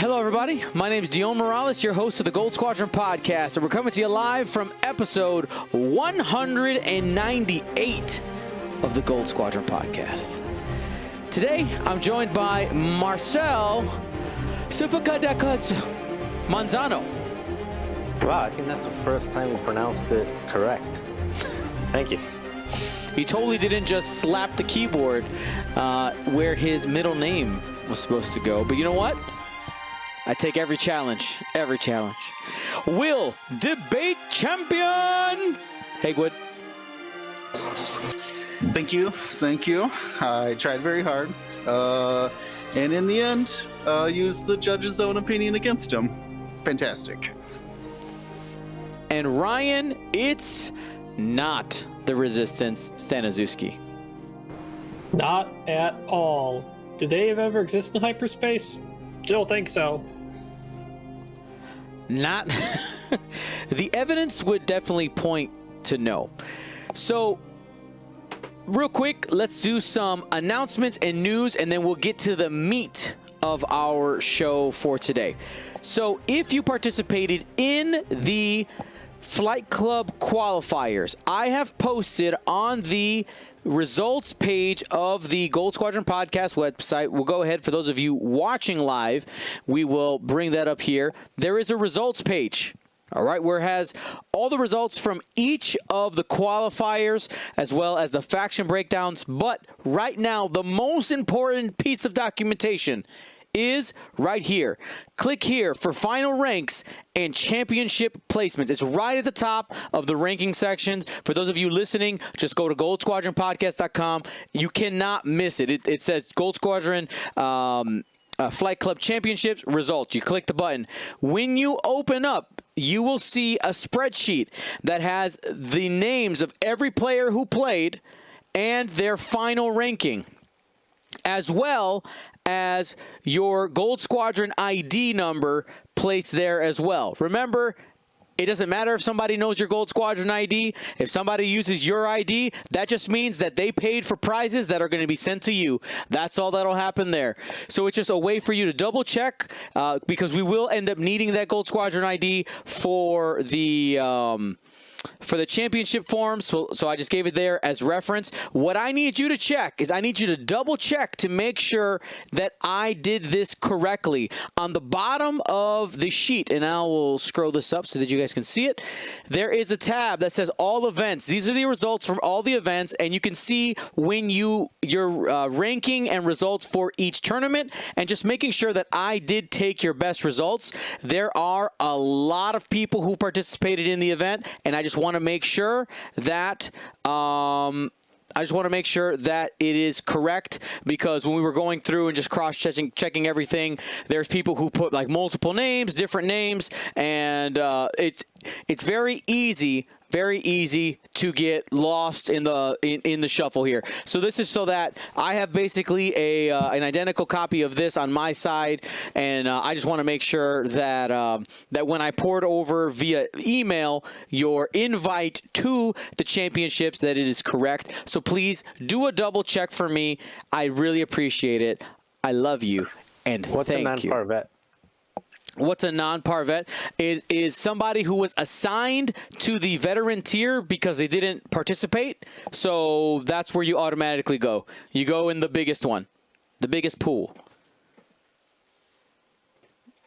Hello, everybody. My name is Dion Morales, your host of the Gold Squadron podcast, and we're coming to you live from episode 198 of the Gold Squadron podcast. Today, I'm joined by Marcel Sufacadacas Manzano. Wow, I think that's the first time we pronounced it correct. Thank you. He totally didn't just slap the keyboard where his middle name was supposed to go. But you know what? I take every challenge. Every challenge. Will Debate Champion Hagwood. Thank you. Thank you. I tried very hard. And in the end, used the judge's own opinion against him. Fantastic. And Ryan, it's not the Resistance Staniszewski. Not at all. Do they ever exist in hyperspace? Don't think so. Not. The evidence would definitely point to no. So, real quick, let's do some announcements and news, and then we'll get to the meat of our show for today. So, if you participated in the Flight Club qualifiers, I have posted on the results page of the Gold Squadron podcast website. We'll go ahead, for those of you watching live, we will bring that up here. There is a results page, all right, where it has all the results from each of the qualifiers as well as the faction breakdowns. But right now, the most important piece of documentation is right here. Click here for final ranks and championship placements. It's right at the top of the ranking sections. For those of you listening, just go to goldsquadronpodcast.com. You cannot miss it. It says Gold Squadron Flight Club Championships results. You click the button. When you open up, you will see a spreadsheet that has the names of every player who played and their final ranking, as well as your Gold Squadron ID number placed there as well. Remember, it doesn't matter if somebody knows your Gold Squadron ID. If somebody uses your ID, that just means that they paid for prizes that are going to be sent to you. That's all that'll happen there. So it's just a way for you to double check because we will end up needing that Gold Squadron ID for the championship form, so I just gave it there as reference. What I need you to check is I need you to double check to make sure that I did this correctly. On the bottom of the sheet, and I will scroll this up so that you guys can see it, there is a tab that says all events. These are the results from all the events, and you can see when your ranking and results for each tournament, and just making sure that I did take your best results. There are a lot of people who participated in the event, and I just want to make sure that it is correct, because when we were going through and just checking everything, there's people who put like multiple names, different names, and it's very easy to get lost in the shuffle here. So this is so that I have basically an identical copy of this on my side, and I just want to make sure that that when I poured over via email your invite to the championships, that it is correct. So please do a double check for me. I really appreciate it. I love you, and What's thank a non-par you. vet? What's a non-par vet is somebody who was assigned to the veteran tier because they didn't participate. So that's where you automatically go. You go in the biggest one, the biggest pool.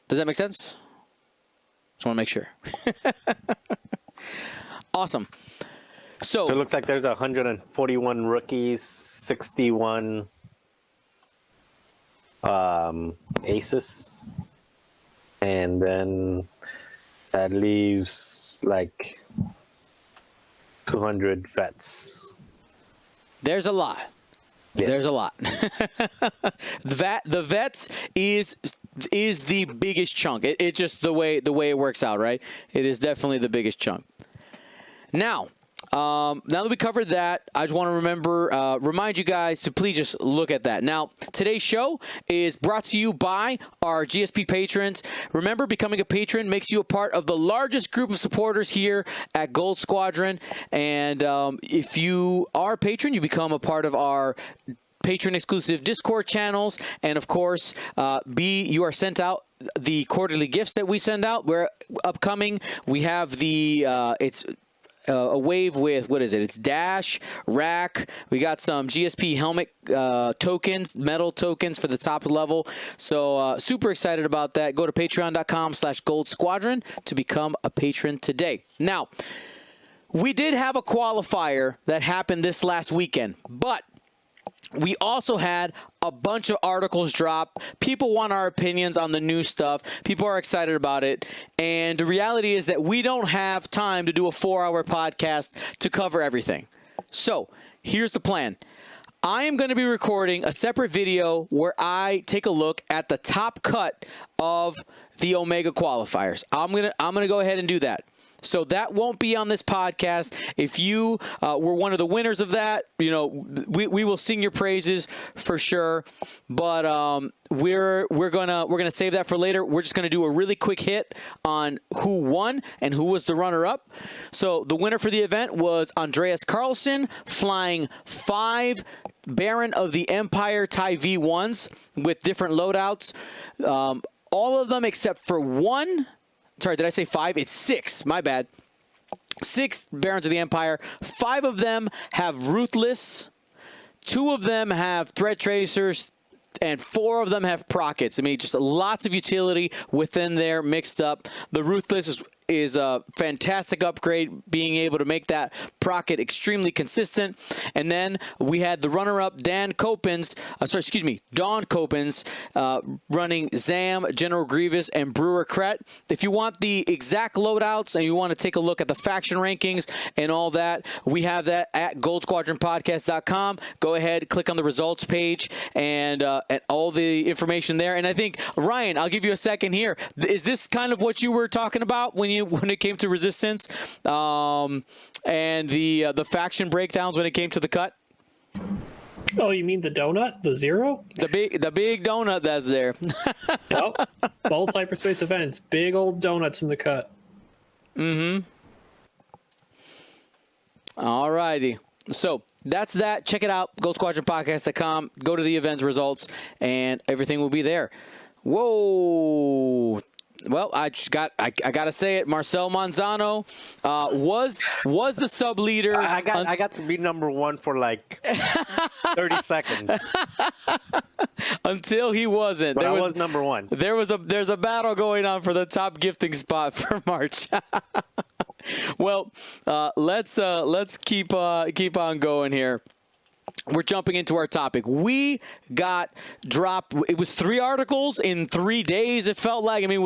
Does that make sense? Just want to make sure. Awesome. So it looks like there's 141 rookies, 61 aces. And then that leaves like 200 vets. There's a lot. Yeah. There's a lot. The vets is the biggest chunk. It's just the way it works out, right? It is definitely the biggest chunk. Now that we covered that, I just want to remind you guys to please just look at that. Now, today's show is brought to you by our GSP patrons. Remember, becoming a patron makes you a part of the largest group of supporters here at Gold Squadron. And if you are a patron, you become a part of our patron exclusive Discord channels, and of course, B, you are sent out the quarterly gifts that we send out. We're upcoming. We have the it's a wave with, what is it? It's Dash, Rack. We got some GSP helmet tokens, metal tokens for the top level. So super excited about that. Go to patreon.com/Gold Squadron to become a patron today. Now, we did have a qualifier that happened this last weekend, but we also had a bunch of articles drop. People want our opinions on the new stuff. People are excited about it. And the reality is that we don't have time to do a 4-hour podcast to cover everything. So here's the plan. I am going to be recording a separate video where I take a look at the top cut of the Omega qualifiers. I'm gonna go ahead and do that. So that won't be on this podcast. If you were one of the winners of that, you know, we will sing your praises for sure. But we're gonna save that for later. We're just gonna do a really quick hit on who won and who was the runner-up. So the winner for the event was Andreas Carlson, flying 5 Baron of the Empire TIE V1s with different loadouts. All of them except for one. Sorry, did I say 5? It's 6. My bad. 6 Barons of the Empire. 5 of them have Ruthless. 2 of them have Threat Tracers. And 4 of them have Prockets. I mean, just lots of utility within there mixed up. The Ruthless is a fantastic upgrade, being able to make that Procket extremely consistent. And then we had the runner-up, Don Copens, running Zam, General Grievous, and Brewer Kret. If you want the exact loadouts and you want to take a look at the faction rankings and all that, we have that at goldsquadronpodcast.com. Go ahead, click on the results page and all the information there. And I think, Ryan, I'll give you a second here. Is this kind of what you were talking about when it came to Resistance and the faction breakdowns when it came to the cut? Oh, you mean the donut? The 0? The big donut that's there. Yep. Both hyperspace events. Big old donuts in the cut. Mm-hmm. All righty. So that's that. Check it out. GoldSquadronPodcast.com. Go to the events results, and everything will be there. Whoa. Well, I gotta say it. Marcel Manzano was the sub leader. I got to be number 1 for like 30 seconds until he wasn't. But I was number 1. There's a battle going on for the top gifting spot for March. Well, let's keep on going here. We're jumping into our topic. We got dropped. It was 3 articles in 3 days. It felt like. I mean,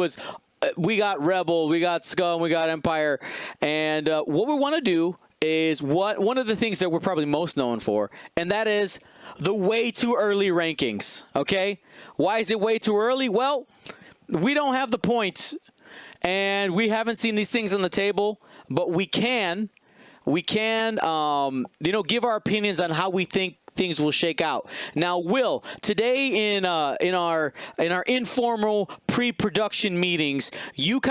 we got Rebel, we got Scum, we got Empire, and what we want to do is one of the things that we're probably most known for, and that is the way too early rankings. Okay, why is it way too early? Well, we don't have the points, and we haven't seen these things on the table, but we can give our opinions on how we think things will shake out. Now, Will, today in our informal pre-production meetings, you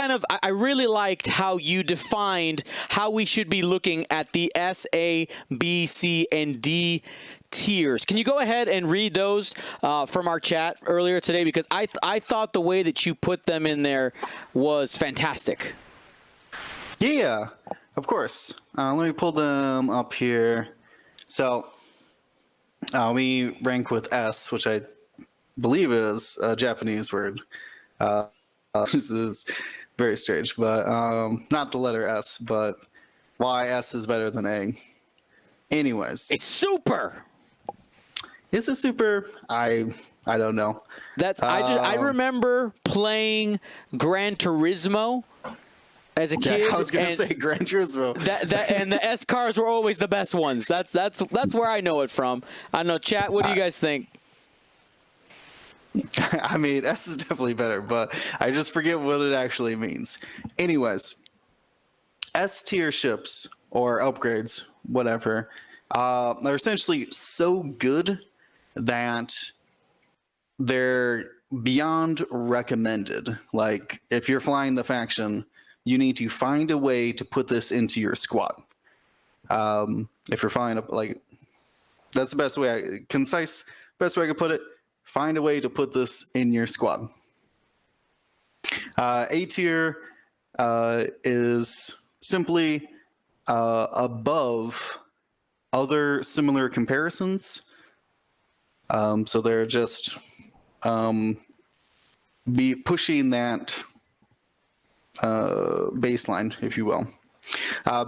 I really liked how you defined how we should be looking at the S, A, B, C, and D tiers. Can you go ahead and read those from our chat earlier today? Because I thought the way that you put them in there was fantastic. Yeah. Of course. Let me pull them up here. So we rank with S, which I believe is a Japanese word. This is very strange, but not the letter S, but why S is better than A. Anyways. It's super! Is it super? I don't know. I remember playing Gran Turismo as a kid. I was going to say Gran Turismo. And the S cars were always the best ones. That's where I know it from. I don't know, chat, what do you guys think? I mean, S is definitely better, but I just forget what it actually means. Anyways, S tier ships or upgrades, whatever, are essentially so good that they're beyond recommended. Like, if you're flying the faction, you need to find a way to put this into your squad. If you're flying up, like, that's the best way. Concise best way I could put it, find a way to put this in your squad. A tier is simply above other similar comparisons. So they're just be pushing that baseline, if you will.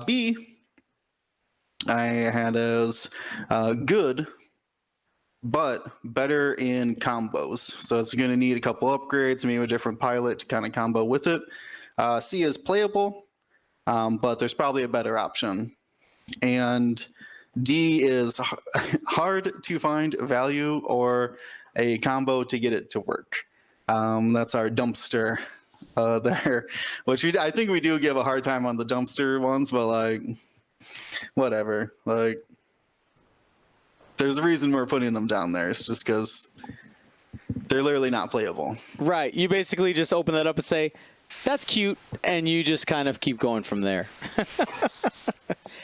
B, I had as good, but better in combos. So it's going to need a couple upgrades, maybe a different pilot to kind of combo with it. C is playable, but there's probably a better option. And D is hard to find value or a combo to get it to work. That's our dumpster there, which I think we do give a hard time on the dumpster ones, but like, whatever. Like, there's a reason we're putting them down there. It's just because they're literally not playable. Right. You basically just open that up and say, that's cute, and you just kind of keep going from there.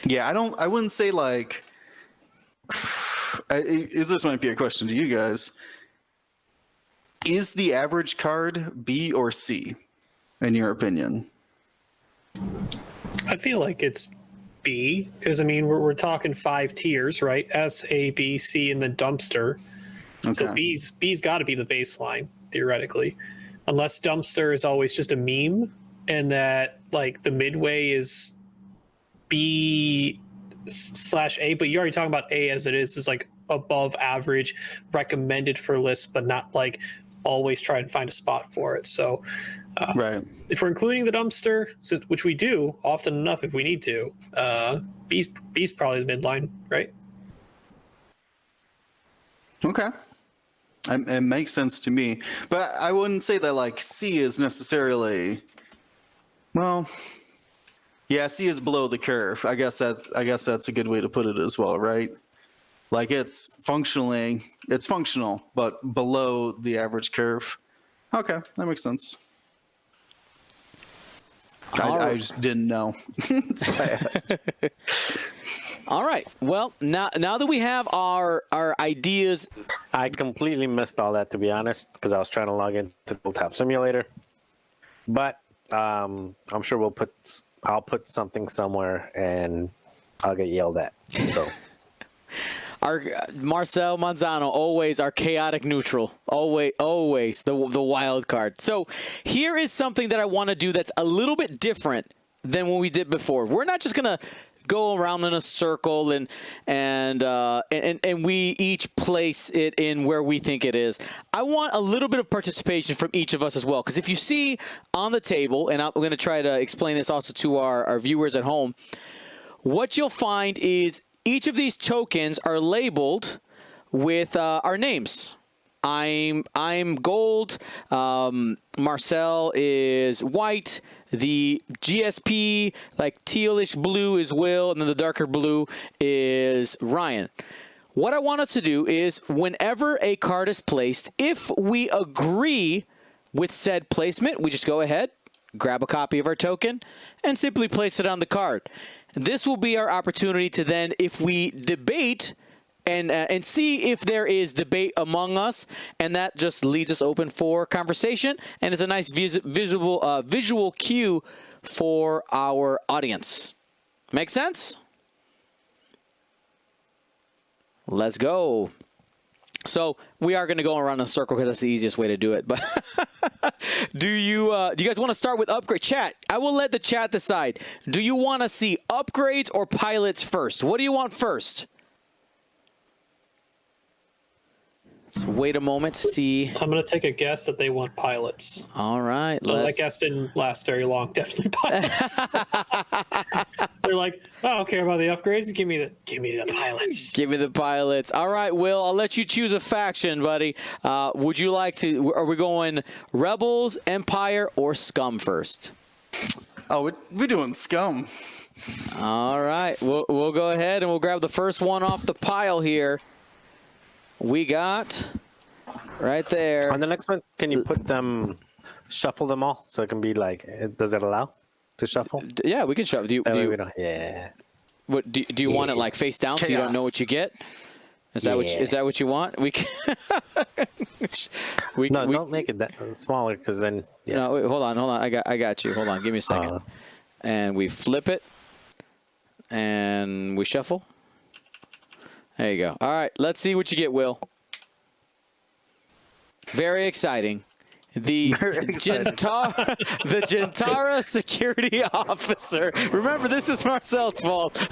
Yeah, I wouldn't say like, this might be a question to you guys. Is the average card B or C, in your opinion? I feel like it's B, because I mean we're talking 5 tiers, right? S, A, B, C, and then dumpster. Okay. So B's got to be the baseline theoretically, unless dumpster is always just a meme, and that like the midway is B/A. But you're already talking about A as it is like above average, recommended for lists, but not like always try and find a spot for it. So right. if we're including the dumpster, which we do often enough if we need to, B's probably the midline, right? Okay. It makes sense to me. But I wouldn't say that like C is necessarily, well, yeah, C is below the curve. I guess that's a good way to put it as well, right? Like it's functional, but below the average curve. Okay, that makes sense. I just didn't know. So I asked. All right. Well, now that we have our ideas. I completely missed all that, to be honest, because I was trying to log into Tabletop Simulator. But I'm sure I'll put something somewhere and I'll get yelled at. So Our Marcel Manzano, always our chaotic neutral, always the wild card. So here is something that I want to do that's a little bit different than what we did before. We're not just gonna go around in a circle and we each place it in where we think it is. I want a little bit of participation from each of us as well, because if you see on the table, and I'm going to try to explain this also to our viewers at home, what you'll find is each of these tokens are labeled with our names. I'm gold. Marcel is white. The GSP, like tealish blue, is Will, and then the darker blue is Ryan. What I want us to do is, whenever a card is placed, if we agree with said placement, we just go ahead, grab a copy of our token, and simply place it on the card. This will be our opportunity to then, if we debate and see if there is debate among us, and that just leads us open for conversation, and it's a nice visual cue for our audience. Make sense? Let's go. So we are going to go around in a circle because that's the easiest way to do it. But do you guys want to start with upgrade? Chat, I will let the chat decide. Do you want to see upgrades or pilots first? What do you want first? Let's wait a moment to see. I'm going to take a guess that they want pilots. All right. So that guess didn't last very long. Definitely pilots. They're like, oh, I don't care about the upgrades. Give me the pilots. Give me the pilots. All right, Will, I'll let you choose a faction, buddy. Would you like to, are we going Rebels, Empire, or Scum first? Oh, we're doing Scum. All right. We'll go ahead and we'll grab the first one off the pile here. We got right there. on the next one, can you shuffle them all so it can be like? Does it allow to shuffle? Yeah, we can shuffle. Yeah. Do you want it like face down so you don't know what you get? Is that what you want? We can. Don't make it that smaller because then. Yeah. No, wait, hold on. I got you. Hold on. Give me a second. And we flip it, and we shuffle. There you go. All right. Let's see what you get, Will. Very exciting. The Gentara security officer. Remember, this is Marcel's fault.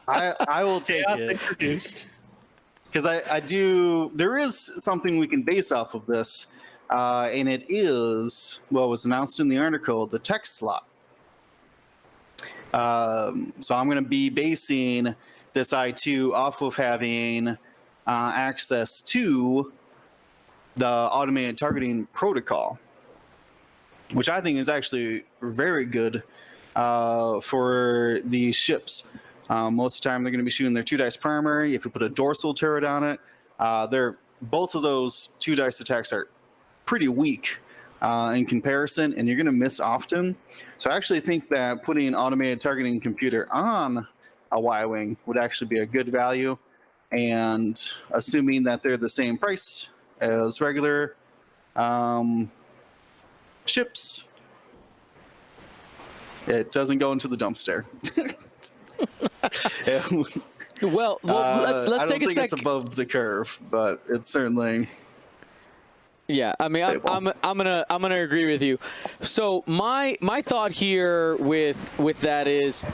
I will take it. Introduced. Because I do, there is something we can base off of this, and it is, well, it was announced in the article, the tech slot. So I'm going to be basing this I2 off of having access to the automated targeting protocol, which I think is actually very good for the ships. Most of the time, they're going to be shooting their 2-dice primary. If you put a dorsal turret on it, both of those 2-dice attacks are pretty weak in comparison, and you're going to miss often. So I actually think that putting an automated targeting computer on a Y-wing would actually be a good value. And assuming that they're the same price as regular ships, it doesn't go into the dumpster. Well, let's take a sec. It's above the curve, but it's certainly. Yeah, I mean, I'm gonna agree with you. So my thought here with that is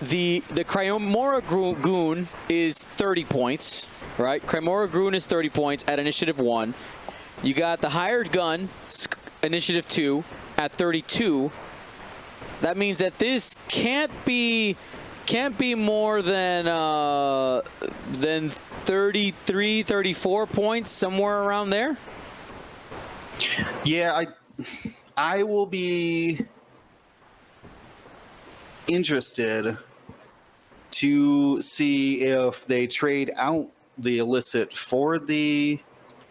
the Crymora Goon is 30 points, right? Crymora Goon is 30 points at Initiative 1. You got the hired gun, Initiative 2, at 32. That means that this can't be more than 33, 34 points, somewhere around there. Yeah, I will be interested to see if they trade out the illicit for the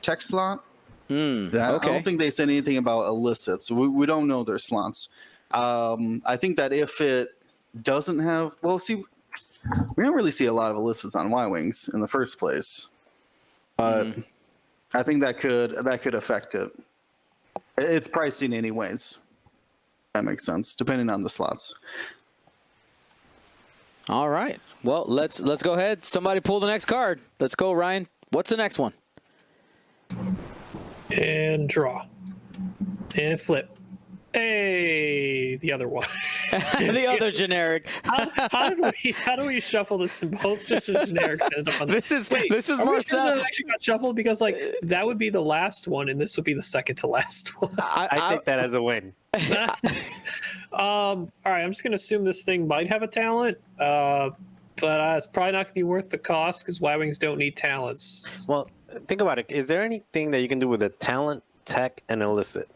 tech slot. Okay. I don't think they said anything about illicits. We don't know their slots. I think that if it doesn't have, well, see, we don't really see a lot of illicits on Y-wings in the first place, but I think that could affect it. It's pricing anyways. That makes sense, depending on the slots. All right. Well, let's go ahead. Somebody pull the next card. Let's go, Ryan. What's the next one? And draw. And flip. Hey, the other one. The other generic. How do we shuffle this in both just as generics end up on This is Are we sure Marcel. that actually got shuffled? Because like that would be the last one, and this would be the second to last one. I take that as a win. All right, I'm just gonna assume this thing might have a talent, but it's probably not gonna be worth the cost because Y-wings don't need talents. Well, think about it. Is there anything that you can do with a talent, tech, and illicit?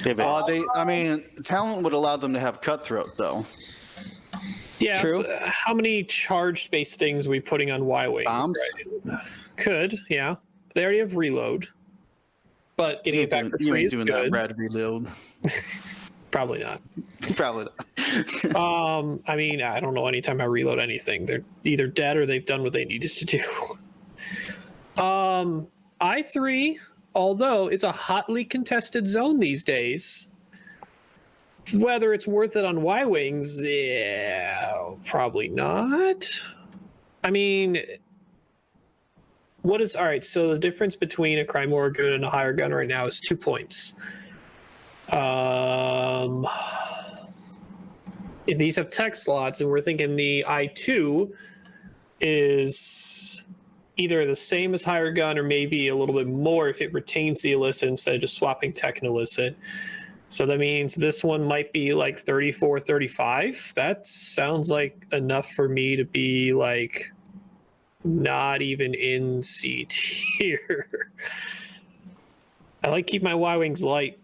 Talent would allow them to have cutthroat, though. Yeah, True. How many charged-based things are we putting on Y-wings? Bombs? Right? Could, yeah. They already have reload, but getting it back for free is doing good. that rad reload. Probably not. Probably not. I mean, I don't know anytime I reload anything. They're either dead or they've done what they needed to do. I3, although it's a hotly contested zone these days, whether it's worth it on Y-wings, yeah, probably not. I mean, all right, so the difference between a Crymora gun and a higher gun right now is 2 points. If these have tech slots, and we're thinking the I2 is either the same as higher gun or maybe a little bit more if it retains the illicit instead of just swapping tech and illicit. So that means this one might be like 34, 35. That sounds like enough for me to be like not even in C tier. I like keep my Y-wings light.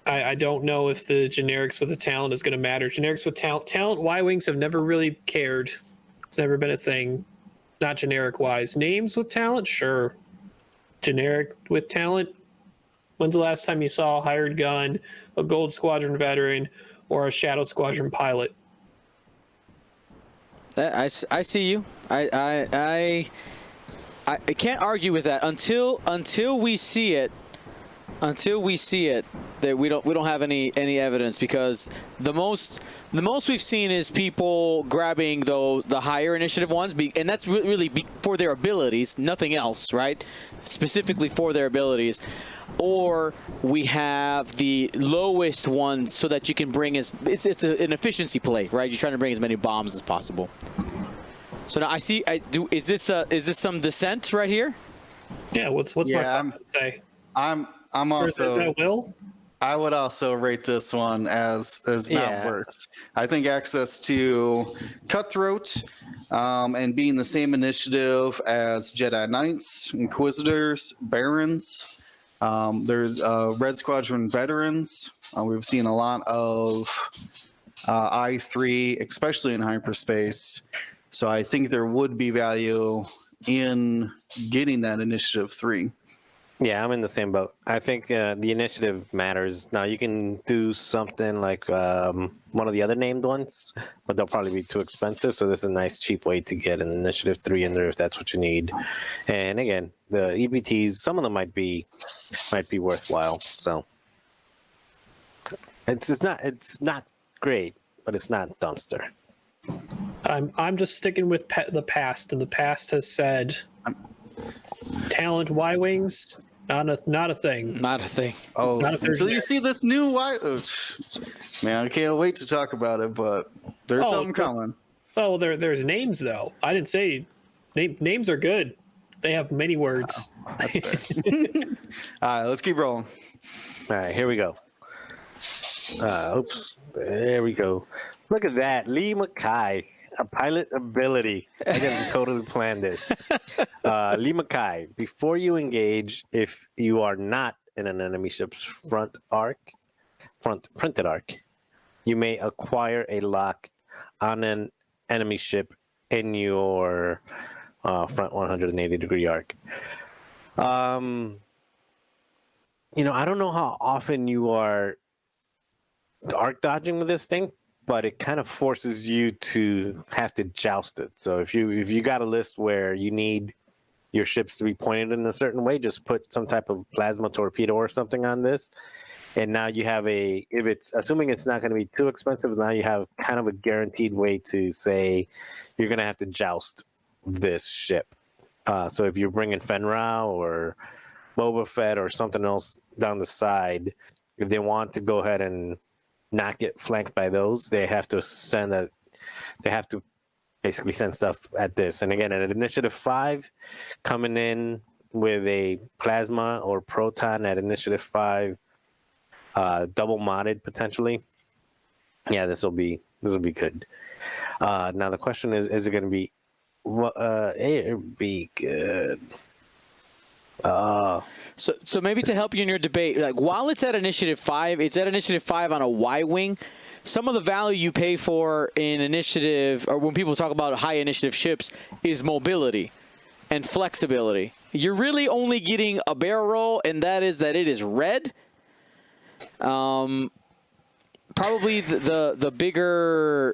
I don't know if the generics with the talent is going to matter. Generics with talent Y-wings have never really cared. It's never been a thing. Not generic wise. Names with talent, sure. Generic with talent. When's the last time you saw a hired gun, a Gold Squadron veteran, or a Shadow Squadron pilot? I see you. I can't argue with that until we see it. Until we see it, that we don't have any evidence, because the most we've seen is people grabbing the higher initiative ones, and that's really for their abilities, nothing else, right? Specifically for their abilities. Or we have the lowest ones so that you can bring it's an efficiency play, right? You're trying to bring as many bombs as possible. So now is this some dissent right here? Yeah, what's my son say? I'm also. Is that Will? I would also rate this one as not worst. I think access to Cutthroat and being the same initiative as Jedi Knights, Inquisitors, Barons. There's Red Squadron veterans. We've seen a lot of I3, especially in hyperspace. So I think there would be value in getting that initiative 3. Yeah, I'm in the same boat. I think the initiative matters. Now, you can do something like one of the other named ones, but they'll probably be too expensive. So this is a nice, cheap way to get an initiative 3 in there if that's what you need. And again, the EBTs, some of them might be worthwhile. So it's not great, but it's not dumpster. I'm just sticking with the past, and the past has said talent Y-wings, not a thing. Not a thing. Oh, Not if there's until you there. see this new man, I can't wait to talk about it, but there's something coming. Oh, there's names though. I didn't say names are good. They have many words. That's fair. All right, let's keep rolling. All right, here we go. Oops, there we go. Look at that, Lee Mackay, a pilot ability. I didn't totally plan this. Lee Mackay, before you engage, if you are not in an enemy ship's front printed arc, you may acquire a lock on an enemy ship in your front 180-degree arc. I don't know how often you are arc dodging with this thing, but it kind of forces you to have to joust it. So if you got a list where you need your ships to be pointed in a certain way, just put some type of plasma torpedo or something on this. And now you have assuming it's not going to be too expensive, now you have kind of a guaranteed way to say you're going to have to joust this ship. So if you're bringing Fenra or Boba Fett or something else down the side, if they want to go ahead and not get flanked by those, they have to basically send stuff at this. And again, at Initiative 5, coming in with a plasma or proton at Initiative 5, double modded potentially. Yeah, this will be good. Now the question is it going to be? It'd be good. So maybe to help you in your debate, like while it's at Initiative 5, it's at Initiative 5 on a Y-wing. Some of the value you pay for in initiative, or when people talk about high initiative ships, is mobility and flexibility. You're really only getting a barrel roll, and that is that it is red. Probably the bigger.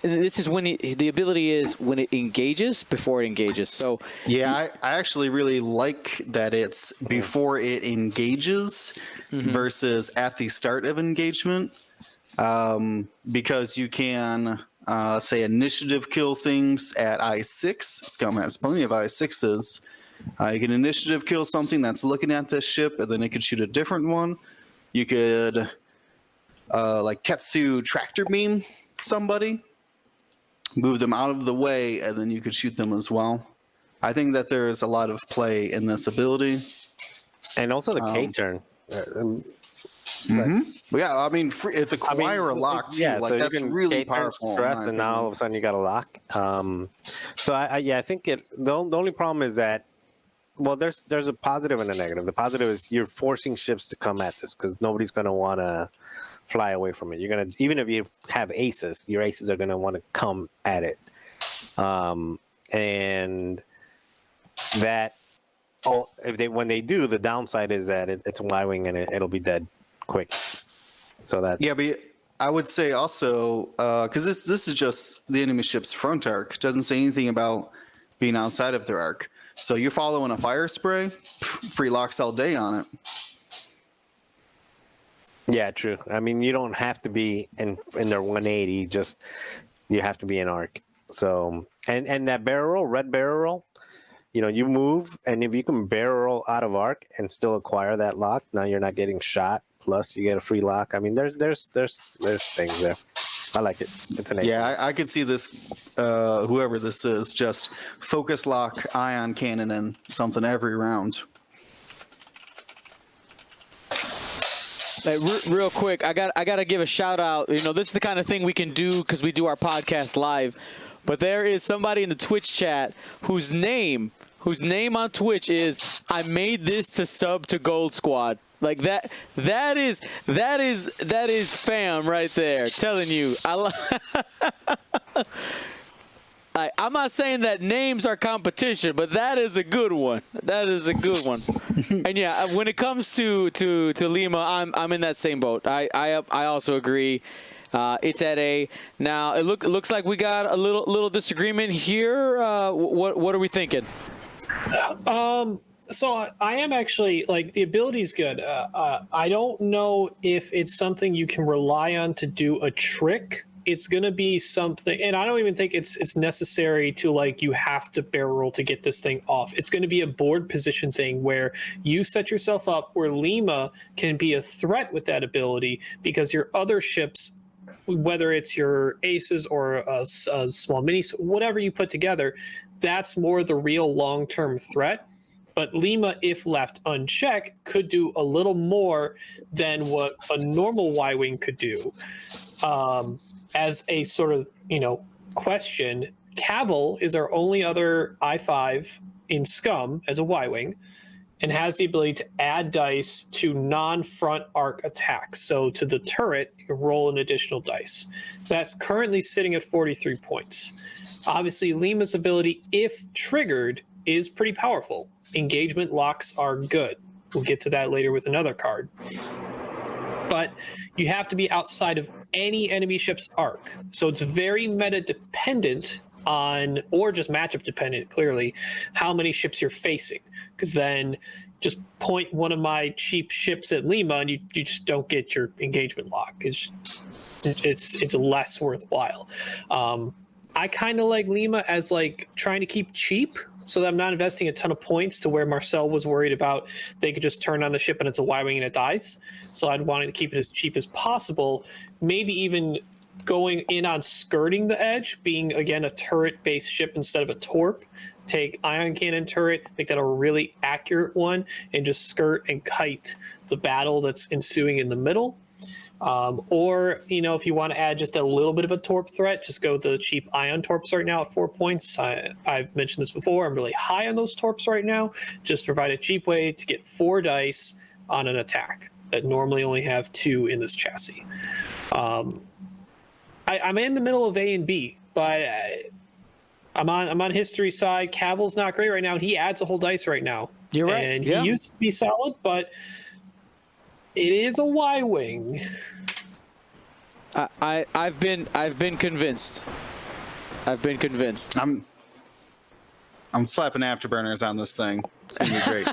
This is when the ability is when it engages before it engages. So yeah, I actually really like that it's before it engages versus at the start of engagement, because you can say initiative kill things at I6. Scum has plenty of I6s. You can initiative kill something that's looking at this ship, and then it could shoot a different one. You could like Ketsu tractor beam somebody, move them out of the way, and then you could shoot them as well. I think that there is a lot of play in this ability. And also the K-turn. Yeah, I mean, it's acquire a lock, too. Yeah, like, so that's you can really K-turn powerful. stress, and now all of a sudden you got a lock. So I think the only problem is that, well, there's a positive and a negative. The positive is you're forcing ships to come at this because nobody's going to want to fly away from it. You're gonna, even if you have aces, your aces are gonna want to come at it, and that when they do, the downside is that it's a Y-wing and it'll be dead quick. So that's I would say also, because this is just the enemy ship's front arc. It doesn't say anything about being outside of their arc. So you're following a fire spray, free locks all day on it. Yeah, true. I mean, you don't have to be in their 180. Just you have to be in arc. So and that barrel roll, red barrel roll, you move, and if you can barrel roll out of arc and still acquire that lock, now you're not getting shot. Plus, you get a free lock. I mean, there's things there. I like it. It's an 8. Yeah, I could see this, whoever this is, just focus lock, ion cannon, and something every round. Hey, real quick, I gotta give a shout out. This is the kind of thing we can do because we do our podcast live. But there is somebody in the Twitch chat whose name on Twitch is "I made this to sub to Gold Squad." Like that is fam right there. Telling you, I'm not saying that names are competition, but that is a good one. That is a good one. And yeah, when it comes to Lima, I'm in that same boat. I also agree. It's at A. Now it looks like we got a little disagreement here. What are we thinking? So I am actually, like, the ability is good. I don't know if it's something you can rely on to do a trick. It's going to be something, and I don't even think it's necessary to, like, you have to barrel roll to get this thing off. It's going to be a board position thing where you set yourself up where Lima can be a threat with that ability because your other ships, whether it's your aces or a small minis, whatever you put together, that's more the real long-term threat. But Lima, if left unchecked, could do a little more than what a normal Y-Wing could do. As a sort of, question, Cavill is our only other I-5 in Scum as a Y-Wing and has the ability to add dice to non-front arc attacks. So to the turret, you can roll an additional dice. That's currently sitting at 43 points. Obviously, Lima's ability, if triggered, is pretty powerful. Engagement locks are good. We'll get to that later with another card. But you have to be outside of any enemy ship's arc. So it's very meta dependent on, or just matchup dependent, clearly, how many ships you're facing. Because then just point one of my cheap ships at Lima and you just don't get your engagement lock. It's less worthwhile. I kind of like Lima as, like, trying to keep cheap so that I'm not investing a ton of points to where Marcel was worried about they could just turn on the ship and it's a Y-Wing and it dies. So I'd want to keep it as cheap as possible, maybe even going in on skirting the edge, being, again, a turret-based ship instead of a torp. Take ion cannon turret, make that a really accurate one, and just skirt and kite the battle that's ensuing in the middle. Or, if you want to add just a little bit of a torp threat, just go with the cheap ion torps right now at 4 points. I've mentioned this before. I'm really high on those torps right now. Just provide a cheap way to get 4 dice on an attack that normally only have 2 in this chassis. I'm in the middle of A and B, but I'm on history side. Cavill's not great right now, and he adds a whole dice right now. You're right. And he used to be solid, but it is a Y-Wing. I've been convinced. I'm slapping afterburners on this thing. It's gonna be great.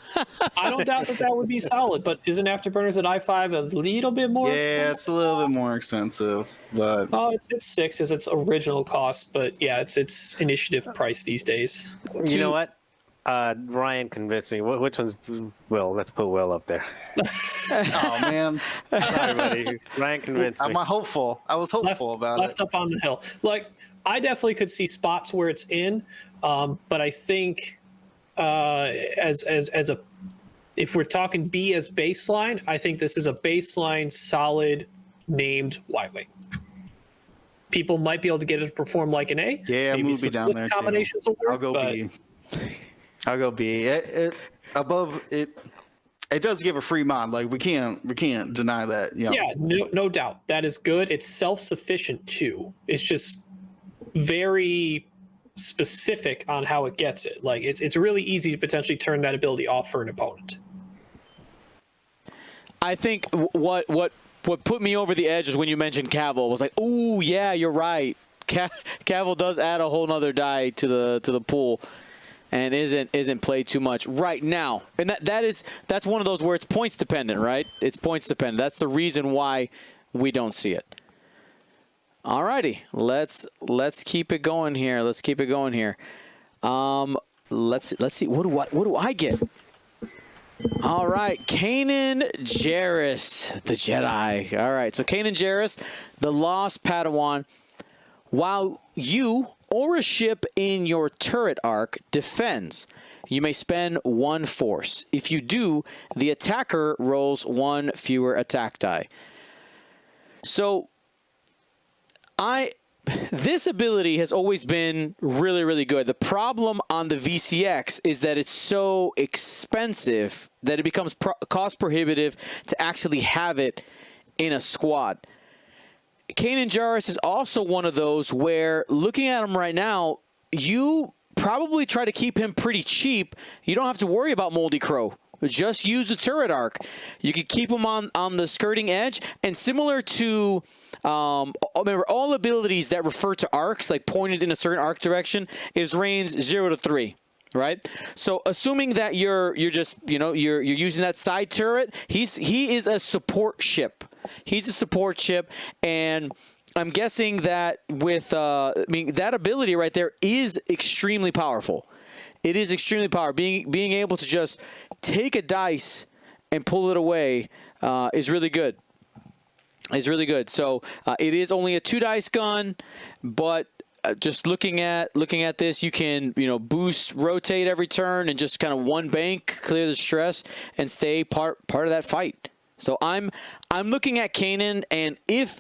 I don't doubt that would be solid, but isn't Afterburners at I-5 a little bit more expensive? It's a little bit more expensive, but It's 6 is its original cost, but yeah, it's initiative price these days. You know what? Ryan convinced me. Which one's Will? Let's put Will up there. oh man, Sorry, buddy. Ryan convinced me. I'm hopeful. I was hopeful about left it. up on the hill. Like, I definitely could see spots where it's in, but I think if we're talking B as baseline, I think this is a baseline solid named Y-Wing. People might be able to get it to perform like an A. Yeah, Maybe move me down there combinations too. will work, I'll go but B. I'll go B. It above it. It does give a free mod. Like we can't deny that. Yeah, no doubt. That is good. It's self-sufficient too. It's just very specific on how it gets it. Like it's really easy to potentially turn that ability off for an opponent. I think what what put me over the edge is when you mentioned Cavill. I was like, oh yeah, you're right. Cavill does add a whole nother die to the pool, and isn't played too much right now. And that's one of those where it's points dependent, right? It's points dependent. That's the reason why we don't see it. Alrighty, let's keep it going here. Let's keep it going here. Let's see. What do I get? All right, Kanan Jairus, the Jedi. All right, so Kanan Jairus, the Lost Padawan. While you or a ship in your turret arc defends, you may spend 1 force. If you do, the attacker rolls 1 fewer attack die. So, this ability has always been really, really good. The problem on the VCX is that it's so expensive that it becomes cost prohibitive to actually have it in a squad. Kanan Jairus is also one of those where, looking at him right now, you probably try to keep him pretty cheap. You don't have to worry about Moldy Crow. Just use the turret arc. You can keep him on the skirting edge, and similar to remember, all abilities that refer to arcs, like pointed in a certain arc direction, is range 0 to 3, right? So assuming that you're just you're using that side turret, he is a support ship. He's a support ship, and I'm guessing that with that ability right there is extremely powerful. It is extremely powerful. Being able to just take a dice and pull it away is really good. It's really good. So it is only a 2-dice gun, but just looking at this, you can boost, rotate every turn, and just kind of one bank, clear the stress, and stay part of that fight. So I'm looking at Kanan, and if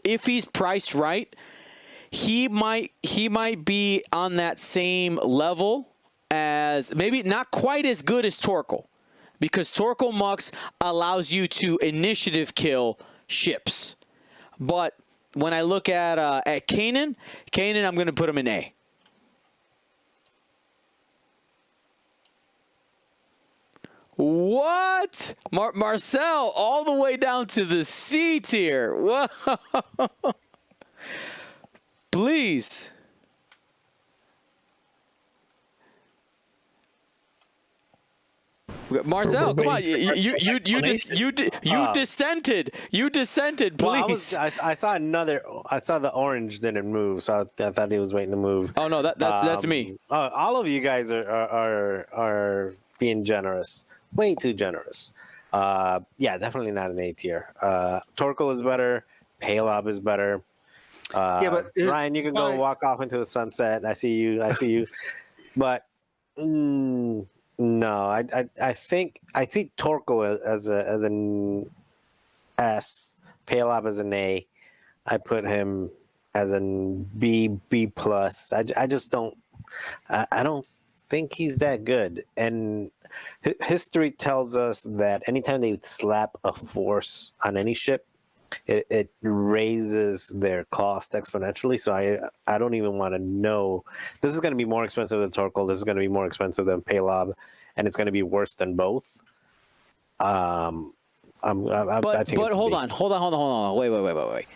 he's priced right, he might be on that same level as, maybe not quite as good as Torkel, because Torkel Mux allows you to initiative kill ships. But when I look at Kanan, I'm going to put him in A. What? Marcel, all the way down to the C tier. Whoa. Please. Marcel, come on! You dissented. You dissented. Please. Well, I saw another. I saw the orange didn't move, so I thought he was waiting to move. Oh no, that's me. All of you guys are being generous, way too generous. Yeah, definitely not an A tier. Torkel is better. Palob is better. Yeah, but Ryan, you can go walk off into the sunset. I see you. But. No, I think I see Torkel as an S, Palob as an A. I put him as an B plus. I just don't. I don't think he's that good. And history tells us that anytime they slap a force on any ship, it raises their cost exponentially. So I don't even want to know. This is going to be more expensive than Torkel. This is going to be more expensive than Palob, and it's going to be worse than both. I think. But hold on. Wait.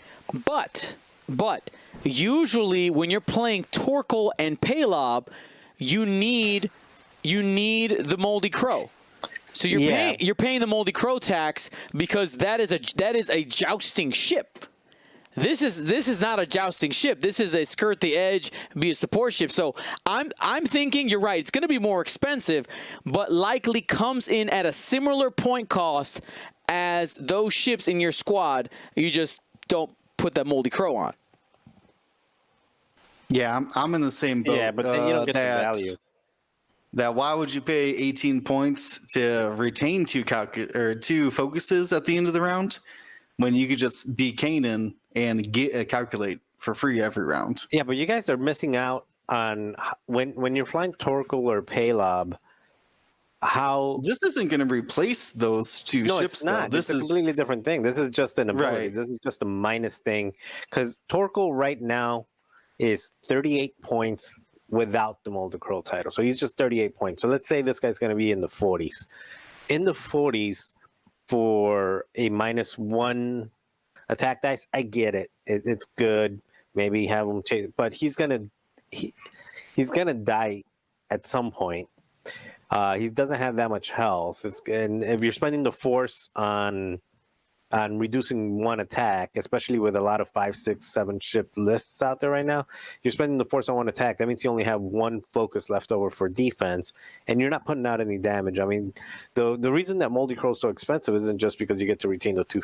But usually when you're playing Torkel and Palob, you need the Moldy Crow. So you're paying the Moldy Crow tax because that is a jousting ship. This is not a jousting ship. This is a skirt the edge, be a support ship. So I'm thinking you're right. It's going to be more expensive, but likely comes in at a similar point cost as those ships in your squad. You just don't put that Moldy Crow on. Yeah, I'm in the same boat. Yeah, but then you don't get the value. That why would you pay 18 points to retain two focuses at the end of the round when you could just be Kanan and get a calculate for free every round? Yeah, but you guys are missing out on when you're flying Torkel or Palob. How this isn't going to replace those two ships? It's not. This is a completely different thing. This is just an ability. Right. This is just a minus thing because Torkel right now is 38 points. Without the Moldy Crow title. So he's just 38 points. So let's say this guy's going to be in the 40s. In the 40s for a -1 attack dice, I get it. It's good. Maybe have him chase, but he's gonna die at some point. He doesn't have that much health. And if you're spending the force on reducing one attack, especially with a lot of 5, 6, 7 ship lists out there right now, you're spending the force on one attack. That means you only have one focus left over for defense, and you're not putting out any damage. I mean, the reason that Moldy Crow is so expensive isn't just because you get to retain the two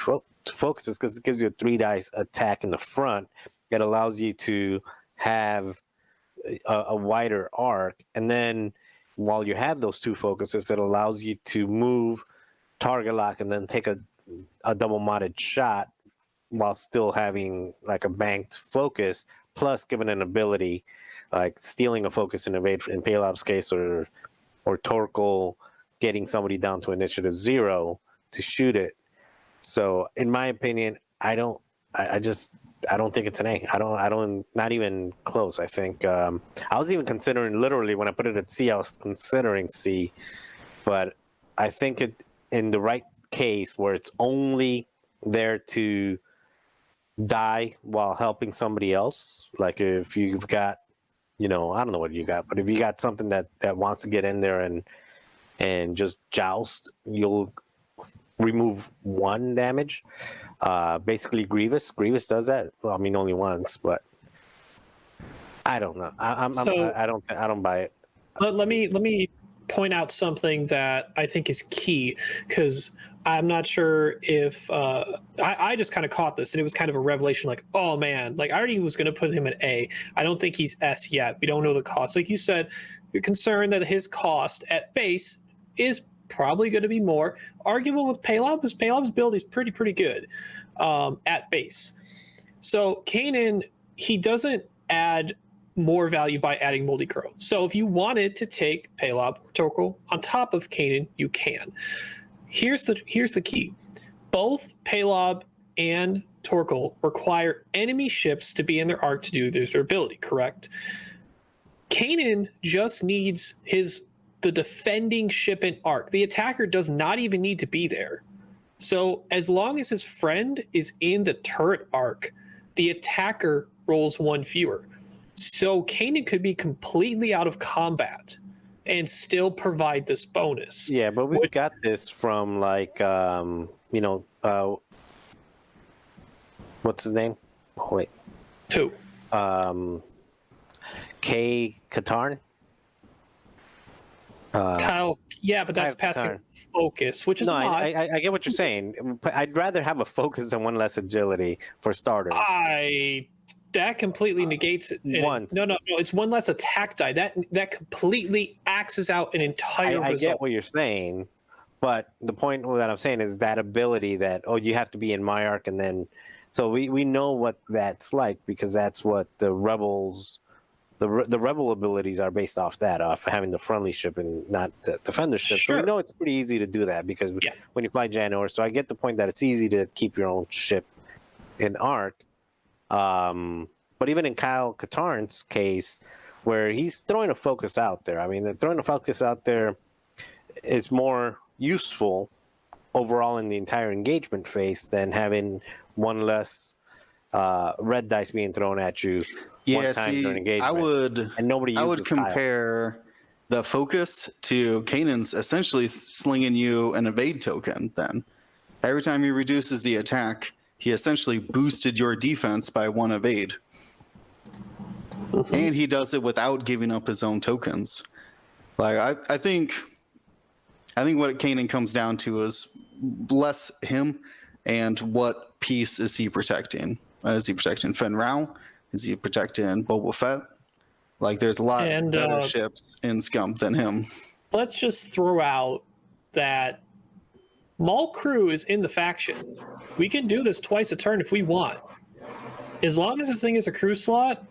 focuses, because it gives you a 3 dice attack in the front. It allows you to have a wider arc, and then while you have those 2 focuses, it allows you to move, target lock, and then take a double modded shot while still having like a banked focus, plus given an ability like stealing a focus in evade in Palop's case, or Torkel getting somebody down to initiative 0 to shoot it. So in my opinion, I don't think it's an A. I don't, not even close. I think I was even considering, literally when I put it at C, I was considering C, but I think it in the right case where it's only there to die while helping somebody else. Like if you've got, I don't know what you got, but if you got something that wants to get in there and just joust, you'll remove 1 damage. Basically Grievous does that. Well, I mean, only once, but I don't know. I don't buy it. Let me point out something that I think is key, because I'm not sure if I just kind of caught this, and it was kind of a revelation. Like, oh man, like I already was going to put him at A. I don't think he's S yet. We don't know the cost. Like you said, you're concerned that his cost at base is probably going to be more. Arguable with Palob, because Palob's build is pretty good at base. So Kanan, he doesn't add more value by adding Moldy Crow. So if you wanted to take Palob or Torkel on top of Kanan, you can. Here's the key. Both Palob and Torkel require enemy ships to be in their arc to do their ability, correct? Kanan just needs the defending ship in arc. The attacker does not even need to be there. So as long as his friend is in the turret arc, the attacker rolls 1 fewer. So Kanan could be completely out of combat and still provide this bonus. Yeah, but we got this from like what's his name? Oh, wait. Who? K. Katarn. Kyle, yeah, but that's passing Katarn. Focus, which is No, not. I get what you're saying. But I'd rather have a focus than 1 less agility for starters. That completely negates it. Once. No, it's 1 less attack die. That completely axes out an entire I result. get what you're saying, but the point that I'm saying is that ability that, you have to be in my arc, and then so we know what that's like, because that's what the rebels, the rebel abilities are based off having the friendly ship and not the defender ship. Sure. So we know it's pretty easy to do that, because when you fly Janor, so I get the point that it's easy to keep your own ship in arc. But even in Kyle Katarn's case, where he's throwing a focus out there, I mean, throwing a focus out there is more useful overall in the entire engagement phase than having 1 less red dice being thrown at you one time during engagement. I would compare the focus to Kanan's essentially slinging you an evade token. Then every time he reduces the attack, he essentially boosted your defense by 1 evade. And he does it without giving up his own tokens. Like I think what Kanan comes down to is less him and what piece is he protecting. Is he protecting Fen Rao? Is he protecting Boba Fett? Like, there's a lot better ships in Scum than him. Let's just throw out that Maul Crew is in the faction. We can do this twice a turn if we want. As long as this thing is a crew slot,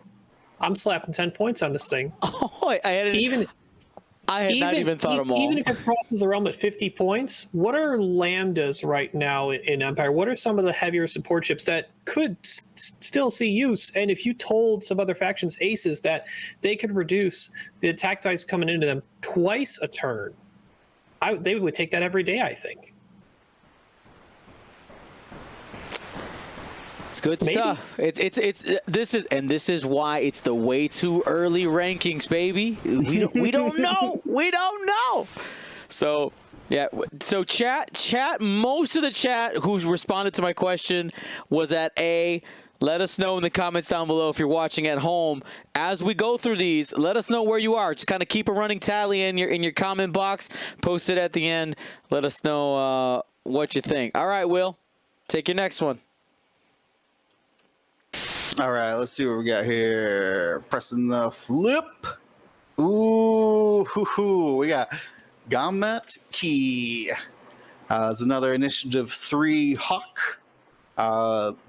I'm slapping 10 points on this thing. Oh, I had not even thought of Maul. Even if it crosses the realm at 50 points, what are lambdas right now in Empire? What are some of the heavier support ships that could still see use? And if you told some other factions aces that they could reduce the attack dice coming into them twice a turn, they would take that every day, I think. It's good Maybe. stuff. This is why it's the way too early rankings, baby. We don't know. We don't know. So yeah. So chat. Most of the chat who's responded to my question was at A. Let us know in the comments down below if you're watching at home. As we go through these, let us know where you are. Just kind of keep a running tally in your comment box. Post it at the end. Let us know what you think. All right, Will, take your next one. All right, let's see what we got here. Pressing the flip. Ooh, we got Gamet Key. It's another Initiative 3 Hawk.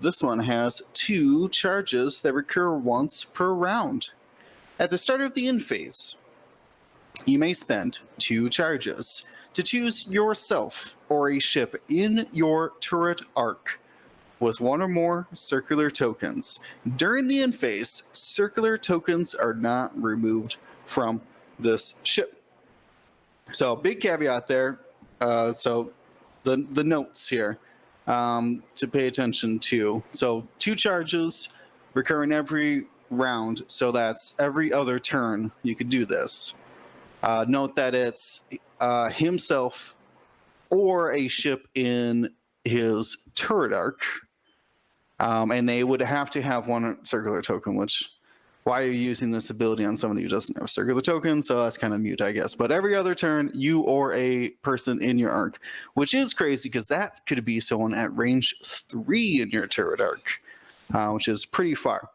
This one has 2 charges that recur once per round. At the start of the end phase, you may spend 2 charges to choose yourself or a ship in your turret arc with 1 or more circular tokens. During the end phase, circular tokens are not removed from this ship. So big caveat there. So the notes here. To pay attention to. So 2 charges recurring every round, so that's every other turn you could do this. Note that it's himself or a ship in his turret arc, and they would have to have 1 circular token, which why are you using this ability on somebody who doesn't have a circular token? So that's kind of mute, I guess. But every other turn, you or a person in your arc, which is crazy because that could be someone at range 3 in your turret arc, which is pretty far.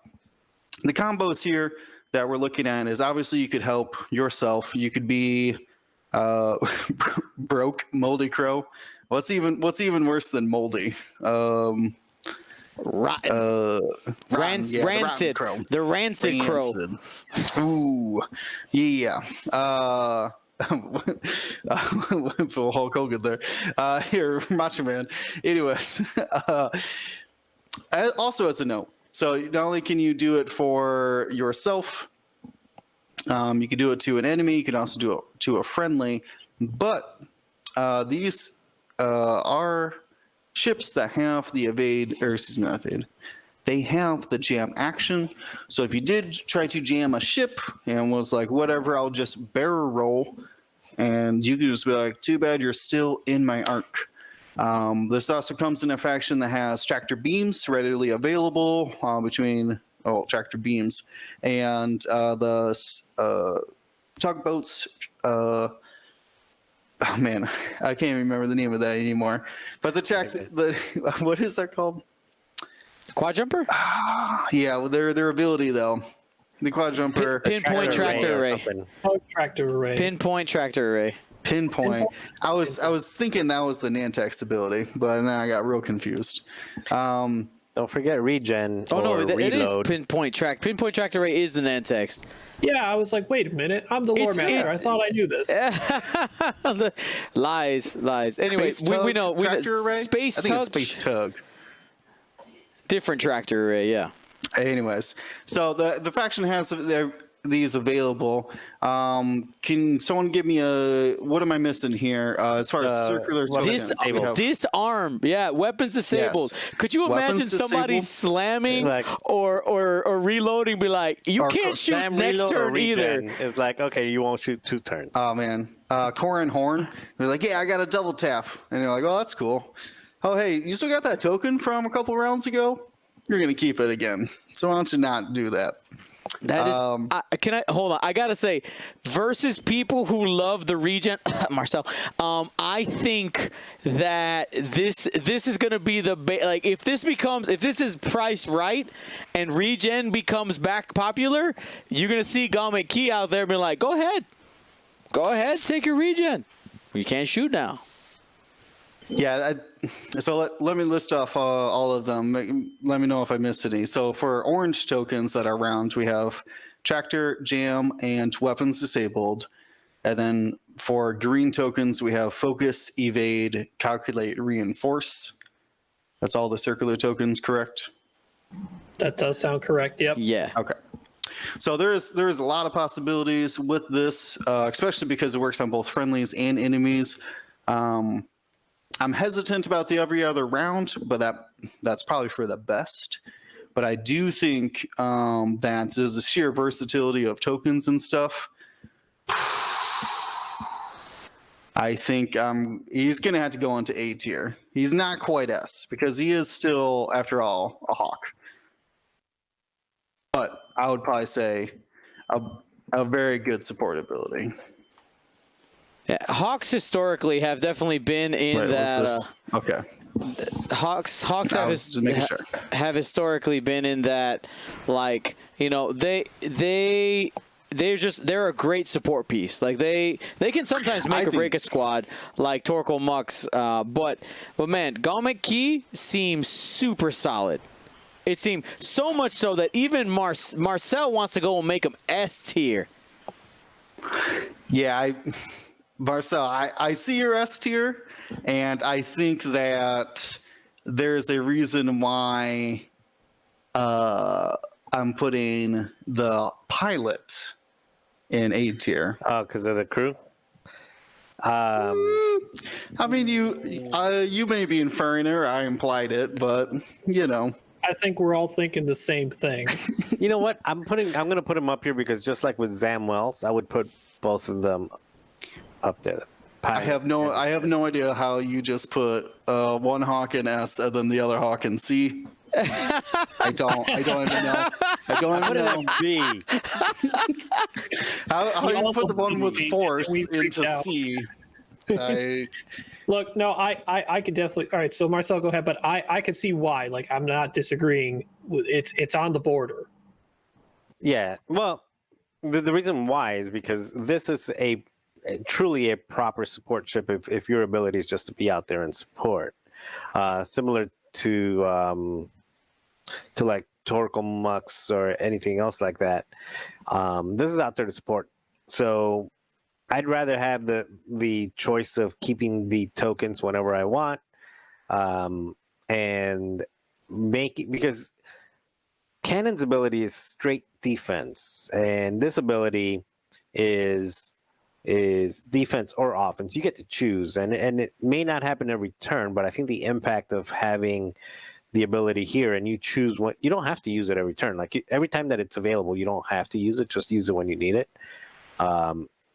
The combos here that we're looking at is obviously you could help yourself. You could be broke, moldy crow. What's even worse than moldy? Rotten. Rancid. The rancid crow. Ooh, yeah. Full Hulk Hogan there. Here, Macho Man. Anyways, also as a note, so not only can you do it for yourself, you can do it to an enemy. You can also do it to a friendly. But these are ships that have the not evade. They have the jam action. So if you did try to jam a ship and was like, whatever, I'll just barrel roll, and you could just be like, too bad you're still in my arc. This also comes in a faction that has tractor beams readily available between tractor beams and the tugboats. Oh man, I can't remember the name of that anymore. But what is that called? Quad jumper? Yeah, well, their ability though. The quad jumper. Pinpoint tractor array. Tractor array. Pinpoint tractor array. Pinpoint. I was thinking that was the Nantex ability, but then I got real confused. Don't forget regen. Oh no, or it is reload. pinpoint tractor array is the Nantex. Yeah, I was like, wait a minute, I'm the lore master. I thought I knew this. Lies. Anyway, we know. Tractor array? Space I think tug. it's space tug. Different tractor array, yeah. Anyways, so the faction has these available. Can someone give me what am I missing here as far as circular tokens? Disarm, yeah, weapons disabled. Yes. Could you imagine Weapons somebody disabled? slamming or reloading, be like, you can't shoot Slam, next reload, or turn either. regen. It's like, okay, you won't shoot 2 turns. Oh man, Corin Horn. They're like, yeah, I got a double tap, and they're like, oh, that's cool. Oh hey, you still got that token from a couple rounds ago? You're gonna keep it again. So why don't you not do that? That is, can I hold on? I gotta say, versus people who love the regen, Marcel. I think that this is gonna be the like if this is priced right and regen becomes back popular, you're gonna see Gamet Key out there being like, go ahead, take your regen. You can't shoot now. Yeah, so let me list off all of them. Let me know if I missed any. So for orange tokens that are around, we have tractor, jam, and weapons disabled. And then for green tokens, we have focus, evade, calculate, reinforce. That's all the circular tokens, correct? That does sound correct. Yep. Yeah. Okay. So there's a lot of possibilities with this, especially because it works on both friendlies and enemies. I'm hesitant about the every other round, but that's probably for the best. But I do think that there's a sheer versatility of tokens and stuff. I think he's going to have to go into A tier. He's not quite S because he is still, after all, a Hawk. But I would probably say a very good support ability. Yeah, Hawks historically have definitely been in Wait, that. Okay. Hawks Just making sure. have historically been in that, like, you know, they're a great support piece. Like they can sometimes make or break a squad, like Torkoal Mux. But man, Galmet Key seems super solid. It seemed so much so that even Marcel wants to go and make him S tier. Yeah, Marcel, I see your S tier, and I think that there's a reason why I'm putting the pilot in A tier. Oh, because of the crew? I mean, you may be inferring it, or I implied it, but you know. I think we're all thinking the same thing. You know what? I'm going to put him up here because just like with Zam Wells, I would put both of them up there. I have no idea how you just put one Hawk in S and then the other Hawk in C. I don't even know. I don't even know. B. How you put the one with force into out. C? Look, no, I could definitely. All right, so Marcel, go ahead, but I could see why. Like, I'm not disagreeing. It's on the border. Yeah. Well, the reason why is because this is truly a proper support ship if your ability is just to be out there and support. Similar to like Torkoal Mux or anything else like that. This is out there to support. So I'd rather have the choice of keeping the tokens whenever I want, and because Kanan's ability is straight defense, and this ability is defense or offense. You get to choose, and it may not happen every turn, but I think the impact of having the ability here and you choose what you don't have to use it every turn. Like every time that it's available, you don't have to use it. Just use it when you need it.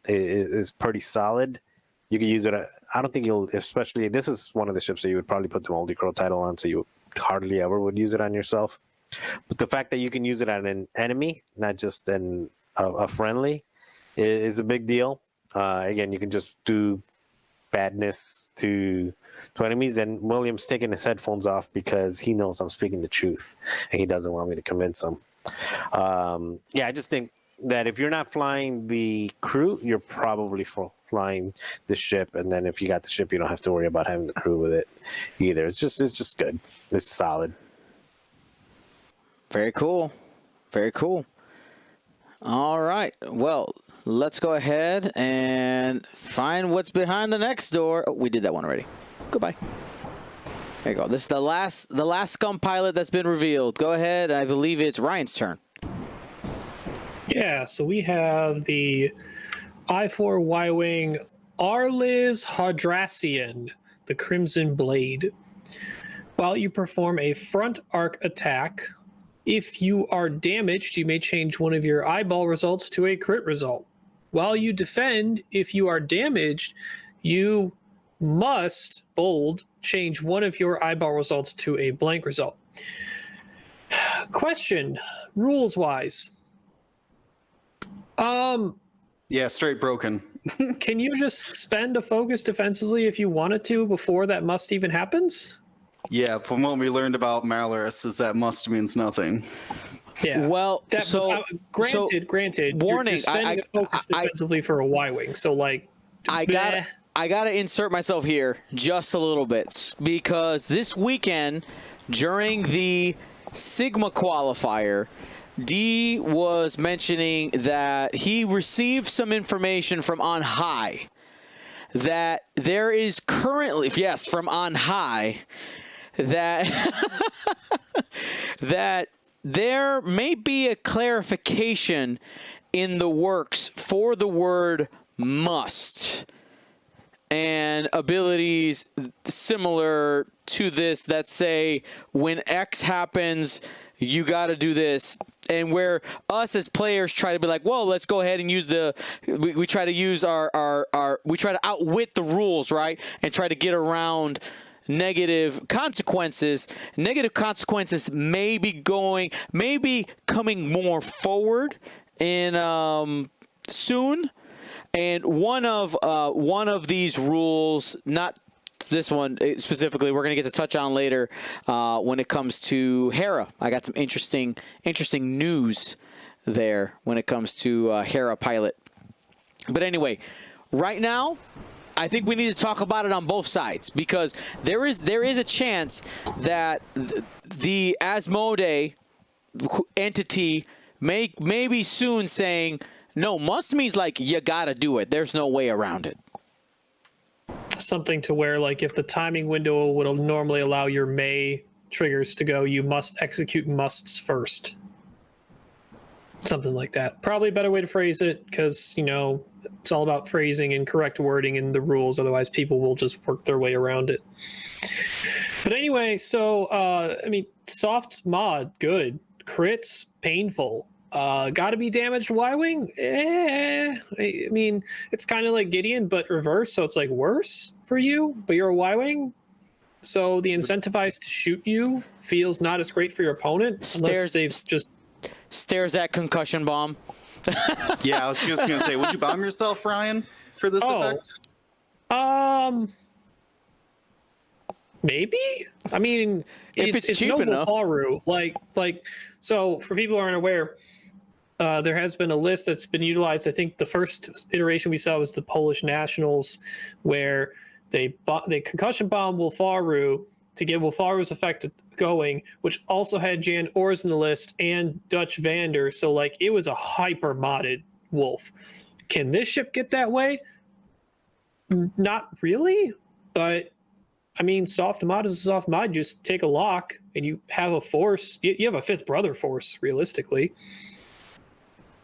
Is pretty solid. You can use it. I don't think you'll, especially this is one of the ships that you would probably put the multi-crow title on, so you hardly ever would use it on yourself. But the fact that you can use it on an enemy, not just a friendly, is a big deal. Again, you can just do badness to enemies, and William's taking his headphones off because he knows I'm speaking the truth and he doesn't want me to convince him. Yeah, I just think that if you're not flying the crew, you're probably flying the ship, and then if you got the ship, you don't have to worry about having the crew with it either. It's just good. It's solid. Very cool. Very cool. All right. Well, let's go ahead and find what's behind the next door. Oh, we did that one already. Goodbye. There you go. This is the last scum pilot that's been revealed. Go ahead. I believe it's Ryan's turn. Yeah, so we have the I-4 Y-Wing Arliz Hadrassian, the Crimson Blade. While you perform a front arc attack, if you are damaged, you may change one of your eyeball results to a crit result. While you defend, if you are damaged, you must, bold, change one of your eyeball results to a blank result. Question, rules-wise. Yeah, straight broken. Can you just spend a focus defensively if you wanted to before that must even happens? Yeah, from what we learned about Malorus is that must means nothing. Yeah. Well, granted. Warning, you're spending a focus defensively for a Y-Wing, so like. I gotta insert myself here just a little bit because this weekend during the Sigma qualifier, D was mentioning that he received some information from on high that there is currently, yes, from on high, that that there may be a clarification in the works for the word must. and abilities similar to this that say when X happens, you got to do this. And where us as players try to be like, whoa, let's go ahead and use we try to use we try to outwit the rules, right? And try to get around negative consequences. Negative consequences may be coming more forward in soon. And one of these rules, not this one specifically, we're going to get to touch on later when it comes to Hera. I got some interesting news there when it comes to Hera pilot. But anyway, right now, I think we need to talk about it on both sides, because there is a chance that the Asmodee entity may be soon saying, no, must means like you gotta do it. There's no way around it. Something to where, like, if the timing window would normally allow your May triggers to go, you must execute musts first. Something like that. Probably a better way to phrase it, because, you know, it's all about phrasing and correct wording in the rules. Otherwise, people will just work their way around it. But anyway, so, I mean, soft mod, good. Crits, painful. Gotta be damaged Y-Wing? I mean, it's kind of like Gideon, but reverse, so it's like worse for you, but you're a Y-Wing. So the incentivized to shoot you feels not as great for your opponent, unless they've just... Stares at concussion bomb. Yeah, I was just going to say, would you bomb yourself, Ryan, for this effect? Maybe. I mean, if it's cheap no enough. Like, so for people who aren't aware, there has been a list that's been utilized. I think the first iteration we saw was the Polish Nationals, where they concussion bomb Wolfaru to get Wolfaru's effect going, which also had Jan Ors in the list and Dutch Vander. So like it was a hyper modded Wolf. Can this ship get that way? Not really, but I mean, soft mod is a soft mod. Just take a lock and you have a force. You have a fifth brother force, realistically.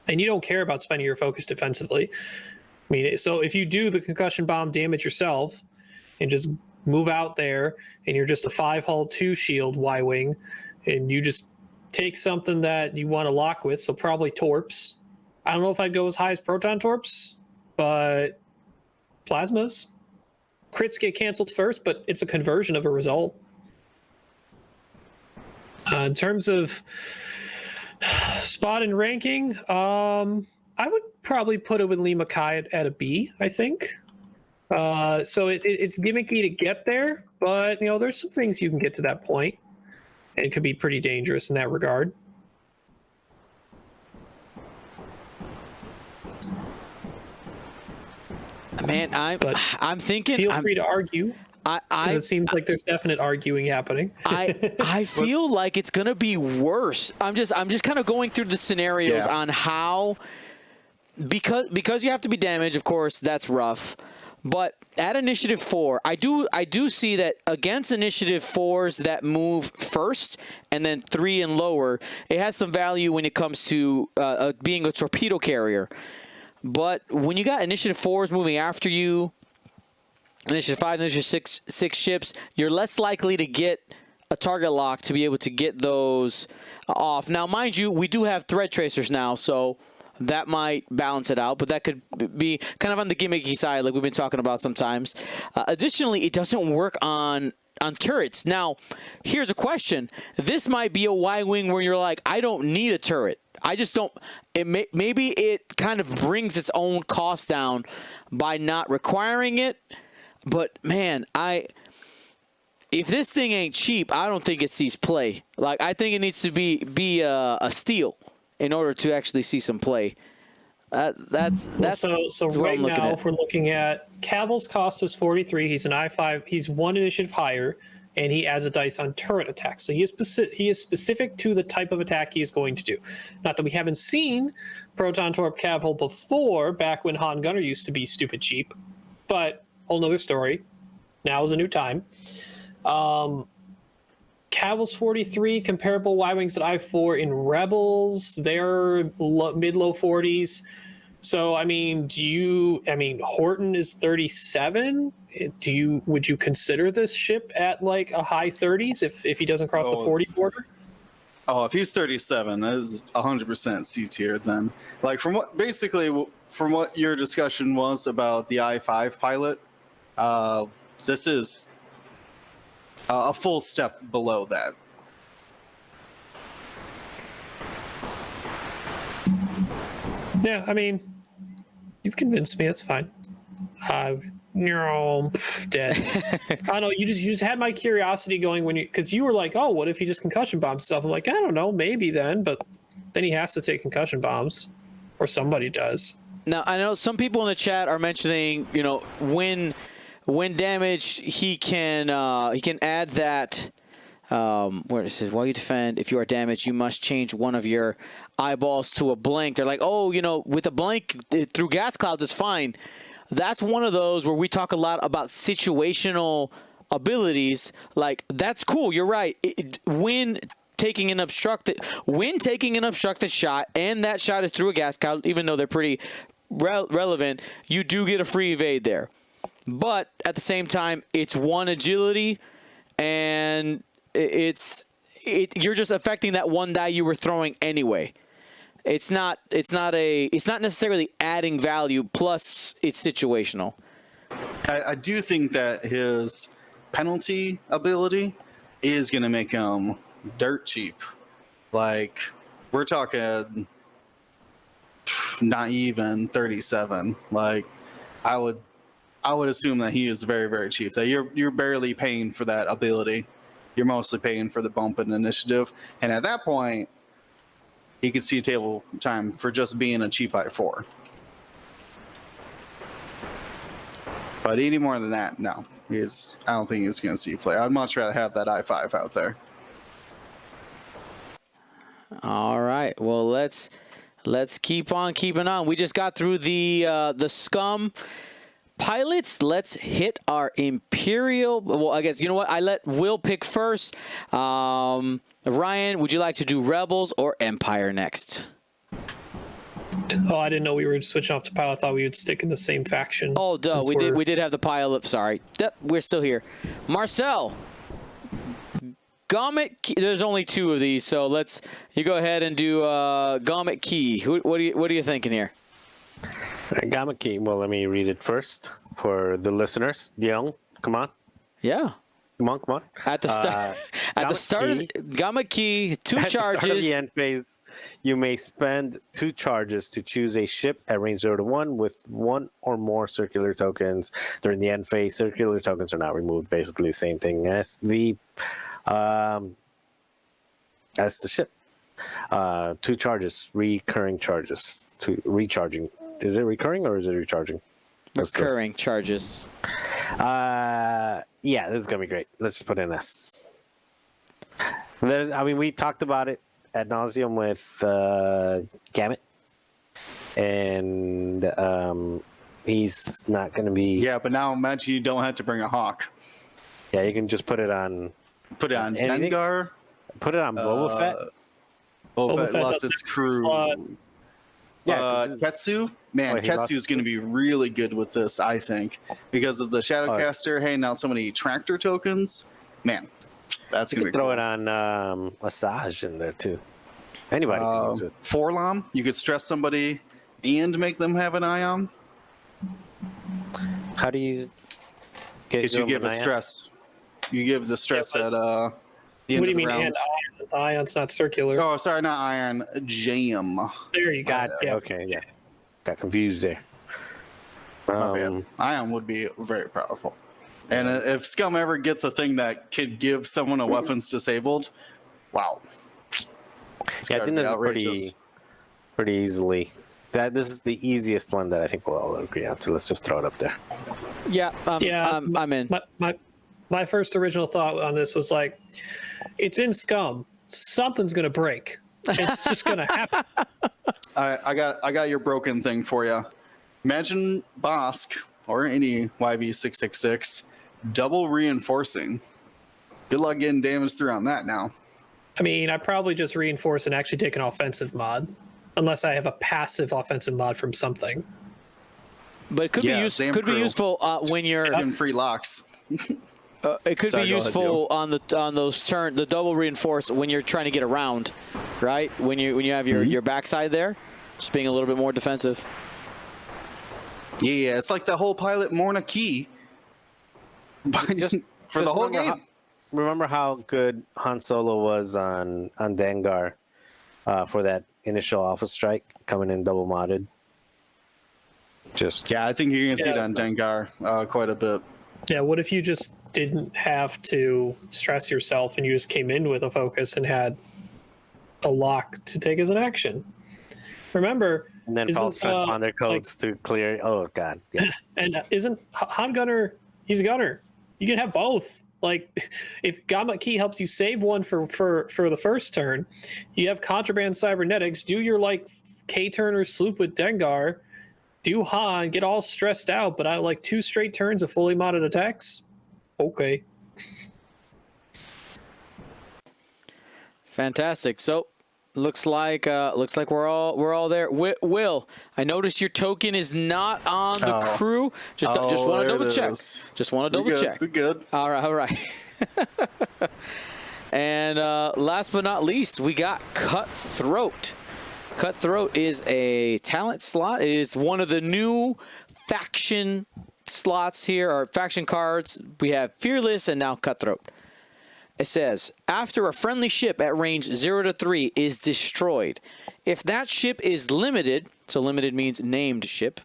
And you don't care about spending your focus defensively. I mean, so if you do the concussion bomb damage yourself and just move out there and you're just a 5-hull 2-shield Y-Wing and you just take something that you want to lock with, so probably Torps. I don't know if I'd go as high as Proton Torps, but Plasmas. Crits get canceled first, but it's a conversion of a result. In terms of spot and ranking, I would probably put it with Lee Mackay at a B, I think. So it's gimmicky to get there, but, you know, there's some things you can get to that point. And it could be pretty dangerous in that regard. Man, I'm thinking. Feel free to argue. It seems like there's definite arguing happening. I feel like it's gonna be worse. I'm just kind of going through the scenarios on how, because you have to be damaged, of course, that's rough. But at Initiative 4, I do see that against Initiative 4s that move first and then 3 and lower, it has some value when it comes to being a torpedo carrier. But when you got Initiative 4s moving after you, Initiative 5, Initiative 6 ships, you're less likely to get a target lock to be able to get those off. Now, mind you, we do have thread tracers now, so that might balance it out, but that could be kind of on the gimmicky side, like we've been talking about sometimes. Additionally, it doesn't work on turrets. Now, here's a question. This might be a Y-Wing where you're like, I don't need a turret. I just don't. Maybe it kind of brings its own cost down by not requiring it. But man, if this thing ain't cheap, I don't think it sees play. Like, I think it needs to be a steal in order to actually see some play. That's so right now, if we're looking at Cavil's cost is 43. He's an I5. He's 1 initiative higher, and he adds a dice on turret attack. So he is specific to the type of attack he is going to do. Not that we haven't seen Proton Torp Cavil before, back when Han Gunner used to be stupid cheap, but whole nother story. Now is a new time. Cavil's 43, comparable Y-Wings at I4 in Rebels. They're mid-low 40s. So I mean, Horton is 37. Would you consider this ship at like a high 30s if he doesn't cross the 40 border? Oh, if he's 37, that is 100% C tier then. Like from what your discussion was about the I-5 pilot, this is a full step below that. Yeah, I mean, you've convinced me. That's fine. Dead. I don't know. You just had my curiosity going because you were like, oh, what if he just concussion bombs stuff? I'm like, I don't know, maybe then, but then he has to take concussion bombs, or somebody does. Now I know some people in the chat are mentioning, when damaged, he can add that. Where it says, while you defend, if you are damaged, you must change one of your eyeballs to a blank. They're like, oh, with a blank through gas clouds, it's fine. That's one of those where we talk a lot about situational abilities. Like, that's cool. You're right. When taking an obstructed shot, and that shot is through a gas cloud, even though they're pretty relevant, you do get a free evade there. But at the same time, it's one agility, and you're just affecting that one die you were throwing anyway. It's not necessarily adding value. Plus, it's situational. I do think that his penalty ability is going to make him dirt cheap. Like, we're talking not even 37. Like, I would assume that he is very, very cheap. That you're barely paying for that ability. You're mostly paying for the bump in initiative, and at that point, he could see table time for just being a cheap I4. But any more than that, no. I don't think he's going to see play. I'd much rather have that I5 out there. All right. Well, let's keep on keeping on. We just got through the scum pilots. Let's hit our Imperial. Well, I guess, you know what? I let Will pick first. Ryan, would you like to do Rebels or Empire next? Oh, I didn't know we were switching off to pilot. I thought we would stick in the same faction. Oh, duh. We did have the pilot. Sorry. Yep, we're still here. Marcel. Gommet Key. There's only two of these, so you go ahead and do Gommet Key. What are you thinking here? Gommet Key. Well, let me read it first for the listeners. Young, come on. Yeah. Come on. At the start of Gommet Key, two charges. At the start of the end phase, you may spend 2 charges to choose a ship at range 0 to 1 with 1 or more circular tokens. During the end phase, circular tokens are not removed. Basically the same thing as the ship. 2 charges, recurring charges. Recharging. Is it recurring or is it recharging? Recurring charges. Yeah, this is gonna be great. Let's just put in S. We talked about it ad nauseum with Gamut, and he's not gonna be. Yeah, but now imagine you don't have to bring a Hawk. Yeah, you can just put it on. Put it on anything. Dengar. Put it on Boba Fett. Boba Fett Fett lost its crew. Yeah, Ketsu, man, Ketsu is going to be really good with this, I think, because of the Shadowcaster handing out so many tractor tokens. Man, that's going to be throw cool. it on Asajj in there too. Anybody can use it. Forlom, you could stress somebody and make them have an ion. How do you get? Because you give a stress. You give the stress at the end What do you of the mean? round. And the ion's not circular. Oh, sorry, not ion. Jam. There you go. Yeah. Okay, yeah. Got confused there. My bad. Ion would be very powerful. And if Scum ever gets a thing that could give someone a weapons disabled, wow. It's Yeah, I gotta think be that's outrageous. pretty easily. This is the easiest one that I think we'll all agree on. So let's just throw it up there. Yeah. Yeah, I'm in. My first original thought on this was like, it's in Scum. Something's gonna break. It's just gonna happen. I got your broken thing for you. Imagine Bosk or any YV666 double reinforcing. Good luck getting damage through on that now. I mean, I probably just reinforce and actually take an offensive mod. unless I have a passive offensive mod from something. But it could be useful when you're in free locks. it could Sorry, be go ahead, useful on those the double reinforce when you're trying to get around, right? When you have your backside there, just being a little bit more defensive. Yeah, it's like the whole pilot Morna key. For the whole game. Remember how good Han Solo was on Dengar for that initial Alpha Strike coming in double modded? Yeah, I think you're going to see it on Dengar quite a bit. Yeah, what if you just didn't have to stress yourself and you just came in with a focus and had a lock to take as an action? Remember, and then false transponder codes to clear. Oh god! Yeah. And isn't Han Gunner? He's a gunner. You can have both. Like, if Gamma Key helps you save one for the first turn, you have Contraband Cybernetics. Do your K-turn or sloop with Dengar. Do Han, get all stressed out, but I like 2 straight turns of fully modded attacks. Okay. Fantastic. So looks like we're all there. Will, I noticed your token is not on the crew. Just want to double check. Just want to double check. We're good. All right. And last but not least, we got Cutthroat. Cutthroat is a talent slot. It is one of the new faction slots here, or faction cards. We have Fearless and now Cutthroat. It says, after a friendly ship at range 0 to 3 is destroyed, if that ship is limited, so limited means named ship,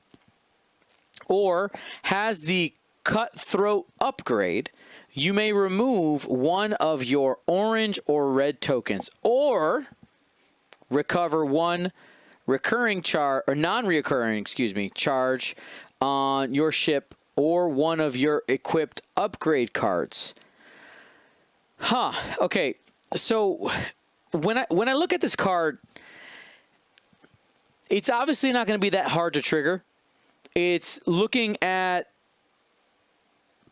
or has the Cutthroat upgrade, you may remove one of your orange or red tokens, or recover one recurring charge, or non-recurring, charge on your ship or one of your equipped upgrade cards. Okay. So when I look at this card, it's obviously not going to be that hard to trigger. It's looking at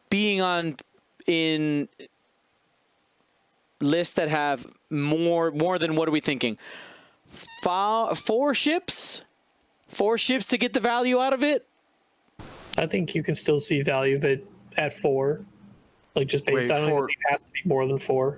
being in lists that have more than, what are we thinking? 4 ships? 4 ships to get the value out of it? I think you can still see value of it at 4. Like, just based on it has to be more than 4.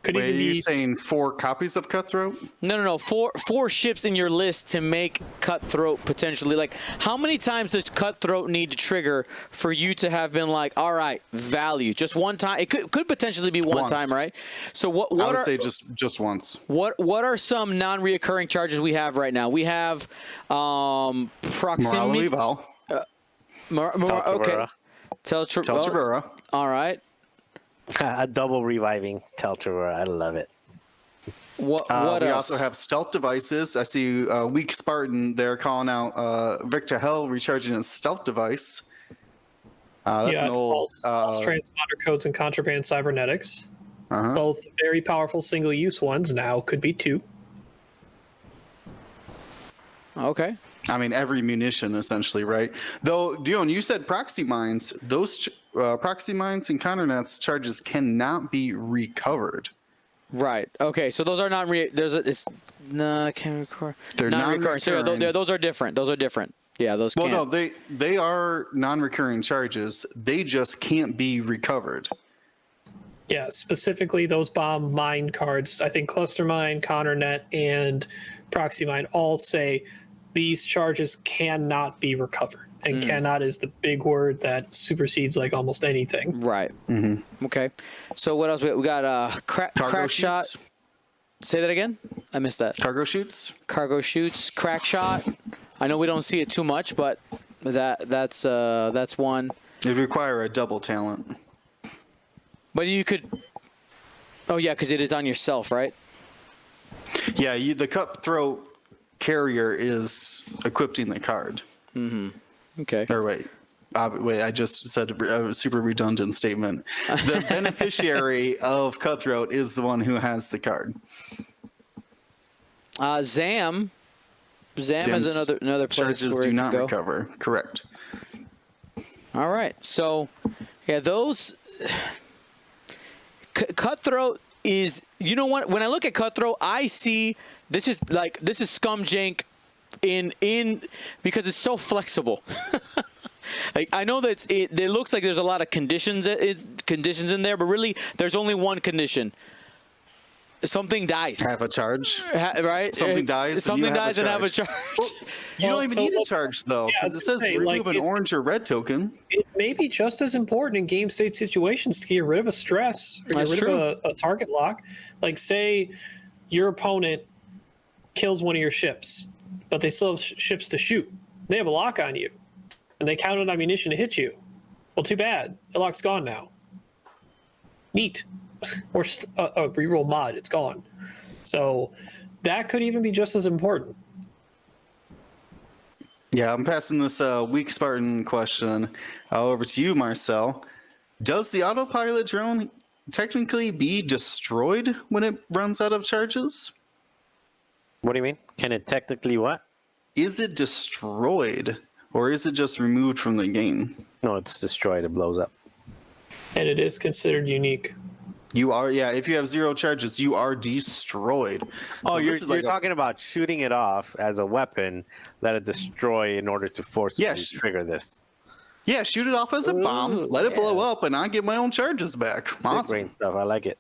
Could Wait, even are you be saying 4 copies of Cutthroat? No. 4 ships in your list to make Cutthroat potentially. Like, how many times does Cutthroat need to trigger for you to have been like, all right, value? Just one time? It could potentially be one time, right? So what I would say just once. What are some non-reoccurring charges we have right now? We have proximity. Morale Okay. Teltravera. All right. A double reviving Teltravera. I love it. What we else? also have stealth devices. I see Weak Spartan there calling out Victor Hell recharging his stealth device. That's an old false transponder codes and contraband cybernetics. Both very powerful single-use ones. Now could be 2. Okay. I mean, every munition, essentially, right? Though, Dion, you said proxy mines. Those proxy mines and counternets charges cannot be recovered. Right. Okay. So those are not I can't record. They're non-recurring. So non-recurring. those are different. Those are different. Yeah, those can't. Well, no, they are non-recurring charges. They just can't be recovered. Yeah, specifically those bomb mine cards. I think Cluster Mine, Connernet, and Proxy Mine all say these charges cannot be recovered. And cannot is the big word that supersedes like almost anything. Right. Okay. So what else? We got crack shot. Say that again? I missed that. Cargo shoots. Cargo shoots. Crack shot. I know we don't see it too much, but that's one. It'd require a double talent. But you could. Oh yeah, because it is on yourself, right? Yeah, the Cutthroat carrier is equipping the card. Okay. Or wait, I just said a super redundant statement. The beneficiary of Cutthroat is the one who has the card. Zam is another place charges where do it not can go. recover. Correct. All right. So, yeah, those Cutthroat is. You know what? When I look at Cutthroat, I see this is Scumjank because it's so flexible. Like, I know that it looks like there's a lot of conditions in there, but really there's only one condition. Something dies. Have a charge. Right? Something dies. Something dies and have a charge. You don't even need a charge though, because it says remove an orange or red token. It may be just as important in game state situations to get rid of a stress or get rid of a target lock. Like, say your opponent kills one of your ships, but they still have ships to shoot. They have a lock on you, and they count on ammunition to hit you. Well, too bad. The lock's gone now. Neat. Or a reroll mod, it's gone. So that could even be just as important. Yeah, I'm passing this weak Spartan question over to you, Marcel. Does the autopilot drone technically be destroyed when it runs out of charges? What do you mean? Can it technically what? Is it destroyed, or is it just removed from the game? No, it's destroyed. It blows up. And it is considered unique. You are, yeah. If you have 0 charges, you are destroyed. Oh, So you're this is like talking about shooting it off as a weapon that it destroy in order to forcibly Yes. trigger this. Yeah, shoot it off as a bomb, let it blow up, and I get my own charges back. Big Awesome. brain stuff. I like it.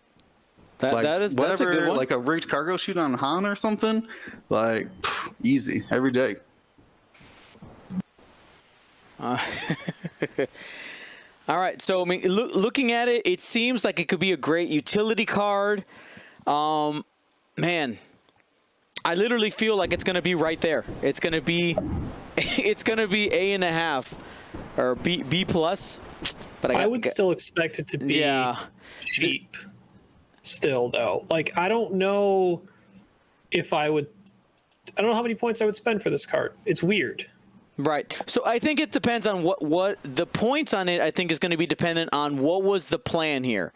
Like, that's a good one. like a rigged cargo shoot on Han or something. Like, easy every day. All right, so I mean, looking at it, it seems like it could be a great utility card. Man, I literally feel like it's gonna be right there. It's gonna be A.5 or B plus. But I would still expect it to be cheap. Still, though, like I don't know how many points I would spend for this card. It's weird. Right. So I think it depends on what the points on it, I think, is going to be dependent on what was the plan here.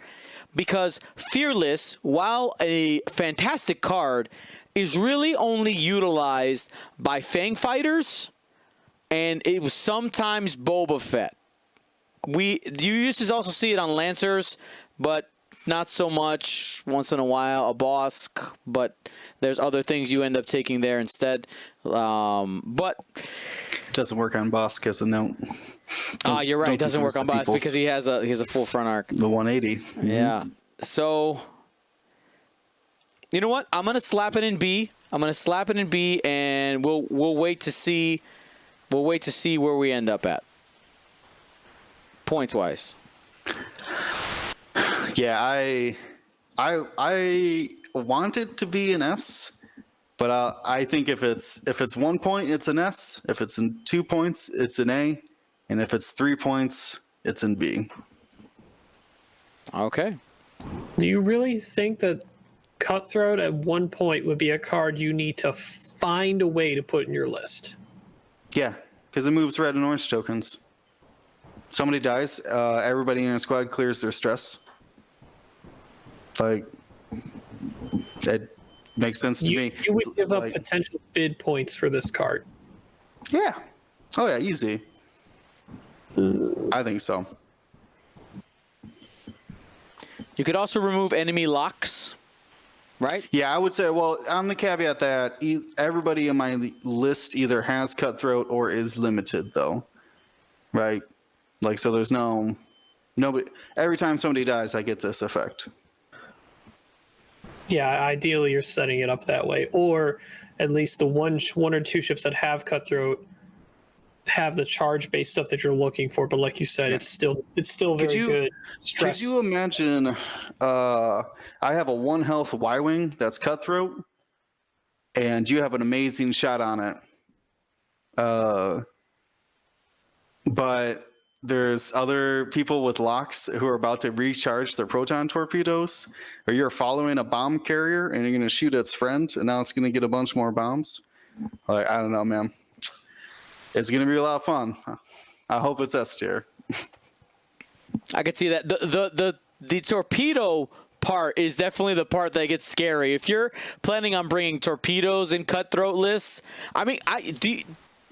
Because Fearless, while a fantastic card, is really only utilized by Fang Fighters, and it was sometimes Boba Fett. You used to also see it on Lancers, but not so much. Once in a while, a Bosk, but there's other things you end up taking there instead. But Doesn't work on Boss as a note. You're right. It doesn't work on Boss Peoples. because he has a full front arc. The 180. Yeah. So you know what? I'm gonna slap it in B. And we'll wait to see. We'll wait to see where we end up at. Points wise. Yeah, I want it to be an S, but I think if it's 1 point, it's an S. If it's in 2 points, it's an A, and if it's 3 points, it's in B. Okay. Do you really think that Cutthroat at 1 point would be a card you need to find a way to put in your list? Yeah, because it moves red and orange tokens. Somebody dies, everybody in your squad clears their stress. Like, it makes sense to me. You would give up Like, potential bid points for this card. yeah. Oh yeah, easy. I think so. You could also remove enemy locks, right? Yeah, I would say, well, on the caveat that everybody in my list either has Cutthroat or is limited, though. Right? Like, so there's nobody, every time somebody dies, I get this effect. Yeah, ideally you're setting it up that way, or at least the one or two ships that have Cutthroat have the charge-based stuff that you're looking for. But like you said, it's still very good. Could you imagine? I have a 1 health Y-wing that's Cutthroat, and you have an amazing shot on it. But there's other people with locks who are about to recharge their proton torpedoes, or you're following a bomb carrier and you're going to shoot its friend, and now it's going to get a bunch more bombs. Like, I don't know, man. It's going to be a lot of fun. I hope it's S tier. I could see that. The torpedo part is definitely the part that gets scary. If you're planning on bringing torpedoes in Cutthroat lists, I mean,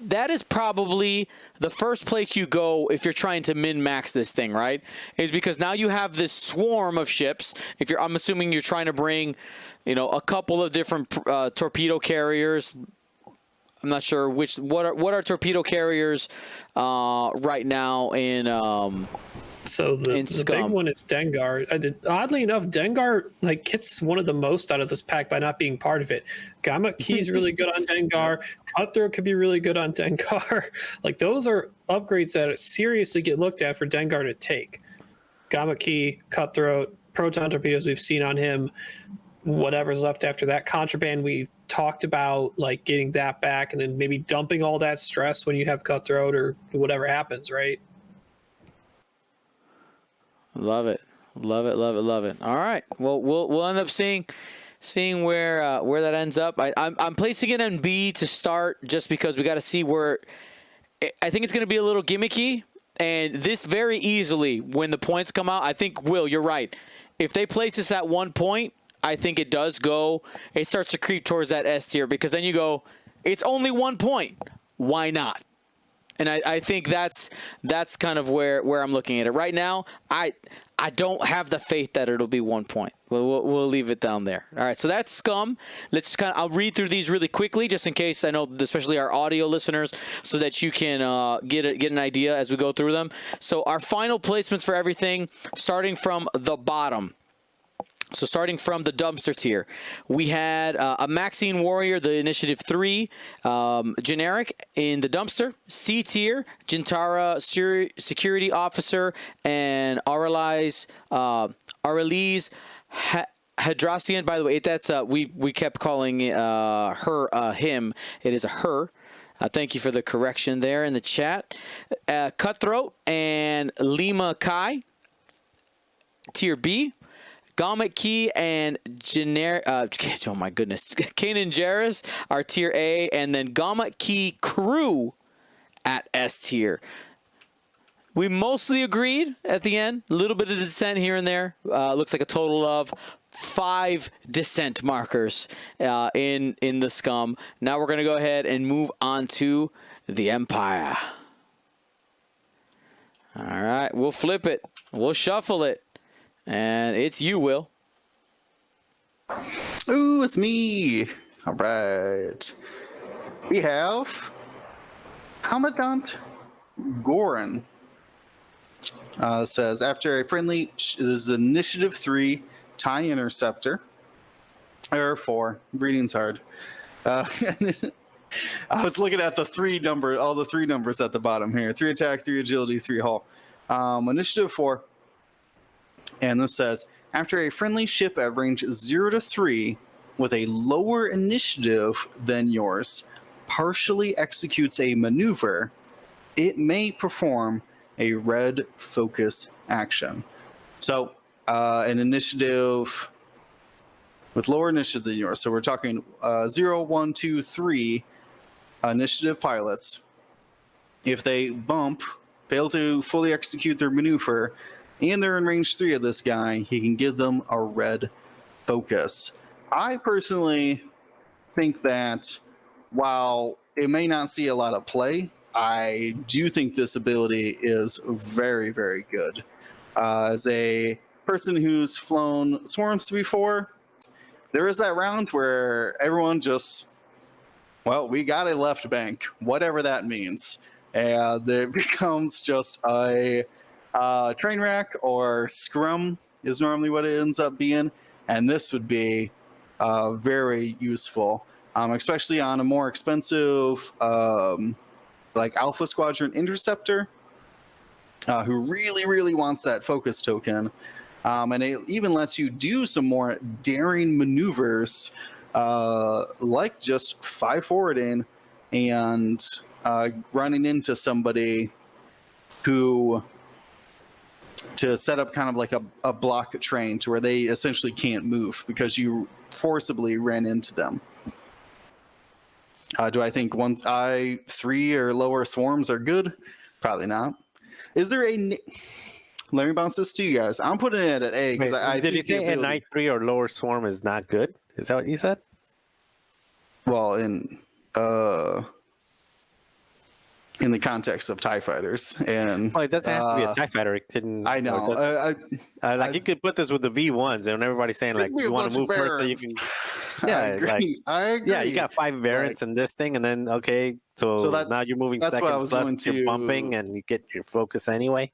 that is probably the first place you go if you're trying to min-max this thing, right? Is because now you have this swarm of ships. I'm assuming you're trying to bring, a couple of different torpedo carriers. I'm not sure what are torpedo carriers right now in So the big Scum. one is Dengar. Oddly enough, Dengar like gets one of the most out of this pack by not being part of it. Gamma Key's really good on Dengar. Cutthroat could be really good on Dengar. Like those are upgrades that seriously get looked at for Dengar to take. Gamma Key, Cutthroat, Proton torpedoes we've seen on him. Whatever's left after that. Contraband, we talked about like getting that back and then maybe dumping all that stress when you have Cutthroat or whatever happens, right? Love it. Love it. Love it. Love it. All right. Well, we'll end up seeing where that ends up. I'm placing it in B to start just because we got to see where. I think it's going to be a little gimmicky, and this very easily when the points come out. I think Will, you're right. If they place this at 1 point, I think it does go. It starts to creep towards that S tier because then you go, it's only 1 point. Why not? And I think that's kind of where I'm looking at it right now. I don't have the faith that it'll be 1 point. We'll leave it down there. All right, so that's Scum. Let's I'll read through these really quickly, just in case I know, especially our audio listeners, so that you can get an idea as we go through them. So our final placements for everything, starting from the bottom. So starting from the dumpster tier, we had a Maxine Warrior, the Initiative 3, generic in the dumpster. C tier, Jintara Security Officer, and Aurelise Hadrassian. By the way, that's we kept calling her him. It is a her. Thank you for the correction there in the chat. Cutthroat and Lima Kai, tier B. Gamma Key and oh my goodness, Kanan Jairus are tier A, and then Gamma Key Crew at S tier. We mostly agreed at the end. A little bit of dissent here and there. Looks like a total of 5 dissent markers in the Scum. Now we're gonna go ahead and move on to the Empire. All right, we'll flip it. We'll shuffle it. And it's you, Will. Ooh, it's me. All right. We have Commandant Goran. Says, after a friendly, this is Initiative 3 TIE Interceptor. Error 4. Reading's hard. I was looking at all the 3 numbers at the bottom here. 3 attack, 3 agility, 3 hull. Initiative 4. And this says, after a friendly ship at range 0 to 3 with a lower initiative than yours partially executes a maneuver, it may perform a red focus action. So an initiative with lower initiative than yours. So we're talking 0, 1, 2, 3 initiative pilots. If they fail to fully execute their maneuver, and they're in range 3 of this guy, he can give them a red focus. I personally think that while it may not see a lot of play, I do think this ability is very, very good. As a person who's flown swarms before, there is that round where everyone just, well, we got a left bank, whatever that means. And it becomes just a train wreck or scrum is normally what it ends up being, and this would be very useful, especially on a more expensive like Alpha Squadron Interceptor, who really wants that focus token, and it even lets you do some more daring maneuvers, like just 5 forwarding and running into somebody who, to set up kind of like a block train to where they essentially can't move because you forcibly ran into them. Do I think 3 or lower swarms are good? Probably not. Is there a... Let me bounce this to you guys. I'm putting it at A because I did think you say a night 3 or lower swarm is not good? Is that what you said? Well, in the context of TIE fighters, and well, it doesn't have to be a TIE fighter. It can. I know. Like you could put this with the V1s, and everybody's saying like you want to move first, so you can. Yeah, I agree. like, I agree. yeah, you got 5 variants in this thing, and then okay, so, So that- now you're moving that's second, what I was plus going you're to- bumping, and you get your focus anyway.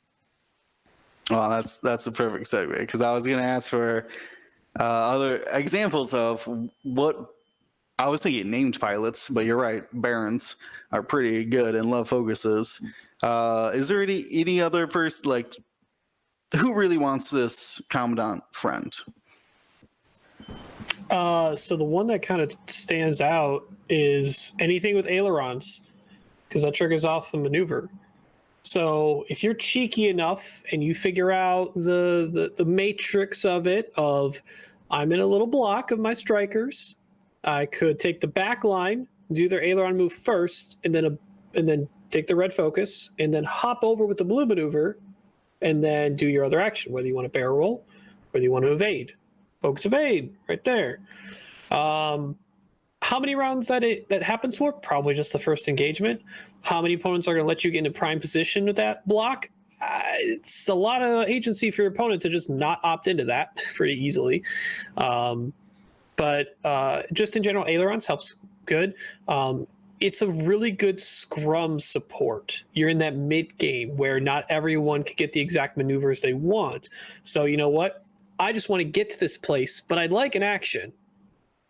Well, that's a perfect segue because I was going to ask for other examples of what I was thinking named pilots, but you're right, barons are pretty good and love focuses. Is there any other person like who really wants this commandant friend? So the one that kind of stands out is anything with ailerons, because that triggers off a maneuver. So if you're cheeky enough and you figure out the matrix of it, of I'm in a little block of my strikers, I could take the back line, do their aileron move first, and then take the red focus, and then hop over with the blue maneuver, and then do your other action, whether you want to barrel roll, whether you want to evade. Focus evade, right there. How many rounds that happens for? Probably just the first engagement. How many opponents are going to let you get into prime position with that block? It's a lot of agency for your opponent to just not opt into that pretty easily. But just in general, ailerons helps good. It's a really good scrum support. You're in that mid game where not everyone can get the exact maneuvers they want. So you know what? I just want to get to this place, but I'd like an action.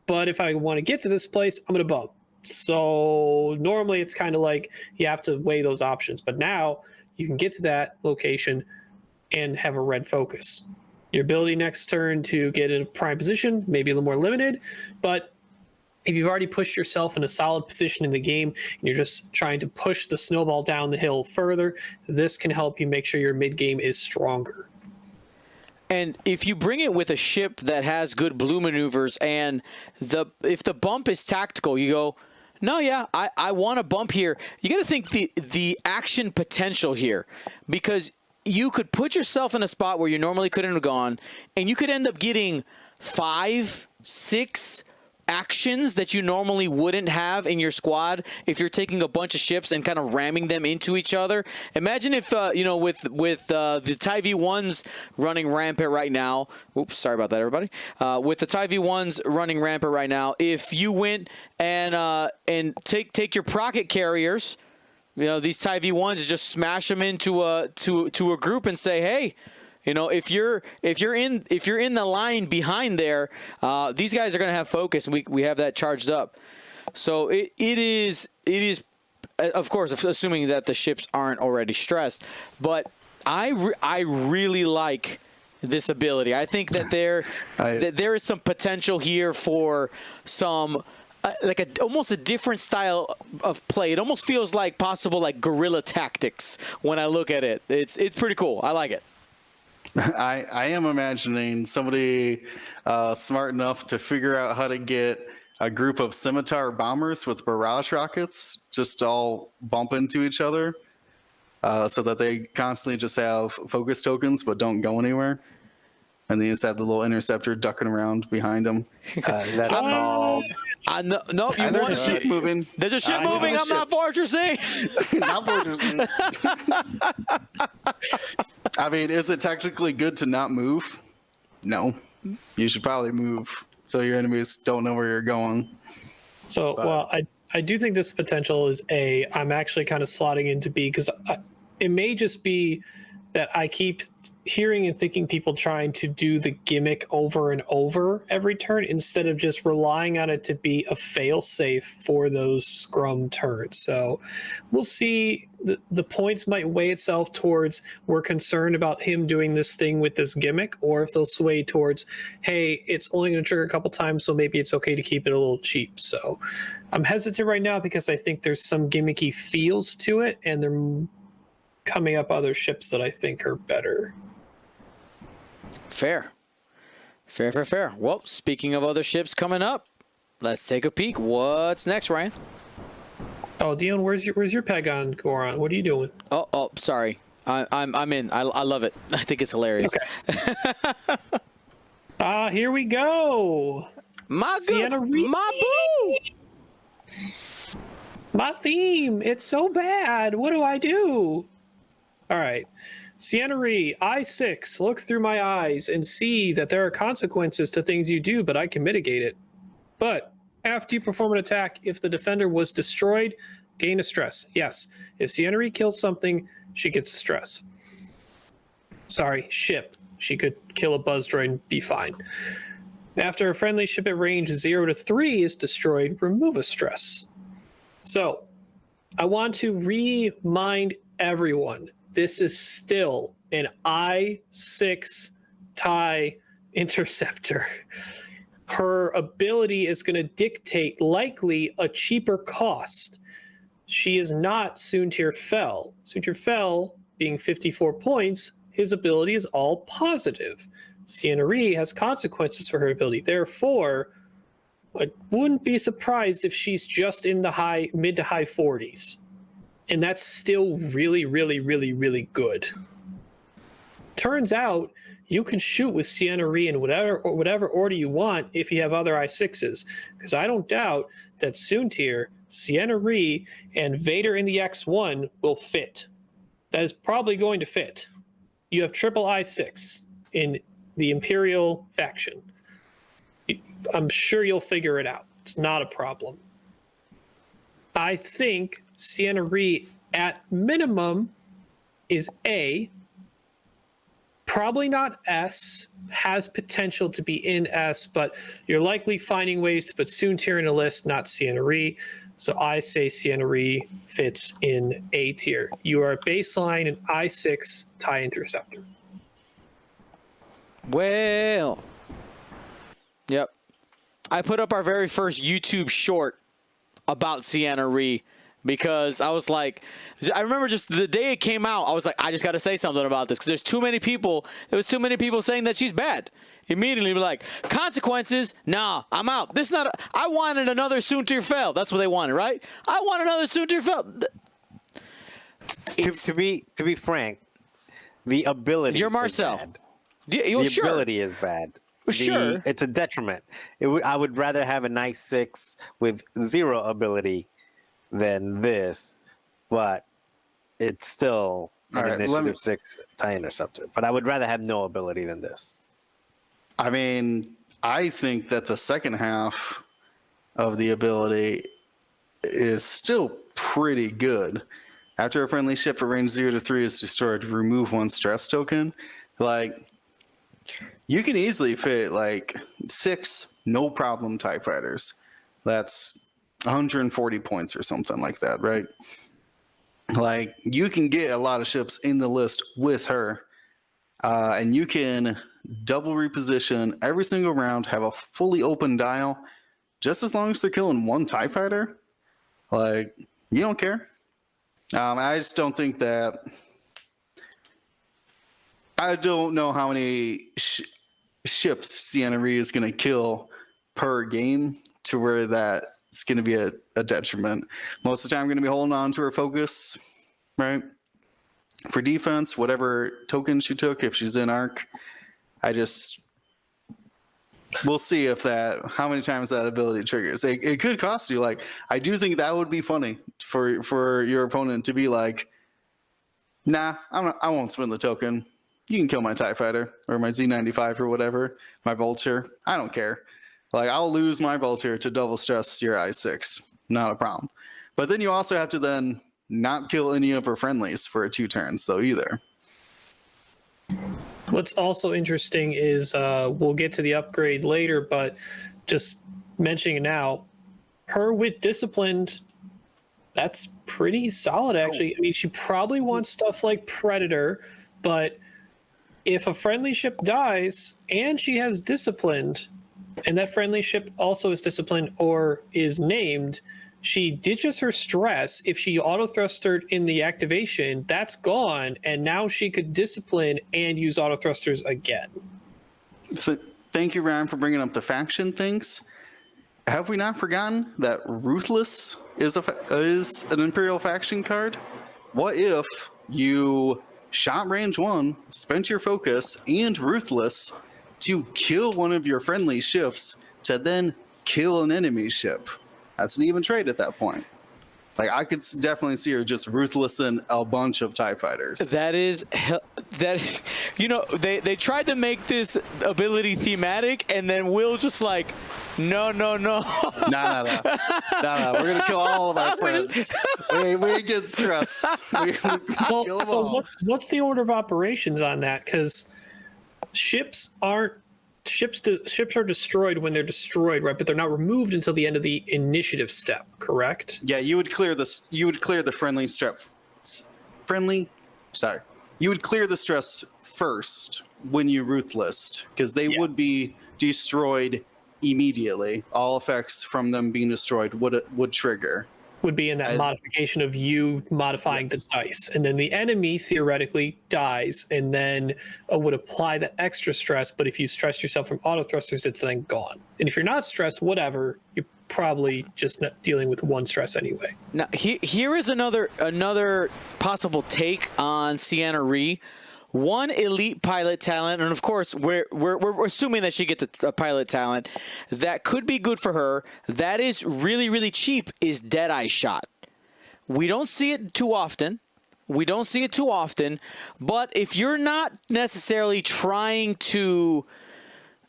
But if I want to get to this place, I'm going to bump. So normally it's kind of like you have to weigh those options. But now you can get to that location and have a red focus. Your ability next turn to get in a prime position, maybe a little more limited. But if you've already pushed yourself in a solid position in the game and you're just trying to push the snowball down the hill further, this can help you make sure your mid game is stronger. And if you bring it with a ship that has good blue maneuvers, and if the bump is tactical, you go, no, yeah, I want to bump here. You got to think the action potential here, because you could put yourself in a spot where you normally couldn't have gone, and you could end up getting 5, 6 actions that you normally wouldn't have in your squad if you're taking a bunch of ships and kind of ramming them into each other. Imagine if with the TIE V1s running rampant right now. Oops, sorry about that, everybody. With the TIE V1s running rampant right now, if you went and take your procket carriers, these TIE V1s, and just smash them into a group and say, hey, if you're in the line behind there, these guys are going to have focus, and we have that charged up. So it is of course, assuming that the ships aren't already stressed. But I really like this ability. I think that there is some potential here for some almost a different style of play. It almost feels like possible like guerrilla tactics when I look at it. It's pretty cool. I like it. I am imagining somebody smart enough to figure out how to get a group of scimitar bombers with barrage rockets just all bump into each other so that they constantly just have focus tokens but don't go anywhere. And then you just have the little interceptor ducking around behind them. That's called... Nope, you There's want a ship moving. There's a ship moving. I'm not fortressing. Not fortressing. I mean, is it technically good to not move? No. You should probably move so your enemies don't know where you're going. So, well, I do think this potential is A. I'm actually kind of slotting into B because it may just be that I keep hearing and thinking people trying to do the gimmick over and over every turn instead of just relying on it to be a fail-safe for those scrum turns. So we'll see. The points might weigh itself towards we're concerned about him doing this thing with this gimmick, or if they'll sway towards, hey, it's only going to trigger a couple times, so maybe it's okay to keep it a little cheap. So I'm hesitant right now because I think there's some gimmicky feels to it, and they're coming up other ships that I think are better. Fair. Well, speaking of other ships coming up, let's take a peek. What's next, Ryan? Oh, Dion, where's your peg on Goron? What are you doing? Oh, sorry. I'm in. I love it. I think it's hilarious. Okay. Here we go. My boo. My theme. It's so bad. What do I do? All right. Sienna Ree, I6. Look through my eyes and see that there are consequences to things you do, but I can mitigate it. But after you perform an attack, if the defender was destroyed, gain a stress. Yes. If Cianri kills something, she gets stress. Sorry, ship. She could kill a buzz droid and be fine. After a friendly ship at range 0 to 3 is destroyed, remove a stress. So, I want to remind everyone, this is still an I-6 TIE interceptor. Her ability is going to dictate likely a cheaper cost. She is not Soontir Fel. Soontir Fel, being 54 points, his ability is all positive. Ciena Ree has consequences for her ability. Therefore, I wouldn't be surprised if she's just in the mid to high 40s. And that's still really, really, really, really good. Turns out you can shoot with Ciena Ree in whatever order you want if you have other I6s. Because I don't doubt that Soontir, Ciena Ree, and Vader in the X1 will fit. That is probably going to fit. You have triple I6 in the Imperial faction. I'm sure you'll figure it out. It's not a problem. I think Ciena Ree at minimum is A, probably not S, has potential to be in S, but you're likely finding ways to put Soontir in a list, not Ciena Ree. So I say Ciena Ree fits in A tier. You are baseline an I6 TIE interceptor. Well, yep. I put up our very first YouTube short about Ciena Ree because I was like, I remember just the day it came out, I was like, I just got to say something about this because there was too many people saying that she's bad. Immediately be like, consequences? Nah, I'm out. This is not. I wanted another Soontir Fel. That's what they wanted, right? I want another Soontir Fel. To be frank, the ability. You're Marcel. Is bad. The ability is bad. Sure. It's a detriment. I would rather have a nice 6 with 0 ability than this, but it's still an initiative 6 TIE interceptor. But I would rather have no ability than this. I mean, I think that the second half of the ability is still pretty good. After a friendly ship at range 0 to 3 is destroyed, remove 1 stress token. Like, you can easily fit like 6 no problem TIE fighters. That's 140 points or something like that, right? Like, you can get a lot of ships in the list with her, and you can double reposition every single round, have a fully open dial, just as long as they're killing 1 TIE fighter. Like, you don't care. I just don't think that. I don't know how many ships Ciena Ree is going to kill per game to where that's going to be a detriment. Most of the time, I'm going to be holding on to her focus, right? For defense, whatever token she took, if she's in arc, we'll see how many times that ability triggers. It could cost you. Like, I do think that would be funny for your opponent to be like, nah, I won't spend the token. You can kill my TIE fighter or my Z95 or whatever, my Vulture. I don't care. Like, I'll lose my Vulture to double stress your I6. Not a problem. But then you also have to then not kill any of her friendlies for 2 turns, though, either. What's also interesting is we'll get to the upgrade later, but just mentioning it now, her with Disciplined, that's pretty solid, actually. I mean, she probably wants stuff like Predator, but if a friendly ship dies and she has Disciplined, and that friendly ship also is Disciplined or is named, she ditches her stress. If she auto-thrustered in the activation, that's gone, and now she could Discipline and use auto-thrusters again. So, thank you, Ryan, for bringing up the faction things. Have we not forgotten that Ruthless is an Imperial faction card? What if you shot range 1, spent your focus, and Ruthless to kill one of your friendly ships to then kill an enemy ship? That's an even trade at that point. Like, I could definitely see her just Ruthless in a bunch of TIE fighters. They tried to make this ability thematic, and then Will just like, No. No. We're gonna kill all of our friends. we ain't getting stressed. We kill them So all. what's the order of operations on that? Because ships are destroyed when they're destroyed, right? But they're not removed until the end of the initiative step, correct? Yeah, you would clear this. You would clear the You would clear the stress first when you ruthless, because they would be destroyed immediately. All effects from them being destroyed would trigger. Would be in that modification of you modifying the dice, and then the enemy theoretically dies, and then would apply that extra stress. But if you stress yourself from auto thrusters, it's then gone. And if you're not stressed, whatever, you're probably just not dealing with one stress anyway. Now, here is another possible take on Sienna Ree. One elite pilot talent, and of course, we're assuming that she gets a pilot talent that could be good for her. That is really, really cheap. Is Deadeye shot? We don't see it too often. But if you're not necessarily trying to,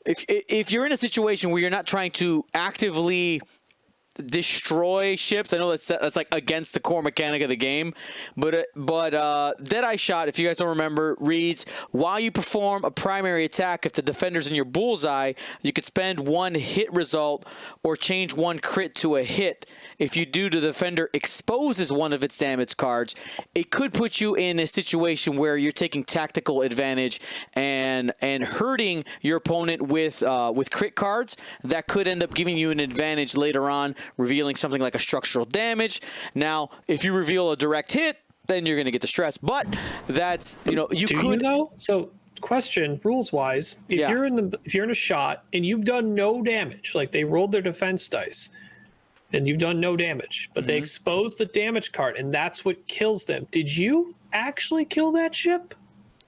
if you're in a situation where you're not trying to actively destroy ships, I know that's like against the core mechanic of the game, but Deadeye shot, if you guys don't remember, reads, while you perform a primary attack, if the defender's in your bullseye, you could spend one hit result or change one crit to a hit. If you do, the defender exposes one of its damage cards. It could put you in a situation where you're taking tactical advantage and hurting your opponent with crit cards that could end up giving you an advantage later on, revealing something like a structural damage. Now, if you reveal a direct hit, then you're going to get the stress. But that's, you could. Though? So, question, rules wise, if you're in a shot and you've done no damage, like they rolled their defense dice and you've done no damage, but they exposed the damage card and that's what kills them. Did you actually kill that ship?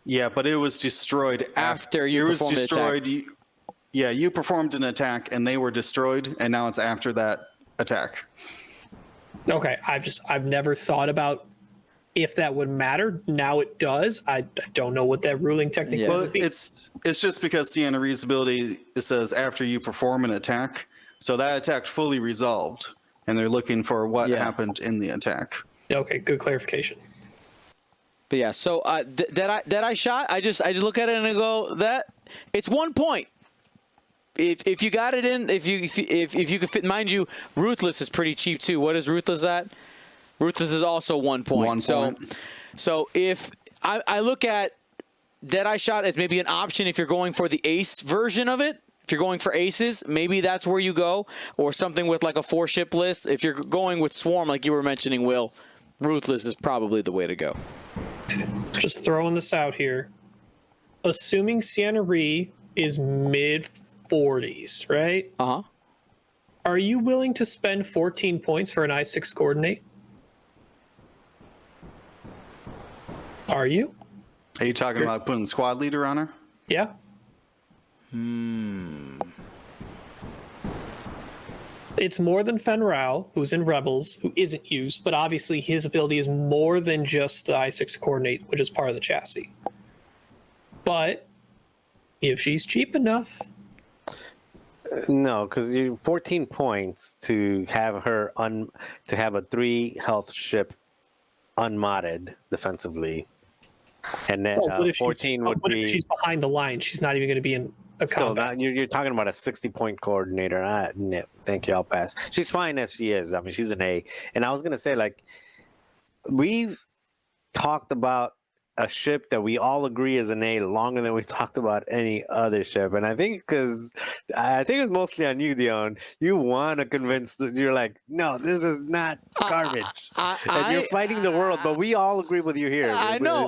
Yeah, but it was destroyed after you performed the attack. You performed an attack and they were destroyed, and now it's after that attack. Okay, I've never thought about if that would matter. Now it does. I don't know what that ruling technically would be. It's just because Sienna Ree's ability, it says after you perform an attack, so that attack fully resolved, and they're looking for what happened in the attack. Okay, good clarification. But yeah, so that I shot, I just look at it and I go, that it's 1 point. If you got it in, if you could fit, mind you, Ruthless is pretty cheap too. What is Ruthless at? Ruthless is also 1 point. 1 point. So if I look at Deadeye shot as maybe an option if you're going for the ace version of it. If you're going for aces, maybe that's where you go, or something with like a 4-ship list. If you're going with Swarm, like you were mentioning, Will, Ruthless is probably the way to go. Just throwing this out here. Assuming Sienna Ree is mid-40s, right? Uh-huh. Are you willing to spend 14 points for an I-6 coordinate? Are you? Are you talking about putting squad leader on her? Yeah. It's more than Fen Rao, who's in Rebels, who isn't used, but obviously his ability is more than just the I-6 coordinate, which is part of the chassis. But if she's cheap enough... No, because you 14 points to have her to have a 3 health ship unmodded defensively, and then 14 would be. If she's behind the line, she's not even going to be in a combat. You're talking about a 60-point coordinator. No, thank you. I'll pass. She's fine as she is. I mean, she's an A. And I was gonna say, like, we've talked about a ship that we all agree is an A longer than we talked about any other ship, and I think it's mostly on you, Dion. You want to convince. You're like, no, this is not garbage, and you're fighting the world. But we all agree with you here. I know.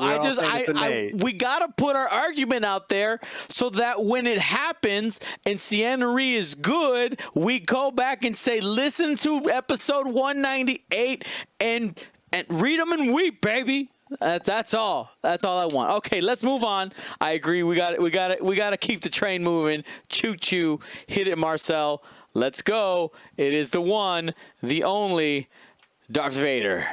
We gotta put our argument out there so that when it happens and Sienna Ree is good, we go back and say, listen to episode 198 and read them and weep, baby. That's all. That's all I want. Okay, let's move on. I agree. We got to keep the train moving. Choo choo. Hit it, Marcel. Let's go. It is the one, the only Darth Vader.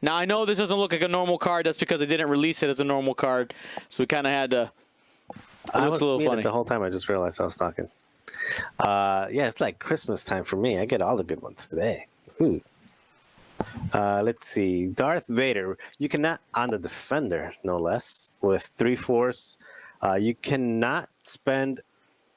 Now I know this doesn't look like a normal card. That's because they didn't release it as a normal card, so we kind of had to. It looks a little funny the whole time. I just realized I was talking. Yeah, it's like Christmas time for me. I get all the good ones today. Ooh. Let's see. Darth Vader. You cannot, on the defender, no less, with 3 force. You cannot spend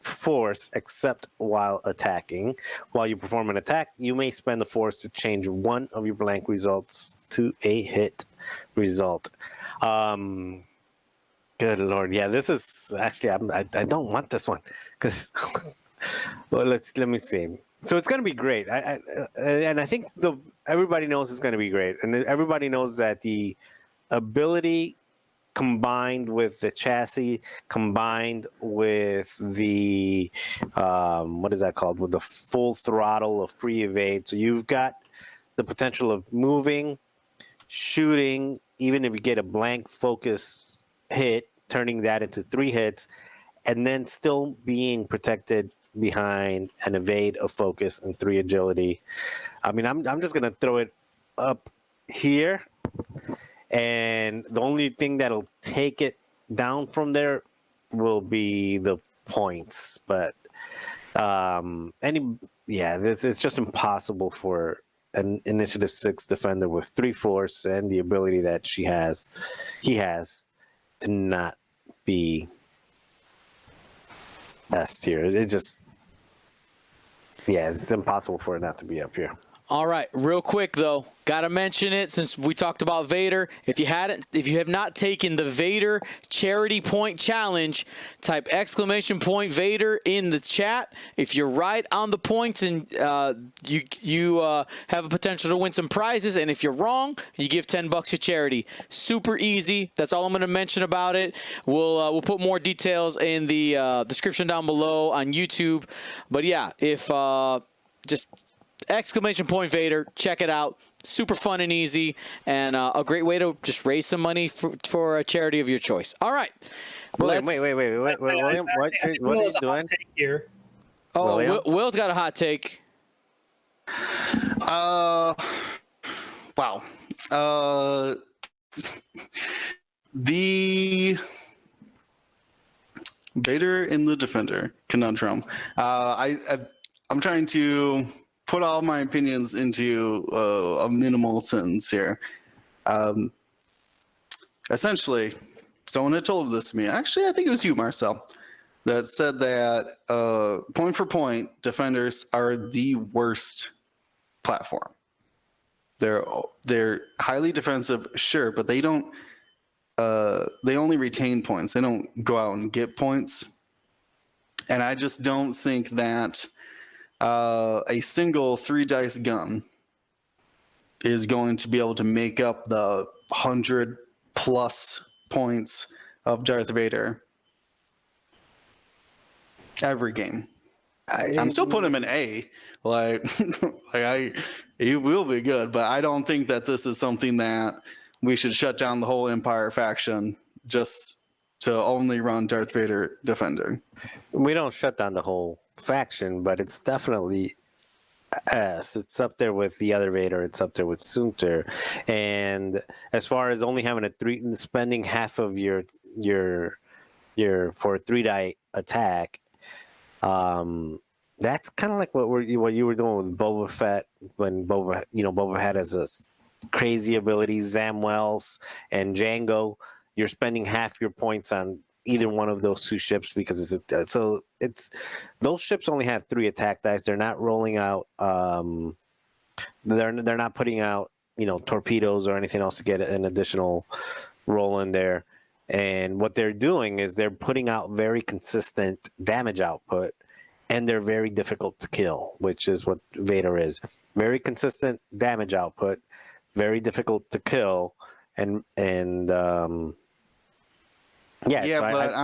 force except while attacking. While you perform an attack, you may spend the force to change one of your blank results to a hit result. Good Lord. Yeah, this is actually, I don't want this one because, well, let me see. So it's going to be great. And I think everybody knows it's going to be great. And everybody knows that the ability combined with the chassis, combined with the, what is that called? With the full throttle of free evade. So you've got the potential of moving, shooting, even if you get a blank focus hit, turning that into 3 hits, and then still being protected behind an evade, a focus, and 3 agility. I mean, I'm just gonna throw it up here, and the only thing that'll take it down from there will be the points. But it's just impossible for an Initiative 6 defender with 3 force and the ability that he has to not be S tier. It just, it's impossible for it not to be up here. All right, real quick though, gotta mention it since we talked about Vader. If you have not taken the Vader Charity Point Challenge, type !Vader in the chat. If you're right on the points and you have a potential to win some prizes, and if you're wrong, you give $10 to charity. Super easy. That's all I'm gonna mention about it. We'll put more details in the description down below on YouTube. But yeah, if just !Vader, check it out. Super fun and easy, and a great way to just raise some money for a charity of your choice. All right. Wait, William, what are you doing here? Oh, Will's got a hot take. Wow. The Vader in the Defender conundrum. I'm trying to put all my opinions into a minimal sentence here. Essentially, someone had told this to me. Actually, I think it was you, Marcel, that said that point for point, defenders are the worst platform. They're highly defensive, sure, but they don't. They only retain points. They don't go out and get points. And I just don't think that a single 3-dice gun is going to be able to make up the 100+ points of Darth Vader every game. I'm still putting him in A. He will be good, but I don't think that this is something that we should shut down the whole Empire faction just to only run Darth Vader Defender. We don't shut down the whole faction, but it's definitely S. It's up there with the other Vader. It's up there with Sunter. And as far as only having spending half of your for a 3-die attack, that's kind of like what you were doing with Boba Fett when Boba Fett has a crazy ability, Zamwells and Django. You're spending half your points on either one of those 2 ships because it's those ships only have 3 attack dice. They're not rolling out. They're not putting out torpedoes or anything else to get an additional roll in there. And what they're doing is they're putting out very consistent damage output, and they're very difficult to kill, which is what Vader is. Very consistent damage output, very difficult to kill, but on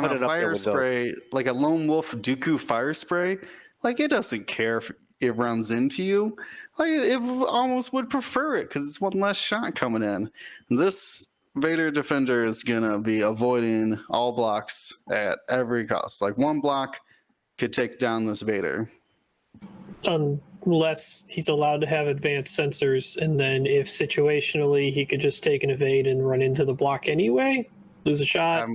a fire spray, like a Lone Wolf Dooku fire spray, it doesn't care if it runs into you. It almost would prefer it because it's one less shot coming in. This Vader Defender is gonna be avoiding all blocks at every cost. One block could take down this Vader. Unless he's allowed to have advanced sensors, and then if situationally he could just take an evade and run into the block anyway. lose a shot.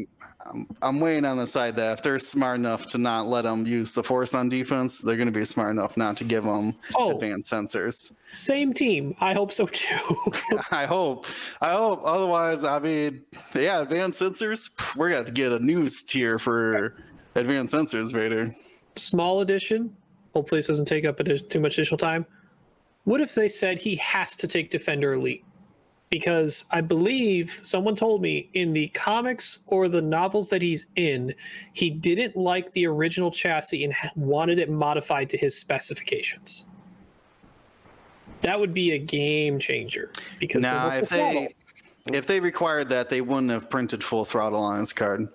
I'm weighing on the side that if they're smart enough to not let them use the force on defense, they're going to be smart enough not to give them advanced sensors. Same team. I hope so too. I hope. Otherwise, I mean, yeah, advanced sensors. We're going to get a news tier for advanced sensors, Vader. Small addition. Hopefully, this doesn't take up too much additional time. What if they said he has to take Defender Elite? Because I believe someone told me in the comics or the novels that he's in, he didn't like the original chassis and wanted it modified to his specifications. That would be a game changer. Because now, if they required that, they wouldn't have printed full throttle on his card.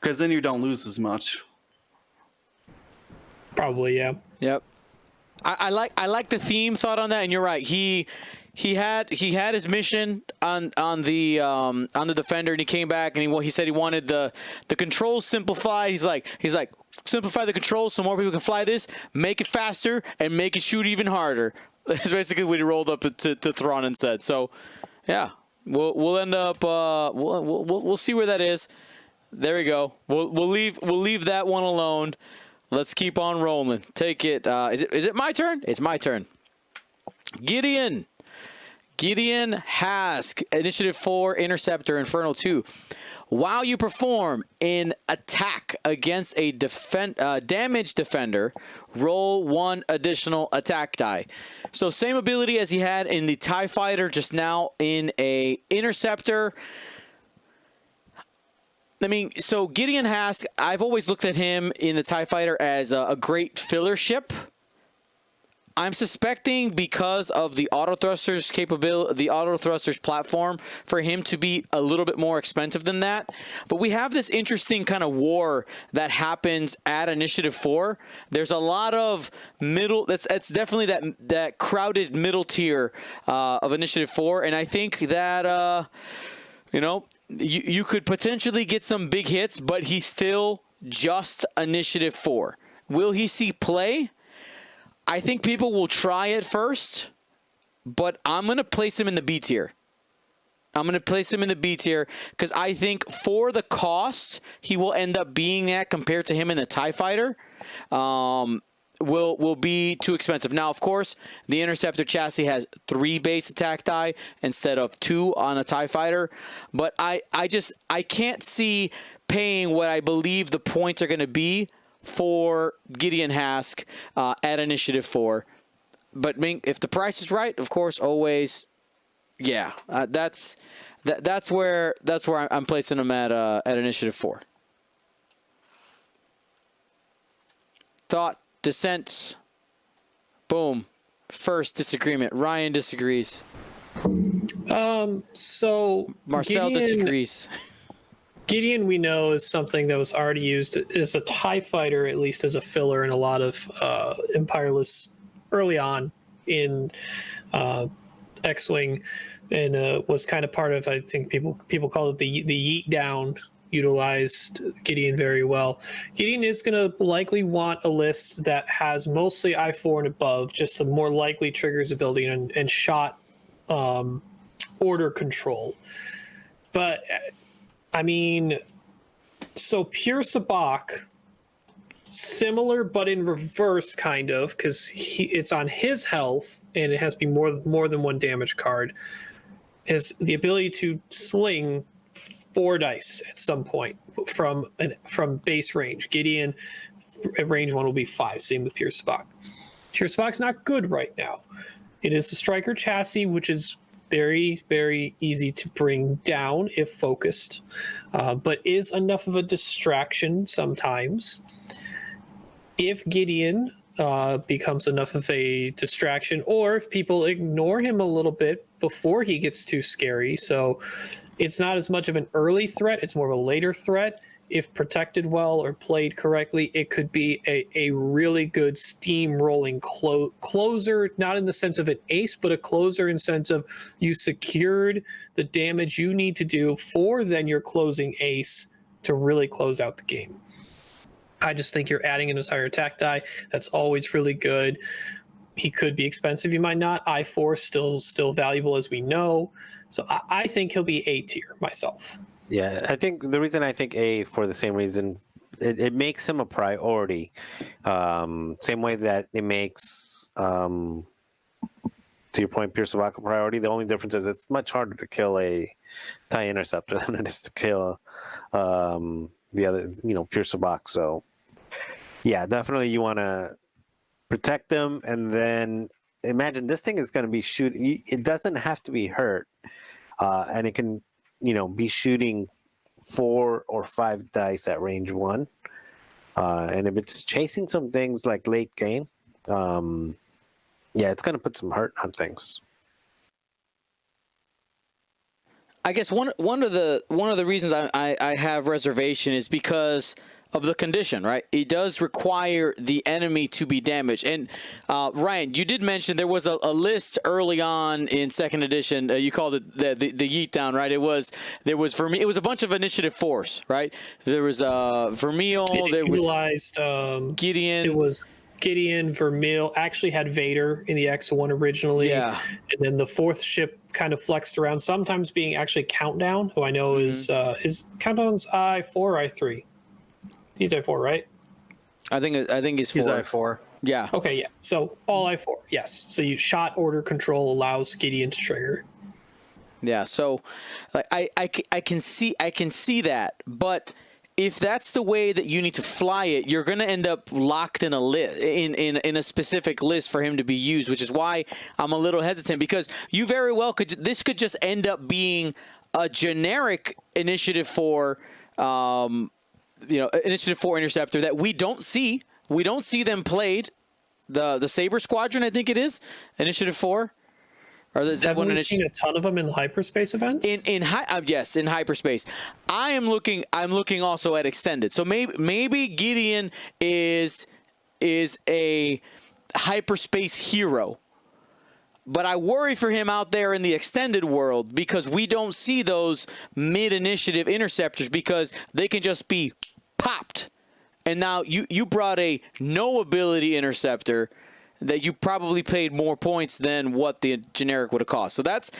Because then you don't lose as much. Probably, yeah. Yep. I like the theme thought on that, and you're right. He had his mission on the Defender, and he came back and he said he wanted the controls simplified. He's like simplify the controls so more people can fly this, make it faster, and make it shoot even harder. That's basically what he rolled up to Thrawn and said. So, yeah, we'll end up we'll see where that is. There we go. We'll leave that one alone. Let's keep on rolling. Take it. Is it my turn? It's my turn. Gideon Hask, Initiative 4, Interceptor, Inferno 2. While you perform an attack against a damaged defender, roll 1 additional attack die. So same ability as he had in the TIE Fighter, just now in a Interceptor. I mean, so Gideon Hask, I've always looked at him in the TIE Fighter as a great filler ship. I'm suspecting because of the auto thrusters capability, the auto thrusters platform, for him to be a little bit more expensive than that. But we have this interesting kind of war that happens at Initiative 4. There's a lot of middle. That's definitely that crowded middle tier of Initiative 4, and I think that you could potentially get some big hits, but he's still just Initiative 4. Will he see play? I think people will try it first, but I'm going to place him in the B tier. I'm going to place him in the B tier because I think for the cost he will end up being at compared to him in the TIE Fighter will be too expensive. Now, of course, the Interceptor chassis has 3 base attack die instead of 2 on a TIE Fighter, but I can't see paying what I believe the points are going to be for Gideon Hask at Initiative 4. But if the price is right, of course, always, yeah. That's where I'm placing him at Initiative 4. Thought, dissent, boom. First disagreement. Ryan disagrees. So Marcel disagrees. Gideon, we know, is something that was already used as a TIE Fighter, at least as a filler in a lot of Empire lists early on in X-Wing, and was kind of part of, I think people call it the yeet down, utilized Gideon very well. Gideon is going to likely want a list that has mostly I-4 and above, just the more likely triggers ability and shot order control. But I mean, so Pure Sabak, similar but in reverse, kind of, because it's on his health and it has to be more than 1 damage card, is the ability to sling 4 dice at some point from base range. Gideon at range 1 will be 5. Same with Pure Sabak. Pure Sabak's not good right now. It is a striker chassis, which is very, very easy to bring down if focused, but is enough of a distraction sometimes. If Gideon becomes enough of a distraction, or if people ignore him a little bit before he gets too scary, so it's not as much of an early threat, it's more of a later threat. If protected well or played correctly, it could be a really good steamrolling closer, not in the sense of an ace, but a closer in sense of you secured the damage you need to do for then your closing ace to really close out the game. I just think you're adding an entire attack die. That's always really good. He could be expensive, you might not. I-4 still valuable, as we know. So I think he'll be A tier myself. Yeah, I think the reason I think A for the same reason, it makes him a priority. Same way that it makes, to your point, Pierce Savak a priority. The only difference is it's much harder to kill a TIE Interceptor than it is to kill the other, Pierce Savak. So, yeah, definitely you want to protect them, and then imagine this thing is going to be shooting. It doesn't have to be hurt, and it can, be shooting 4 or 5 dice at range 1. And if it's chasing some things like late game, it's going to put some hurt on things. I guess one of the reasons I have reservation is because of the condition, right? It does require the enemy to be damaged. And Ryan, you did mention there was a list early on in second edition. You called it the Yeet Down, right? It was for me. It was a bunch of initiative 4s, right? There was Vermeil. There utilized, was Gideon. It was Gideon. Vermeil actually had Vader in the X1 originally. Yeah. And then the 4th ship kind of flexed around, sometimes being actually Countdown, who I know is Countdown's I4 or I3. He's I4, right? I think he's 4. He's I4. Yeah. Okay, yeah. So all I4, yes. So you shot order control allows Gideon to trigger. Yeah. So, I can see that, but if that's the way that you need to fly it, you're going to end up locked in a in a specific list for him to be used, which is why I'm a little hesitant, because you very well could just end up being a generic Initiative 4. Initiative 4 Interceptor that we don't see. We don't see them played. The Saber Squadron, I think it is Initiative 4. Or is that one? We've seen a ton of them in the hyperspace events. In hyperspace. I'm looking also at extended. So maybe Gideon is a hyperspace hero. But I worry for him out there in the extended world, because we don't see those mid-initiative interceptors, because they can just be popped. And now you brought a no-ability interceptor that you probably paid more points than what the generic would have cost. So that's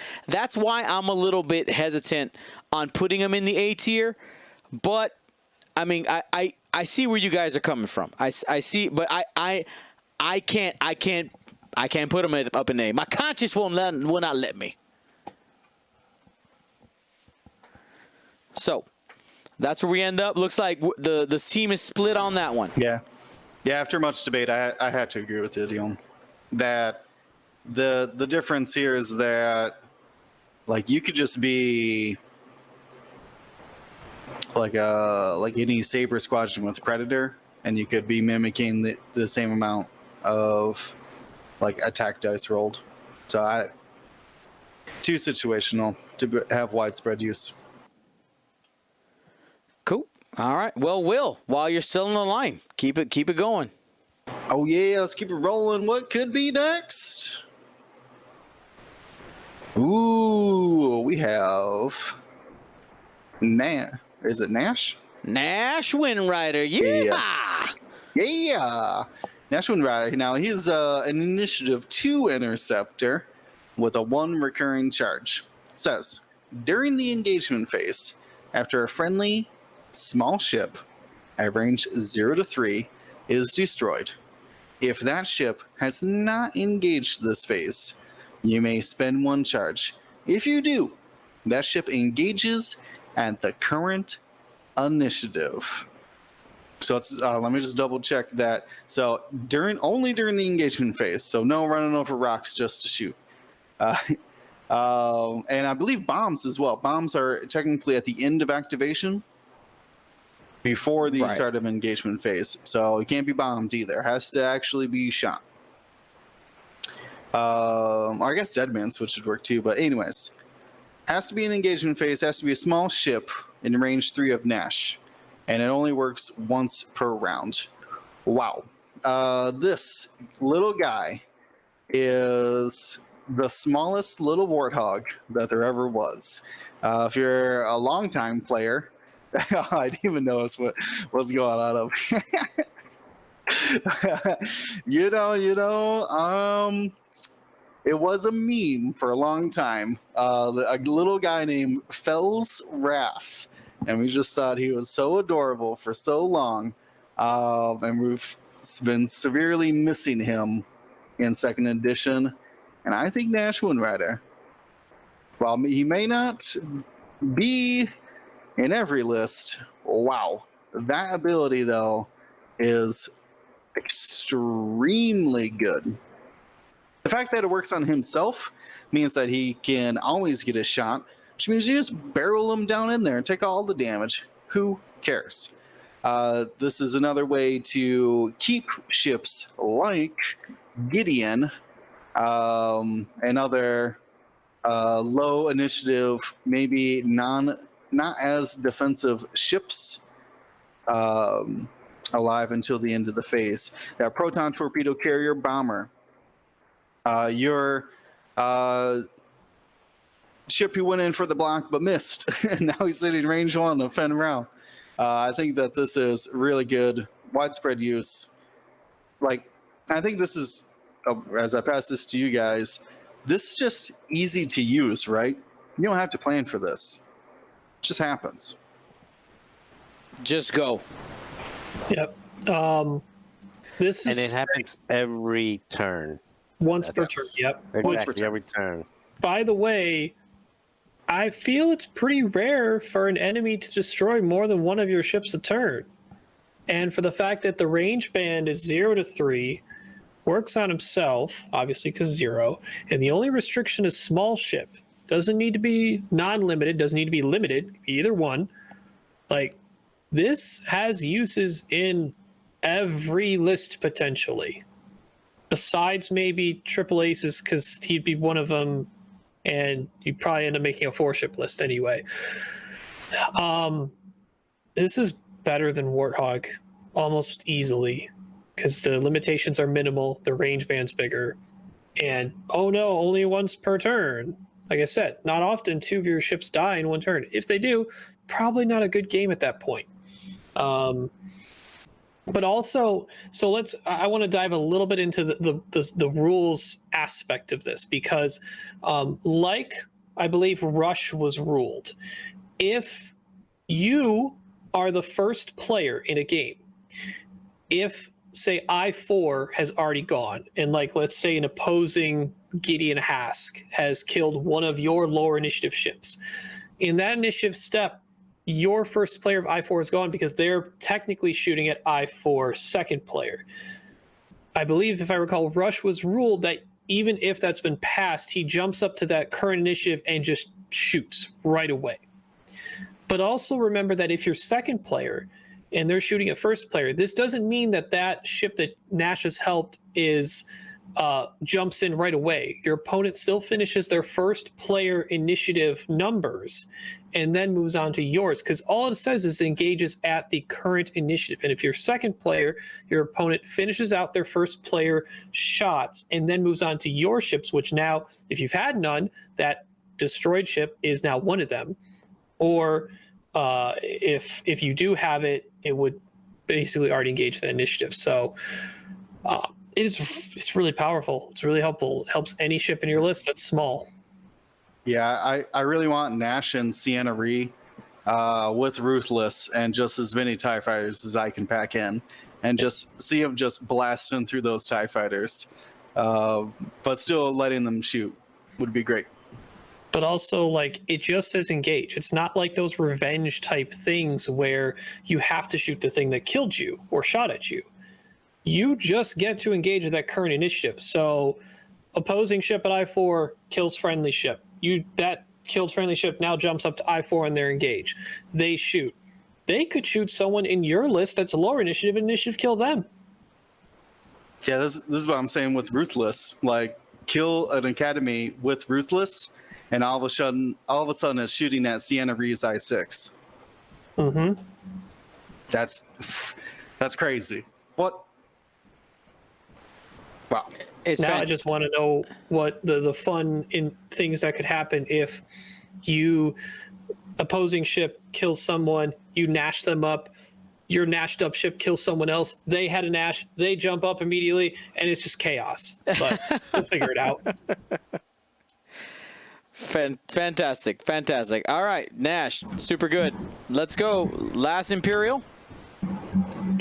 why I'm a little bit hesitant on putting him in the A tier. But, I mean, I see where you guys are coming from. I see, but I can't put him up in A. My conscience will not let me. So that's where we end up. Looks like the team is split on that one. Yeah. After much debate, I had to agree with you, Dion. That the difference here is that, like, you could just be like any Saber Squadron with Predator, and you could be mimicking the same amount of like attack dice rolled. So too situational to have widespread use. Cool. All right. Well, Will, while you're still in the line, keep it going. Oh yeah, let's keep it rolling. What could be next? Ooh, we have Is it Nash? Nash Windrider. Yeah. Nash Windrider. Now he's an Initiative 2 interceptor with a 1 recurring charge. It says, during the engagement phase, after a friendly small ship at range 0 to 3 is destroyed, if that ship has not engaged this phase, you may spend 1 charge. If you do, that ship engages at the current initiative. So it's, let me just double check that. So only during the engagement phase. So no running over rocks just to shoot. And I believe bombs as well. Bombs are technically at the end of activation before the start of engagement phase. So it can't be bombed either. It has to actually be shot. I guess Deadman Switch would work too. But anyways, has to be an engagement phase. Has to be a small ship in range 3 of Nash. And it only works once per round. Wow. This little guy is the smallest little warthog that there ever was. If you're a longtime player, I didn't even notice what's going on up here. It was a meme for a long time. A little guy named Fell's Wrath and we just thought he was so adorable for so long, and we've been severely missing him in second edition. And I think Nash Windrider, while he may not be in every list, wow, that ability though is extremely good. The fact that it works on himself means that he can always get a shot, which means you just barrel him down in there and take all the damage. Who cares? This is another way to keep ships like Gideon and other low initiative, maybe not as defensive ships alive until the end of the phase. That Proton Torpedo Carrier Bomber. Your ship who went in for the block but missed, and now he's sitting range 1 of Fen Rao. I think that this is really good, widespread use. Like, I think this is, as I pass this to you guys, this is just easy to use, right? You don't have to plan for this. It just happens. Just go. Yep. This is And it happens every turn. once per turn. Yep. Exactly, every turn. By the way, I feel it's pretty rare for an enemy to destroy more than one of your ships a turn. And for the fact that the range band is 0 to 3, works on himself, obviously because 0, and the only restriction is small ship. Doesn't need to be non-limited, doesn't need to be limited, either one. Like, this has uses in every list potentially. Besides maybe triple aces, because he'd be one of them, and you'd probably end up making a 4-ship list anyway. This is better than Warthog, almost easily, because the limitations are minimal, the range band's bigger, and oh no, only once per turn. Like I said, not often 2 of your ships die in 1 turn. If they do, probably not a good game at that point. But also, so I want to dive a little bit into the rules aspect of this, because like I believe Rush was ruled, if you are the first player in a game, if say I4 has already gone, and like let's say an opposing Gideon Hask has killed one of your lower initiative ships, in that initiative step, your first player of I4 is gone because they're technically shooting at I4 second player. I believe, if I recall, Rush was ruled that even if that's been passed, he jumps up to that current initiative and just shoots right away. But also remember that if you're second player and they're shooting at first player, this doesn't mean that that ship that Nash has helped is jumps in right away. Your opponent still finishes their first player initiative numbers and then moves on to yours, because all it says is engages at the current initiative. And if you're second player, your opponent finishes out their first player shots and then moves on to your ships, which now, if you've had none, that destroyed ship is now one of them. Or if you do have it, it would basically already engage the initiative. So it's really powerful. It's really helpful. It helps any ship in your list that's small. Yeah, I really want Nash and Sienna Ree with Ruthless and just as many TIE fighters as I can pack in, and just see them just blasting through those TIE fighters, but still letting them shoot would be great. But also, like, it just says engage. It's not like those revenge type things where you have to shoot the thing that killed you or shot at you. You just get to engage with that current initiative. So opposing ship at I4 kills friendly ship. That killed friendly ship now jumps up to I4 and they're engaged. They shoot. They could shoot someone in your list that's a lower initiative and initiative kill them. Yeah, this is what I'm saying with Ruthless. Like, kill an academy with Ruthless, and all of a sudden it's shooting at Sienna Ree's I6. Mm-hmm. That's crazy. What? Wow. I just want to know what the fun in things that could happen if you opposing ship kills someone, you nash them up, your nashed up ship kills someone else, they had a nash, they jump up immediately, and it's just chaos. But we'll figure it out. Fantastic. All right, Nash, super good. Let's go. Last Imperial.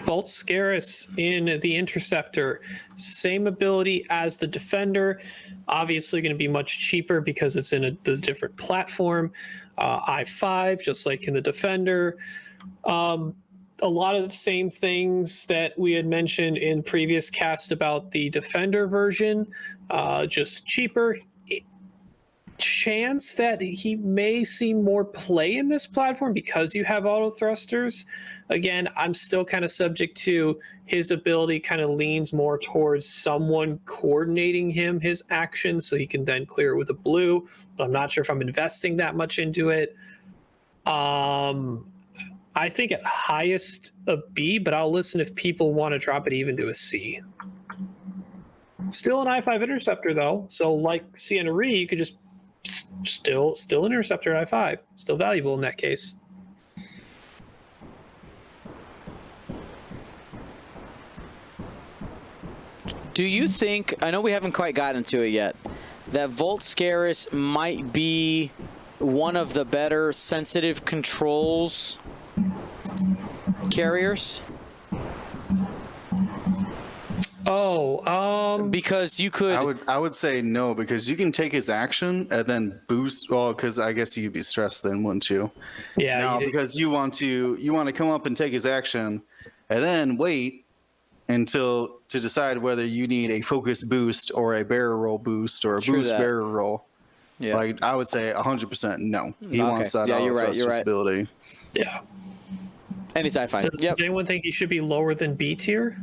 Volt Scarus in the Interceptor. Same ability as the Defender. Obviously going to be much cheaper because it's in a different platform. I5, just like in the Defender. A lot of the same things that we had mentioned in previous cast about the Defender version, just cheaper. Chance that he may see more play in this platform because you have auto thrusters. Again, I'm still kind of subject to his ability kind of leans more towards someone coordinating his actions so he can then clear it with a blue, but I'm not sure if I'm investing that much into it. I think at highest a B, but I'll listen if people want to drop it even to a C. Still an I5 Interceptor though, so like Sienna Ree, you could just still Interceptor at I5, still valuable in that case. Do you think, I know we haven't quite gotten to it yet, that Volt Scarus might be one of the better sensitive controls carriers? Because you could. I would say no, because you can take his action and then boost. Well, because I guess you'd be stressed then, wouldn't you? Yeah. No, because you want to come up and take his action, and then wait until to decide whether you need a focus boost or a barrel roll boost or a True boost that. barrel roll. Yeah. Like I would say 100% no. He Okay. wants that Yeah, you're right, you're right. ability. Yeah. And he's I5. Does anyone think he should be lower than B tier?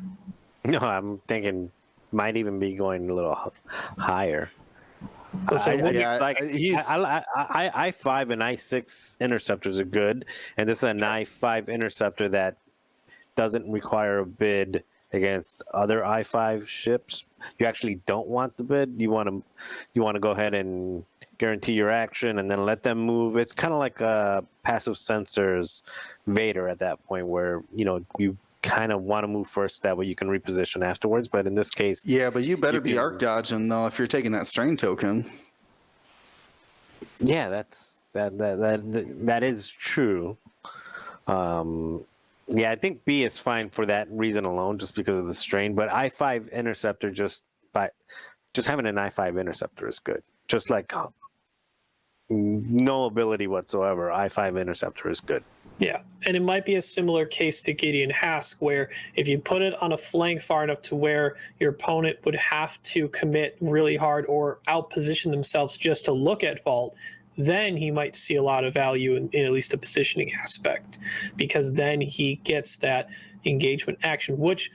No, I'm thinking might even be going a little higher. So what- I5 and I6 interceptors are good, and this is an I5 interceptor that doesn't require a bid against other I5 ships. You actually don't want the bid. You want to go ahead and guarantee your action and then let them move. It's kind of like a passive sensors Vader at that point, where you kind of want to move first, that way you can reposition afterwards. But in this case, yeah, but you better be arc dodging though if you're taking that strain token. Yeah, that is true. Yeah, I think B is fine for that reason alone, just because of the strain. But I5 interceptor, just having an I5 interceptor is good. Just like no ability whatsoever, I5 interceptor is good. Yeah, and it might be a similar case to Gideon Hask, where if you put it on a flank far enough to where your opponent would have to commit really hard or outposition themselves just to look at Vault, then he might see a lot of value in at least the positioning aspect, because then he gets that engagement action, which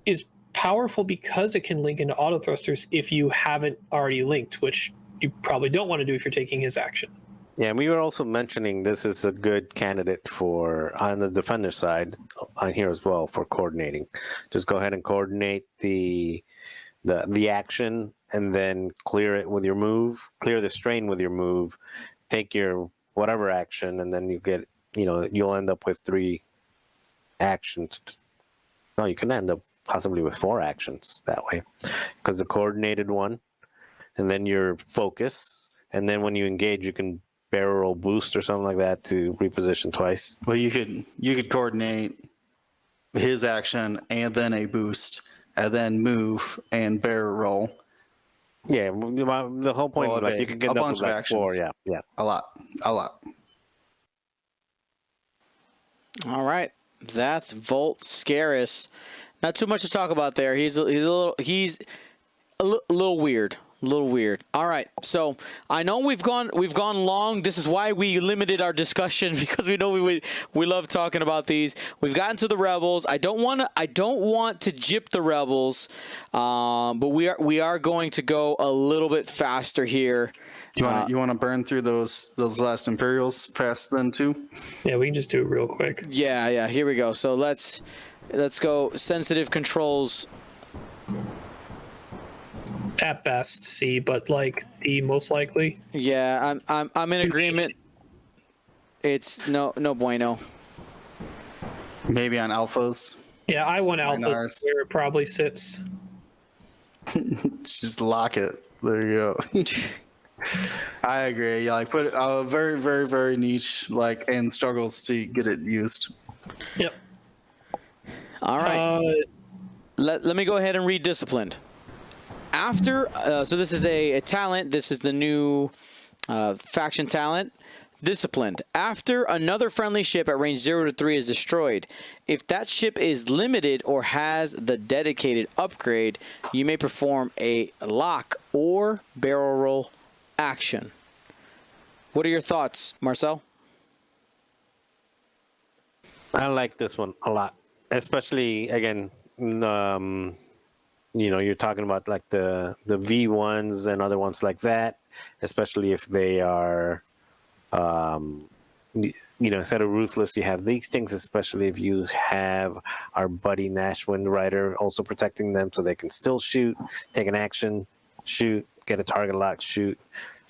is powerful because it can link into auto thrusters if you haven't already linked, which you probably don't want to do if you're taking his action. Yeah, and we were also mentioning this is a good candidate for, on the defender side, on here as well, for coordinating. Just go ahead and coordinate the action, and then clear it with your move, clear the strain with your move, take your whatever action, and then you'll end up with 3 actions. No, you can end up possibly with 4 actions that way, because the coordinated one, and then your focus, and then when you engage, you can barrel roll boost or something like that to reposition twice. Well, you could coordinate his action and then a boost, and then move and barrel roll. Yeah, the whole point was like you can get up with like 4. Yeah. A lot. All right, that's Volt Scarus. Not too much to talk about there. He's a little weird. A little weird. All right, so I know we've gone long. This is why we limited our discussion, because we know we love talking about these. We've gotten to the Rebels. I don't want to gyp the Rebels, but we are going to go a little bit faster here. You want to burn through those last Imperials fast then too? Yeah, we can just do it real quick. Yeah. Here we go. So let's go sensitive controls. At best C, but like D most likely. Yeah, I'm in agreement. It's no bueno. Maybe on alphas. Yeah, I want alphas where it probably sits. Just lock it. There you go. I agree. Yeah, like put very, very, very niche, like, and struggles to get it used. Yep. All right. Let me go ahead and read Disciplined. After, so this is a talent. This is the new faction talent. Disciplined. After another friendly ship at range 0 to 3 is destroyed, if that ship is limited or has the dedicated upgrade, you may perform a lock or barrel roll action. What are your thoughts, Marcel? I like this one a lot, especially again. You're talking about like the V1s and other ones like that, especially if they are, instead of ruthless, you have these things. Especially if you have our buddy Nash Wind Rider also protecting them, so they can still shoot, take an action, shoot, get a target lock, shoot,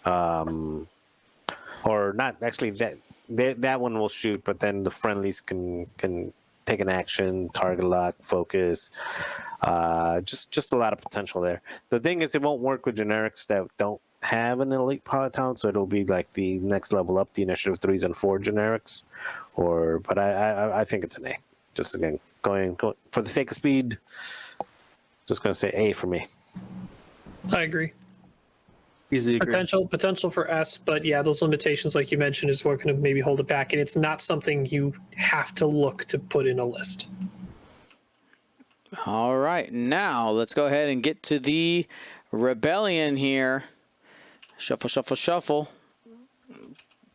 or not. Actually, that one will shoot, but then the friendlies can take an action, target lock, focus. Just a lot of potential there. The thing is, it won't work with generics that don't have an elite pilot talent, so it'll be like the next level up, the initiative 3s and 4 generics. But I think it's an A. Just again, going for the sake of speed. Just going to say A for me. I agree. Easy agree. Potential for S, but yeah, those limitations, like you mentioned, is what going to maybe hold it back, and it's not something you have to look to put in a list. All right, now let's go ahead and get to the rebellion here. Shuffle, shuffle, shuffle.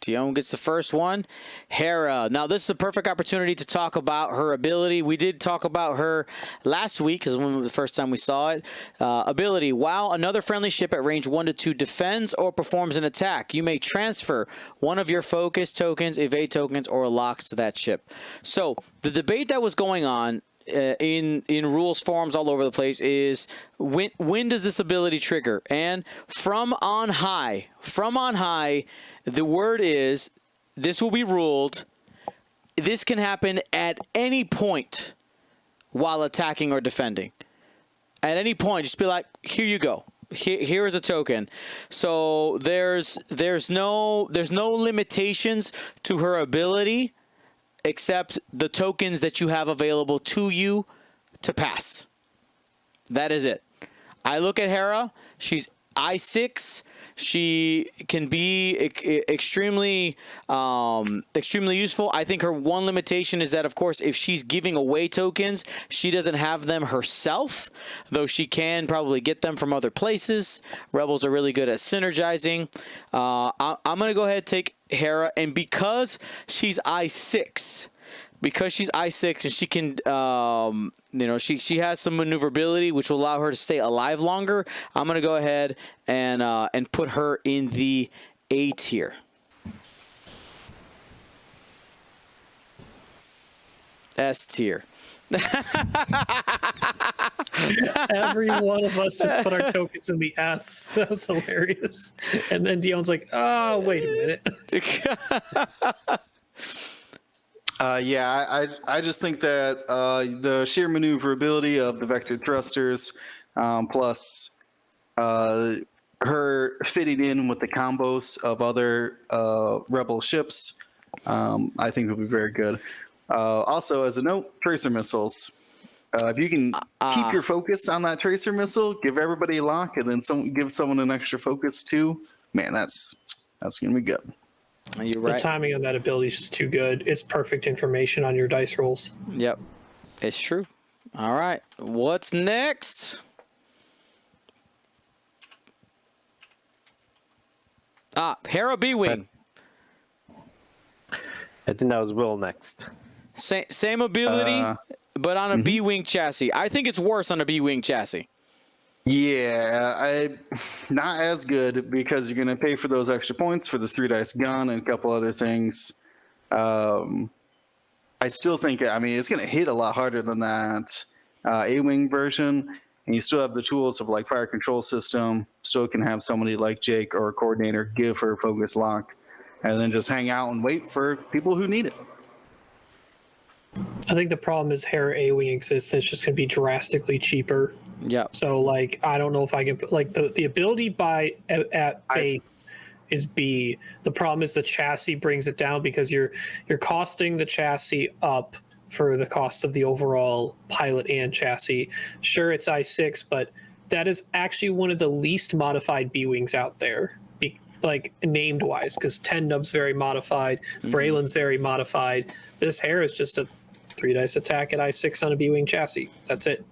Dion gets the first one. Hera. Now, this is a perfect opportunity to talk about her ability. We did talk about her last week, because when the first time we saw it. Ability. While another friendly ship at range 1 to 2 defends or performs an attack, you may transfer one of your focus tokens, evade tokens, or locks to that ship. So, the debate that was going on in rules forums all over the place is when does this ability trigger? And from on high, the word is this will be ruled. This can happen at any point while attacking or defending. At any point, just be like, here you go. Here is a token. So there's no limitations to her ability, except the tokens that you have available to you to pass. That is it. I look at Hera. She's I6. She can be extremely useful. I think her one limitation is that, of course, if she's giving away tokens, she doesn't have them herself, though she can probably get them from other places. Rebels are really good at synergizing. I'm going to go ahead and take Hera, and because she's I6, and she can, she has some maneuverability, which will allow her to stay alive longer. I'm going to go ahead and put her in the A tier. S tier. Every one of us just put our tokens in the S. That was hilarious. And then Dion's like, oh, wait a minute. I just think that the sheer maneuverability of the vector thrusters, plus her fitting in with the combos of other rebel ships, I think will be very good. Also, as a note, tracer missiles. If you can keep your focus on that tracer missile, give everybody a lock, and then give someone an extra focus too, man, that's gonna be good. You're right. The timing on that ability is just too good. It's perfect information on your dice rolls. Yep, it's true. All right, what's next? Hera B-Wing. I think that was Will next. Same ability, but on a B-Wing chassis. I think it's worse on a B-Wing chassis. Yeah, not as good, because you're going to pay for those extra points for the 3-dice gun and a couple other things. I still think, it's going to hit a lot harder than that A-Wing version, and you still have the tools of like fire control system. Still can have somebody like Jake or a coordinator give her focus lock, and then just hang out and wait for people who need it. I think the problem is Hera A-Wing exists, and it's just going to be drastically cheaper Yeah. So like I don't know if I can put like the ability at base is B. The problem is the chassis brings it down because you're costing the chassis up for the cost of the overall pilot and chassis. Sure, it's I6, but that is actually one of the least modified B-Wings out there, like named wise, because 10 Nub's very modified, Braylon's very modified. This Hera is just a 3 dice attack at I6 on a B-Wing chassis. That's it.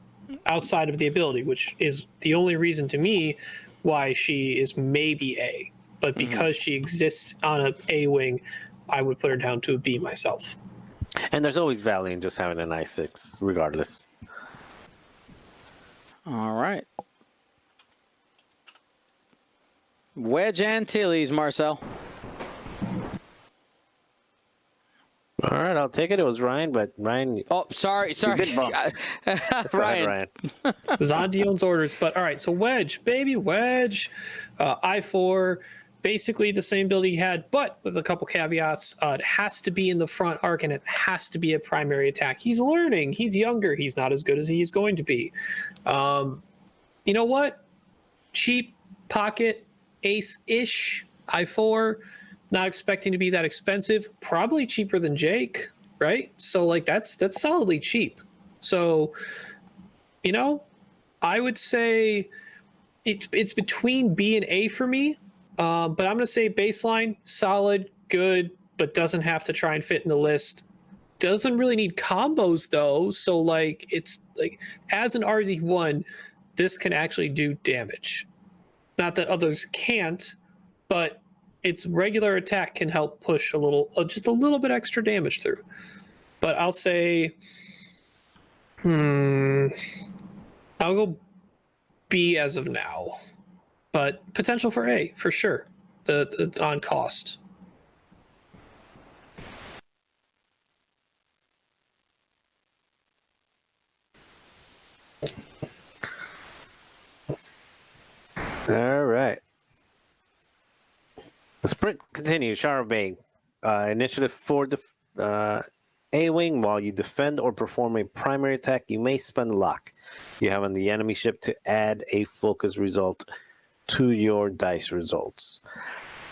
Outside of the ability, which is the only reason to me why she is maybe A. But because she exists on a A-Wing, I would put her down to a B myself. And there's always value in just having an I6, regardless. All right. Wedge Antilles, Marcel. All right, I'll take it. It was Ryan, but Ryan... Oh, sorry. Good bump. Ryan. It was on Dion's orders. But all right, so Wedge, baby Wedge, I4, basically the same build he had, but with a couple caveats. It has to be in the front arc, and it has to be a primary attack. He's learning. He's younger. He's not as good as he's going to be. You know what? Cheap pocket ace-ish I4. Not expecting to be that expensive. Probably cheaper than Jake, right? So like that's solidly cheap. So, you know, I would say it's between B and A for me. But I'm going to say baseline, solid, good, but doesn't have to try and fit in the list. Doesn't really need combos though. So like it's like as an RZ1, this can actually do damage. Not that others can't, but its regular attack can help push a little, just a little bit extra damage through. But I'll say, I'll go B as of now, but potential for A for sure. The on cost. All right. The sprint continues. Shara Bay. Initiative for the A-Wing. While you defend or perform a primary attack, you may spend lock you have on the enemy ship to add a focus result to your dice results.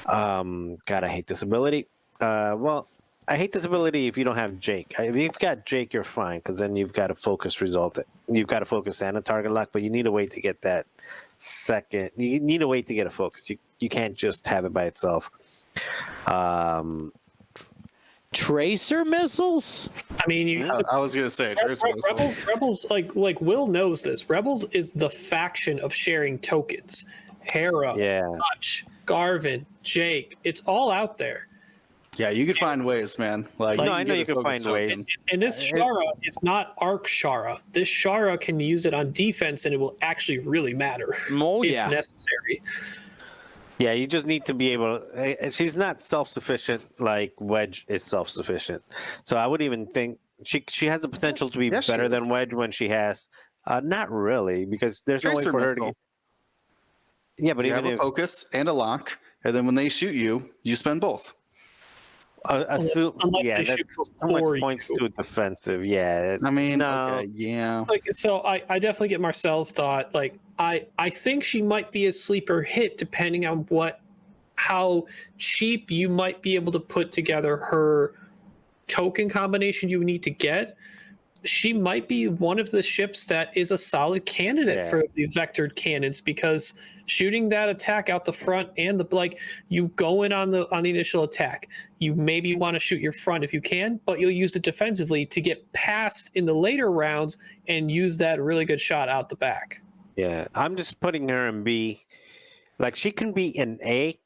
God, I hate this ability. Well, I hate this ability if you don't have Jake. If you've got Jake, you're fine, because then you've got a focus result. You've got a focus and a target lock, but you need a way to get that second. You need a way to get a focus. You can't just have it by itself. Tracer missiles? I mean, I was gonna say Rebels like Will knows this. Rebels is the faction of sharing tokens. Hera, Hutch, Garvin, Jake. It's all out there. Yeah, you could find ways, man. Like, no, I know you can find ways. And this Shara is not Arc Shara. This Shara can use it on defense, and it will actually really matter. Oh, if yeah. necessary. Yeah, you just need to be able to... She's not self-sufficient like Wedge is self-sufficient. So I would even think she has the potential to be better than Wedge when she has... not really, because there's no way for her to... Yeah, but you even have a focus and a lock, and then when they shoot you, you spend both. Unless they shoot so much before points you. to defensive. Yeah, I mean, no. okay, yeah. Like, so I definitely get Marcel's thought. Like, I think she might be a sleeper hit depending on how cheap you might be able to put together her token combination you need to get. She might be one of the ships that is a solid candidate for the vectored cannons, because shooting that attack out the front and you go in on the initial attack, you maybe want to shoot your front if you can, but you'll use it defensively to get past in the later rounds and use that really good shot out the back. Yeah, I'm just putting her in B. Like, she can be in A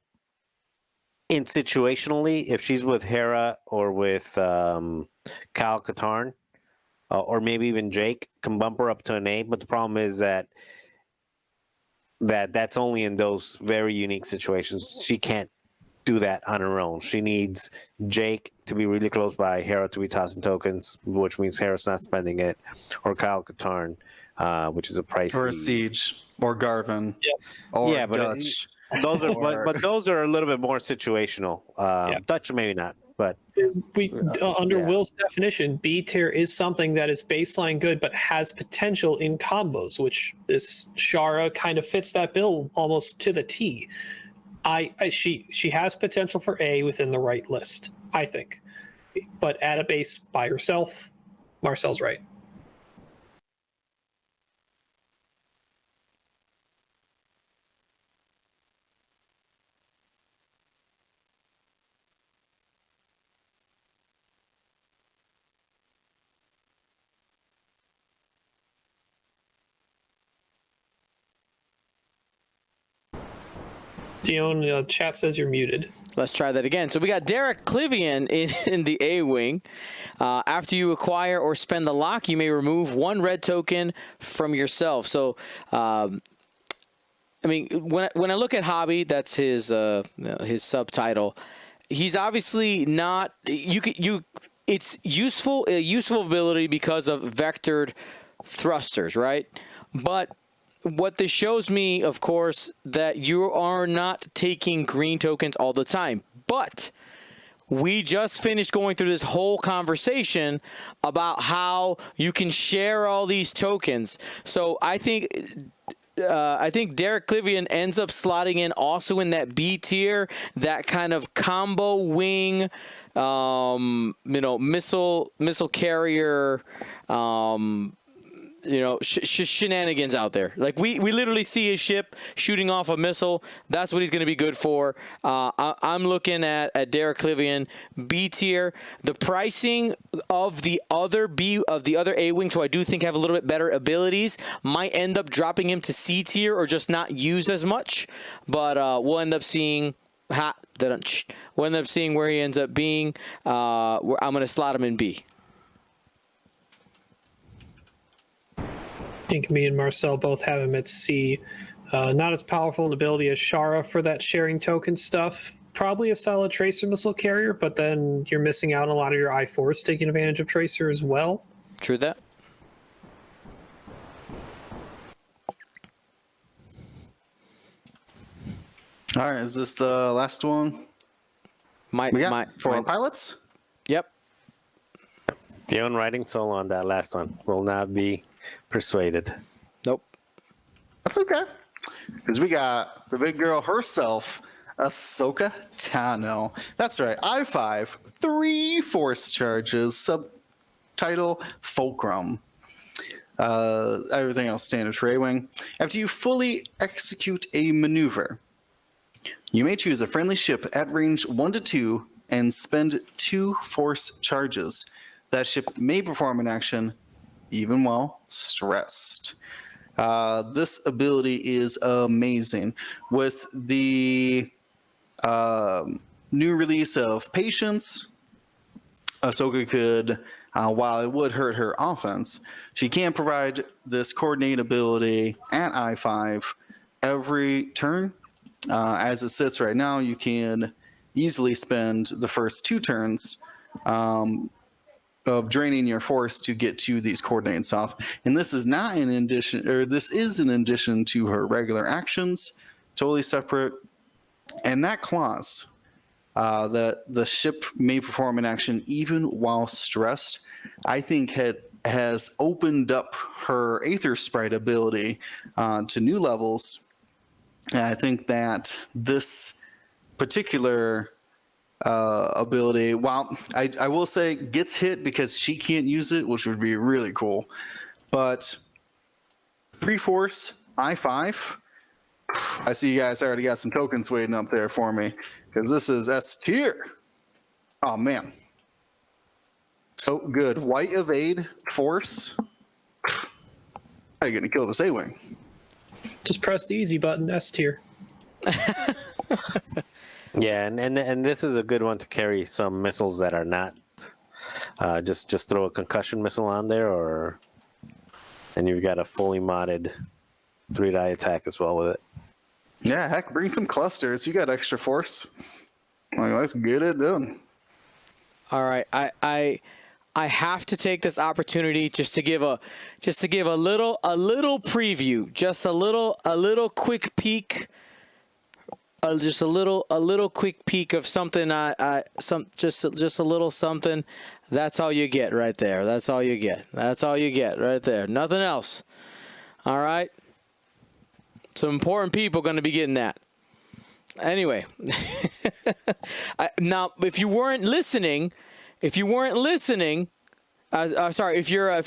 in situationally if she's with Hera or with Kyle Katarn. Or maybe even Jake can bump her up to an A, but the problem is that's only in those very unique situations. She can't do that on her own. She needs Jake to be really close by, Hera to be tossing tokens, which means Hera's not spending it, or Kyle Katarn, which is a pricey. Or a Siege, or Garvin, or Dutch. Those are, but those are a little bit more situational. Dutch maybe not, but We under yeah. Will's definition, B tier is something that is baseline good but has potential in combos, which this Shara kind of fits that bill almost to the T. She has potential for A within the right list, I think, but at a base by herself, Marcel's right. Dion, chat says you're muted. Let's try that again. So we got Derek Clivian in the A wing. After you acquire or spend the lock, you may remove one red token from yourself. So, I mean, when I look at Hobby, that's his subtitle. He's obviously not. It's a useful ability because of vectored thrusters, right? But what this shows me, of course, that you are not taking green tokens all the time. But we just finished going through this whole conversation about how you can share all these tokens. So I think Derek Clivian ends up slotting in also in that B tier, that kind of combo wing, missile carrier, shenanigans out there. Like we literally see his ship shooting off a missile. That's what he's going to be good for. I'm looking at Derek Clivian, B tier. The pricing of the other A wing, so I do think have a little bit better abilities, might end up dropping him to C tier or just not used as much. But we'll end up seeing. We'll end up seeing where he ends up being. I'm going to slot him in B. I think me and Marcel both have him at C. Not as powerful an ability as Shara for that sharing token stuff. Probably a solid Tracer missile carrier, but then you're missing out on a lot of your I-4s taking advantage of Tracer as well. True that. All right, is this the last one? For pilots? Yep. Dion riding solo on that last one will not be persuaded. Nope. That's okay. Because we got the big girl herself, Ahsoka Tano. That's right. I-5, 3 force charges, subtitle Fulcrum. Everything else standard for A-Wing. After you fully execute a maneuver, you may choose a friendly ship at range 1 to 2 and spend 2 force charges. That ship may perform an action even while stressed. This ability is amazing. With the new release of Patience, Ahsoka could, while it would hurt her offense, she can provide this coordinate ability at I-5 every turn. As it sits right now, you can easily spend the first 2 turns of draining your force to get to these coordinates off. And this is not in addition, or this is in addition to her regular actions, totally separate. And that clause, that the ship may perform an action even while stressed, I think has opened up her Aether Sprite ability to new levels. And I think that this particular ability, while I will say gets hit because she can't use it, which would be really cool, but 3 force I-5, I see you guys already got some tokens waiting up there for me because this is S tier. Oh man, so good. White evade force. How are you gonna kill this A-Wing? Just press the easy button, S tier. Yeah, and this is a good one to carry some missiles that are not just throw a concussion missile on there, and you've got a fully modded 3-die attack as well with it. Yeah, heck, bring some clusters. You got extra force. Like, let's get it done. All right, I have to take this opportunity just to give a little preview, just a little quick peek just a little quick peek of something. Just a little something. That's all you get right there. That's all you get. That's all you get right there. Nothing else. All right. Some important people going to be getting that. Anyway, now if you weren't listening, if you're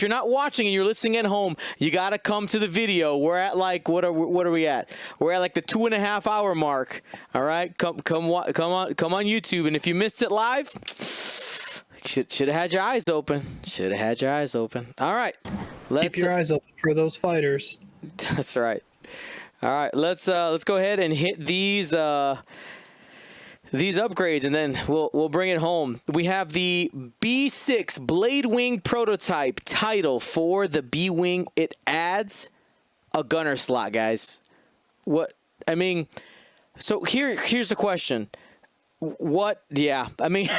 not watching and you're listening at home, you got to come to the video. We're at like what are we at? We're at like the 2.5 hour mark. All right, come on YouTube. And if you missed it live, should have had your eyes open. Should have had your eyes open. All right, keep your eyes open for those fighters. That's right. All right, let's go ahead and hit these upgrades, and then we'll bring it home. We have the B6 Blade Wing prototype title for the B Wing. It adds a gunner slot, guys. So here's the question. What? Yeah, I mean,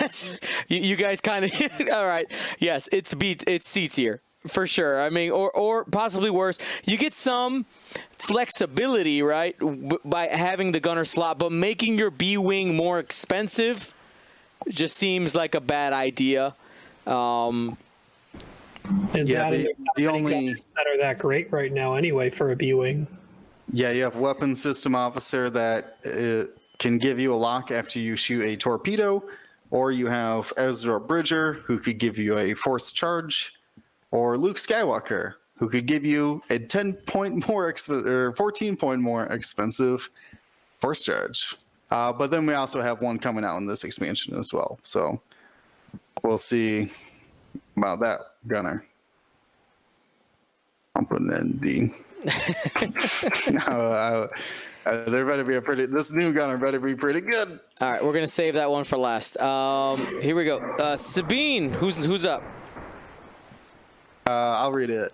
you guys kind of all right. Yes, it's C tier for sure. I mean, or possibly worse. You get some flexibility, right, by having the gunner slot, but making your B-Wing more expensive just seems like a bad idea. And the only that are that great right now anyway for a B-Wing. Yeah, you have weapons system officer that can give you a lock after you shoot a torpedo, or you have Ezra Bridger, who could give you a force charge, or Luke Skywalker, who could give you a 10-point more or 14-point more expensive force charge. But then we also have one coming out in this expansion as well. So we'll see about that gunner. I'm putting in D. There better be this new gunner better be pretty good. All right, we're gonna save that one for last. Here we go. Sabine, who's up? I'll read it.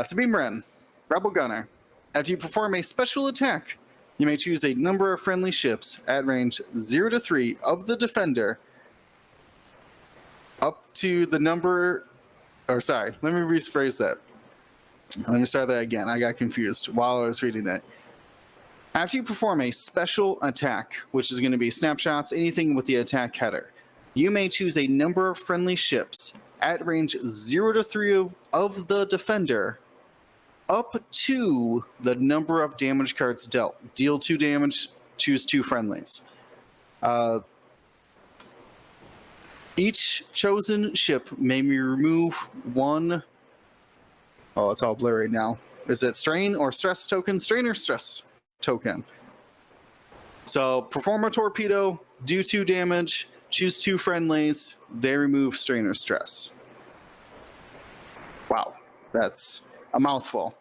Sabine Wren, Rebel Gunner. After you perform a special attack, you may choose a number of friendly ships at range 0 to 3 of the Defender up to the number... let me rephrase that. Let me start that again. I got confused while I was reading that. After you perform a special attack, which is going to be snapshots, anything with the attack header, you may choose a number of friendly ships at range 0 to 3 of the Defender, up to the number of damage cards dealt. Deal 2 damage, choose 2 friendlies. Each chosen ship may remove 1... Oh, it's all blurry now. Is it strain or stress token? Strain or stress token. So perform a torpedo, do 2 damage, choose 2 friendlies, they remove strain or stress. Wow, that's a mouthful.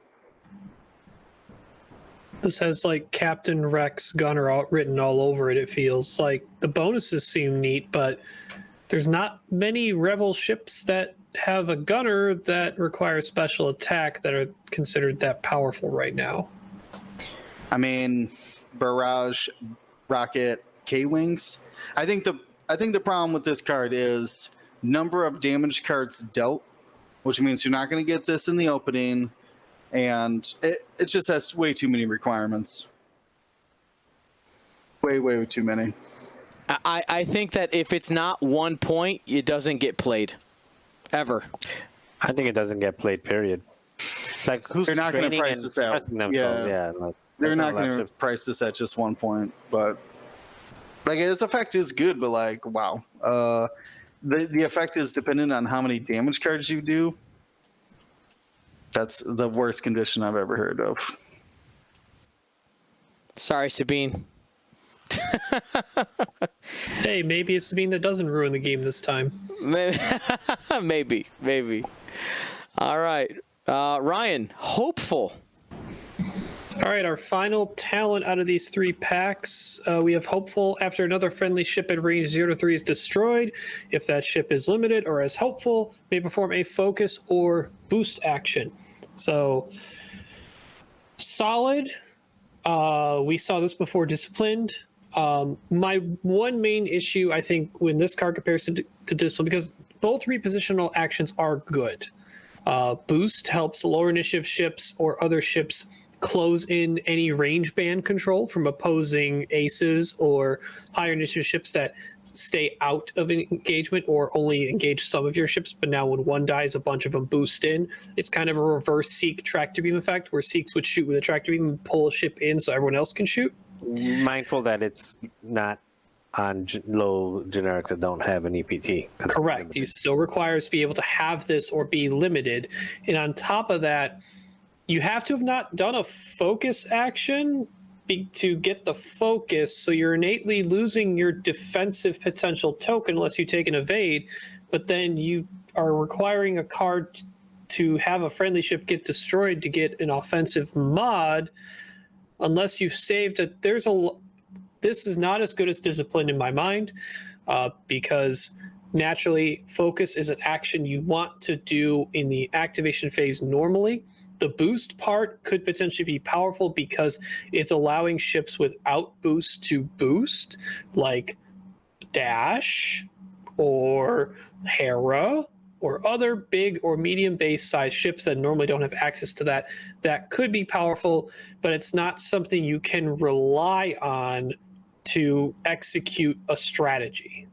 This has like Captain Rex gunner written all over it, it feels. Like the bonuses seem neat, but there's not many Rebel ships that have a gunner that requires special attack that are considered that powerful right now. I mean, Barrage, Rocket, K-Wings. I think the problem with this card is number of damage cards dealt, which means you're not going to get this in the opening, and it just has way too many requirements. Way too many. I think that if it's not 1 point, it doesn't get played. Ever. I think it doesn't get played, period. Like, who's They're not going to price this out. Yeah, like, they're not going to price this at just 1 point, but like its effect is good, but like, wow. The effect is dependent on how many damage cards you do. That's the worst condition I've ever heard of. Sorry, Sabine. Hey, maybe it's Sabine that doesn't ruin the game this time. maybe. All right. Ryan, hopeful. All right, our final talent out of these 3 packs. We have hopeful. After another friendly ship at range 0 to 3 is destroyed, if that ship is limited or as hopeful, may perform a focus or boost action. So, solid. We saw this before Disciplined. My one main issue, I think, when this card compares to Discipline, because both repositional actions are good. Boost helps lower initiative ships or other ships close in any range band control from opposing aces or higher initiative ships that stay out of an engagement or only engage some of your ships. But now when one dies, a bunch of them boost in. It's kind of a reverse Seek tractor beam effect, where Seeks would shoot with a tractor beam and pull a ship in so everyone else can shoot. Mindful that it's not on low generics that don't have an EPT. Correct. You still requires to be able to have this or be limited. And on top of that, you have to have not done a focus action to get the focus, so you're innately losing your defensive potential token unless you take an evade, but then you are requiring a card to have a friendly ship get destroyed to get an offensive mod unless you've saved it. This is not as good as discipline in my mind, because naturally focus is an action you want to do in the activation phase normally. The boost part could potentially be powerful because it's allowing ships without boost to boost, like Dash or Hera or other big or medium base size ships that normally don't have access to that. That could be powerful, but it's not something you can rely on to execute a strategy.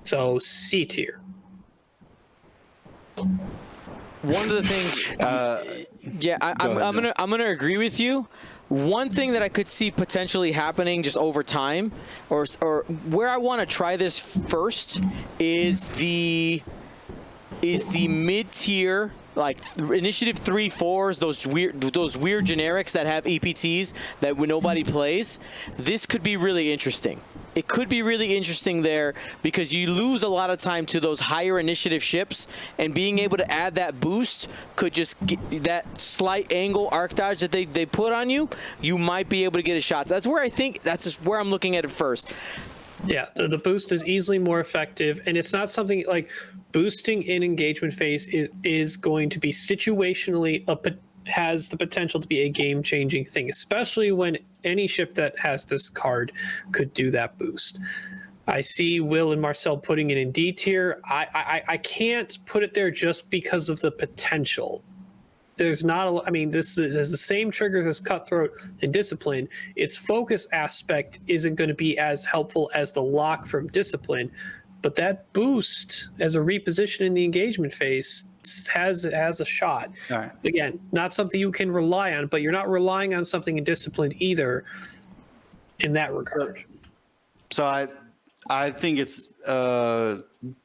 So C tier. One of the things, I'm gonna agree with you. One thing that I could see potentially happening just over time, or where I want to try this first, is the mid tier, like initiative 3/4s, those weird generics that have EPTs that nobody plays. This could be really interesting. It could be really interesting there because you lose a lot of time to those higher initiative ships, and being able to add that boost could just get that slight angle arc dodge that they put on you. You might be able to get a shot. That's where I think that's just where I'm looking at it first. Yeah, the boost is easily more effective, and it's not something like boosting in engagement phase is going to be situationally has the potential to be a game-changing thing, especially when any ship that has this card could do that boost. I see Will and Marcel putting it in D tier. I can't put it there just because of the potential. There's not this has the same triggers as Cutthroat and Discipline. Its focus aspect isn't going to be as helpful as the lock from Discipline, but that boost as a reposition in the engagement phase has a shot. All right. Again, not something you can rely on, but you're not relying on something in Discipline either in that regard. So I think it's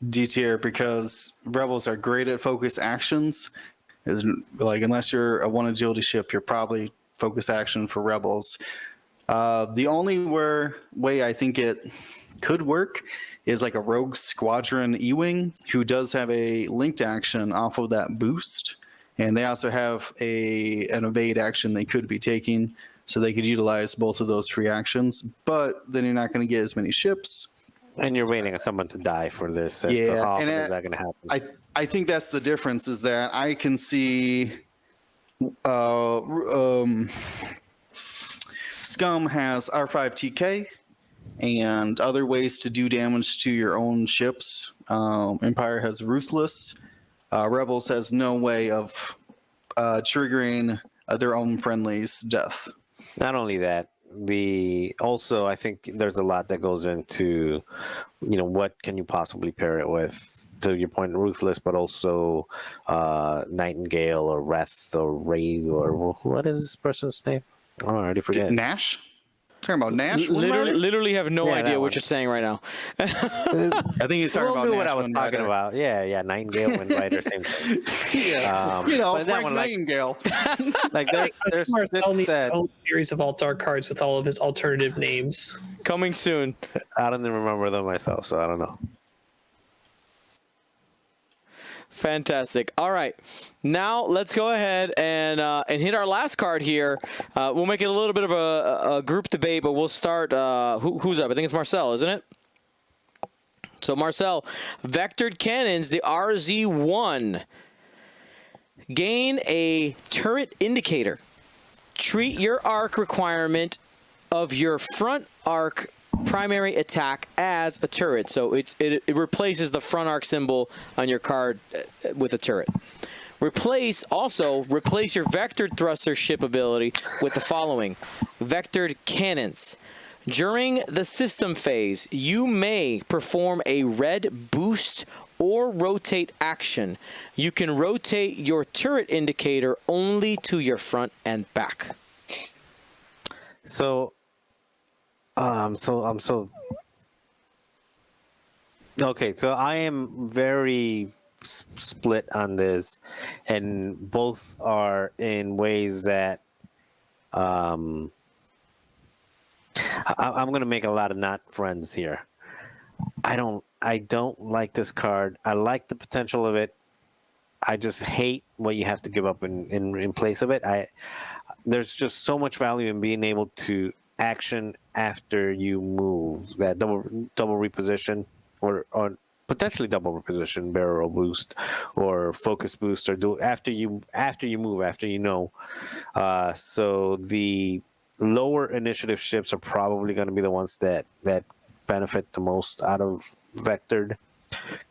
D tier because Rebels are great at focus actions. Is like, unless you're a one agility ship, you're probably focus action for Rebels. The only way I think it could work is like a rogue squadron E-wing who does have a linked action off of that boost, and they also have an evade action they could be taking, so they could utilize both of those free actions. But then you're not going to get as many ships, and you're waiting on someone to die for this. So how often is that going to happen? I think that's the difference, is that I can see Scum has R5TK and other ways to do damage to your own ships. Empire has Ruthless. Rebels has no way of triggering their own friendly's death. Not only that, also I think there's a lot that goes into, what can you possibly pair it with? To your point, Ruthless, but also Nightingale or Wrath or Ray, or what is this person's name? Oh, I already forget. Nash? Talking about Nash? Literally have no idea what one. you're saying right now. I think he's talking about Nash. What I was talking about. Yeah, Nightingale and Rider, same thing. Frank Nightingale. Like there's Marcel needs that a whole series of alt art cards with all of his alternative names. Coming soon. I don't even remember them myself, so I don't know. Fantastic. All right, now let's go ahead and hit our last card here. We'll make it a little bit of a group debate, but we'll start. Who's up? I think it's Marcel, isn't it? So Marcel, vectored cannons, the RZ-1. Gain a turret indicator. Treat your arc requirement of your front arc primary attack as a turret. So it replaces the front arc symbol on your card with a turret. Replace your vectored thruster ship ability with the following: vectored cannons. During the system phase, you may perform a red boost or rotate action. You can rotate your turret indicator only to your front and back. So, okay. So I am very split on this, and both are in ways that I'm going to make a lot of not friends here. I don't like this card. I like the potential of it. I just hate what you have to give up in place of it. There's just so much value in being able to action after you move, that double reposition or potentially double reposition, barrel boost or focus boost, or do after you move. So the lower initiative ships are probably going to be the ones that benefit the most out of vectored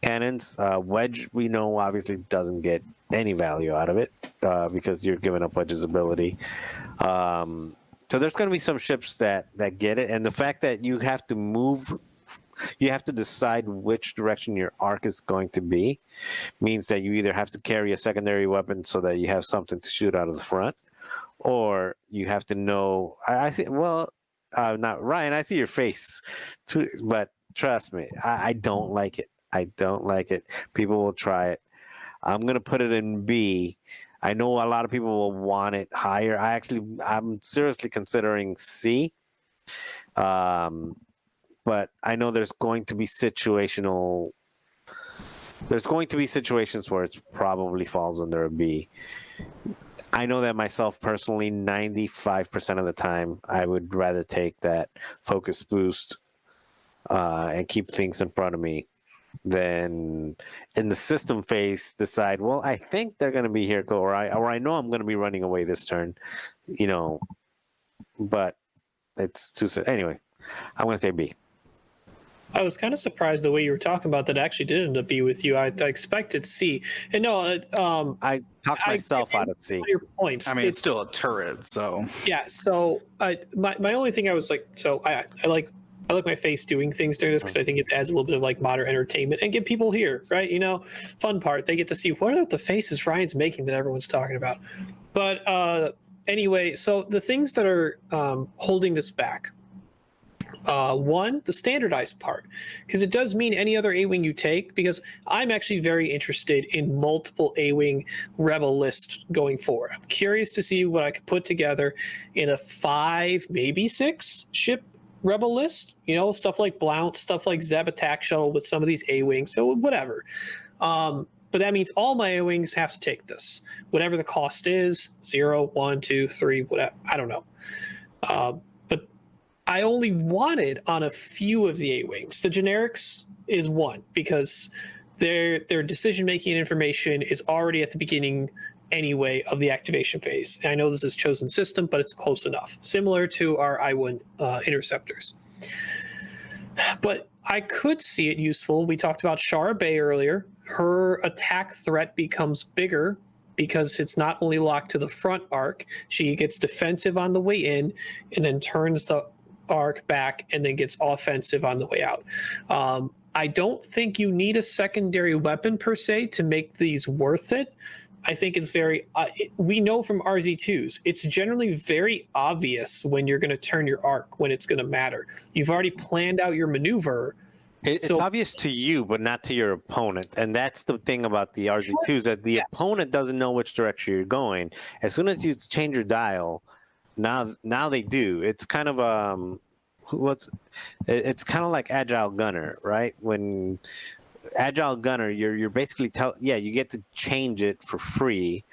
cannons. Wedge, we know, obviously doesn't get any value out of it because you're giving up Wedge's ability. So there's going to be some ships that get it, and the fact that you have to move, you have to decide which direction your arc is going to be, means that you either have to carry a secondary weapon so that you have something to shoot out of the front, or you have to know. I see. Well, not Ryan. I see your face, too, but trust me, I don't like it. I don't like it. People will try it. I'm gonna put it in B. I know a lot of people will want it higher. I'm seriously considering C. But I know there's going to be situations where it probably falls under a B. I know that myself personally, 95% of the time, I would rather take that focus boost and keep things in front of me than in the system phase decide, well, I think they're going to be here, or I know I'm going to be running away this turn, but it's too soon. Anyway, I'm going to say B. I was kind of surprised the way you were talking about that actually did end up B with you. I expected C. And no, I talked myself out of C. Your points. I mean, it's still a turret, so yeah. So my only thing I was like, so I like my face doing things during this because I think it adds a little bit of like modern entertainment and get people here, right? Fun part. They get to see what are the faces Ryan's making that everyone's talking about. But anyway, so the things that are holding this back. One, the standardized part, because it does mean any other A-Wing you take, because I'm actually very interested in multiple A-Wing Rebel lists going forward. I'm curious to see what I could put together in a 5, maybe 6 ship Rebel list, stuff like Blount, stuff like Zeb Attack Shuttle with some of these A-Wings, so whatever. But that means all my A-Wings have to take this, whatever the cost is, 0, 1, 2, 3, whatever, I don't know. But I only wanted on a few of the A-Wings. The generics is one, because their decision-making information is already at the beginning anyway of the activation phase. And I know this is chosen system, but it's close enough, similar to our I-1 interceptors. But I could see it useful. We talked about Shara Bay earlier. Her attack threat becomes bigger because it's not only locked to the front arc, she gets defensive on the way in and then turns the arc back and then gets offensive on the way out. I don't think you need a secondary weapon per se to make these worth it. I think it's very, we know from RZ2s, it's generally very obvious when you're going to turn your arc, when it's going to matter. You've already planned out your maneuver. It's obvious to you, but not to your opponent. And that's the thing about the RZ2s, that the opponent doesn't know which direction you're going. As soon as you change your dial, now they do. It's kind of it's kind of like Agile Gunner, right? When Agile Gunner, you're basically you get to change it for free,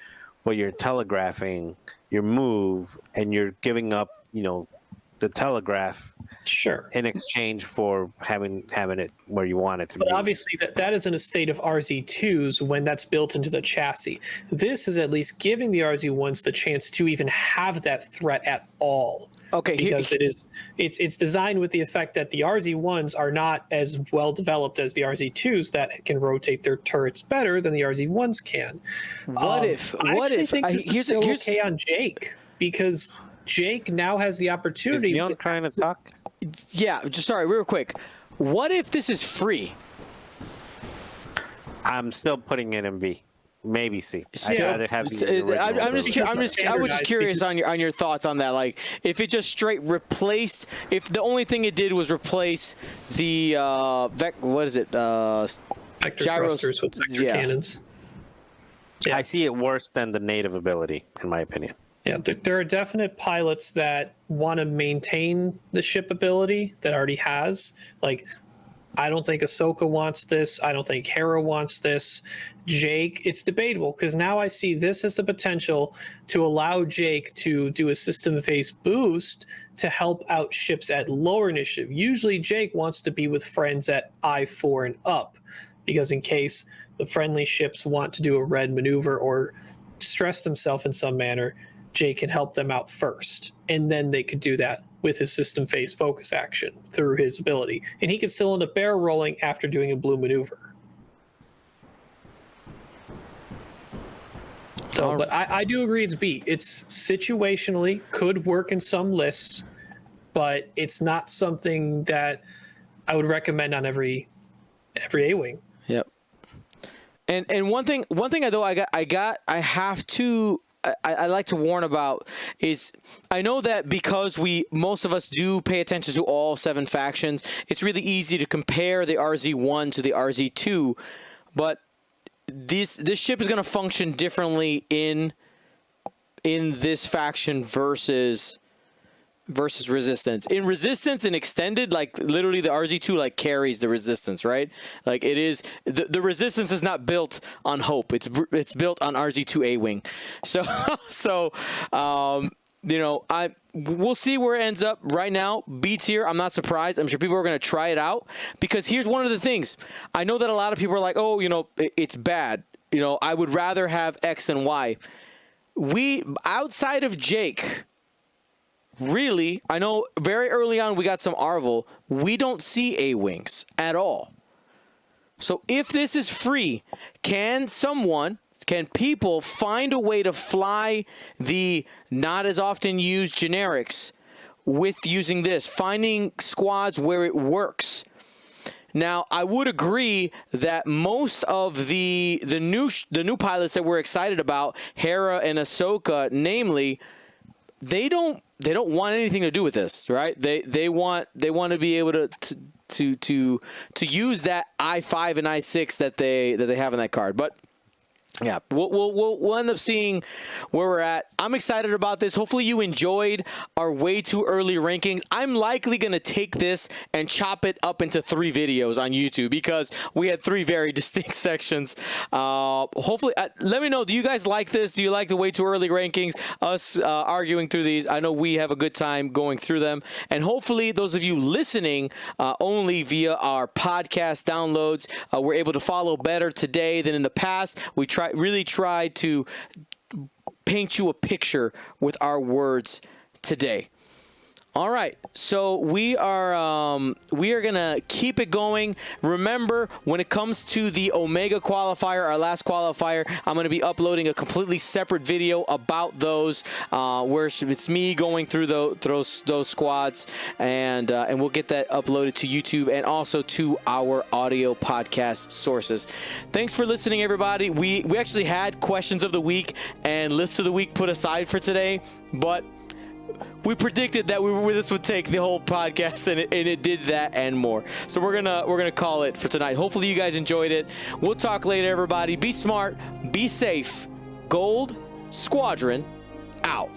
but you're telegraphing your move and you're giving up, the telegraph Sure. in exchange for having it where you want it to But be. obviously that is in a state of RZ2s when that's built into the chassis. This is at least giving the RZ1s the chance to even have that threat at all. Okay, because it's designed with the effect that the RZ1s are not as well developed as the RZ2s that can rotate their turrets better than the RZ1s can. What I think this is still okay on Jake, because Jake now has the Is opportunity. Leon trying to talk? Yeah, just sorry, real quick. What if this is free? I'm still putting it in B. Maybe C. I'd Still- rather have the I was just curious on your thoughts on that. Like, if it just straight replaced, if the only thing it did was replace the what is it? Vector Gyros- thrusters with vector yeah. cannons. Yeah. I see it worse than the native ability, in my opinion. Yeah, there are definite pilots that want to maintain the ship ability that already has. Like, I don't think Ahsoka wants this. I don't think Hera wants this. Jake, it's debatable, because now I see this as the potential to allow Jake to do a system phase boost to help out ships at lower initiative. Usually Jake wants to be with friends at I-4 and up, because in case the friendly ships want to do a red maneuver or stress themselves in some manner, Jake can help them out first, and then they could do that with his system phase focus action through his ability, and he could still end up barrel rolling after doing a blue maneuver. So, but I do agree it's B. It's situationally could work in some lists, but it's not something that I would recommend on every A-wing. Yep. And one thing I have to I like to warn about is, I know that because most of us do pay attention to all 7 factions, it's really easy to compare the RZ1 to the RZ2, but this ship is going to function differently in this faction versus Resistance. In Resistance and Extended, like, literally the RZ2 like carries the Resistance, right? Like, it is the Resistance is not built on hope. It's built on RZ2 A-wing. So we'll see where it ends up. Right now, B tier, I'm not surprised. I'm sure people are going to try it out, because here's one of the things. I know that a lot of people are like, "Oh, it's bad. I would rather have X and Y." Outside of Jake, really, I know very early on we got some Arvel. We don't see A-wings at all. So if this is free, can people find a way to fly the not as often used generics with using this, finding squads where it works? Now, I would agree that most of the new pilots that we're excited about, Hera and Ahsoka, namely, they don't want anything to do with this, right? They want to be able to use that I-5 and I-6 that they have in that card. But yeah, we'll end up seeing where we're at. I'm excited about this. Hopefully you enjoyed our way too early rankings. I'm likely going to take this and chop it up into 3 videos on YouTube, because we had 3 very distinct sections. Hopefully, let me know, do you guys like this? Do you like the way too early rankings, us arguing through these? I know we have a good time going through them. And hopefully those of you listening only via our podcast downloads, we're able to follow better today than in the past. We really try to paint you a picture with our words today. All right, so we are gonna keep it going. Remember, when it comes to the Omega qualifier, our last qualifier, I'm gonna be uploading a completely separate video about those, where it's me going through those squads, and we'll get that uploaded to YouTube and also to our audio podcast sources. Thanks for listening, everybody. We actually had questions of the week and lists of the week put aside for today, but we predicted that this would take the whole podcast, and it did that and more. So we're gonna call it for tonight. Hopefully you guys enjoyed it. We'll talk later, everybody. Be smart, be safe. Gold Squadron out.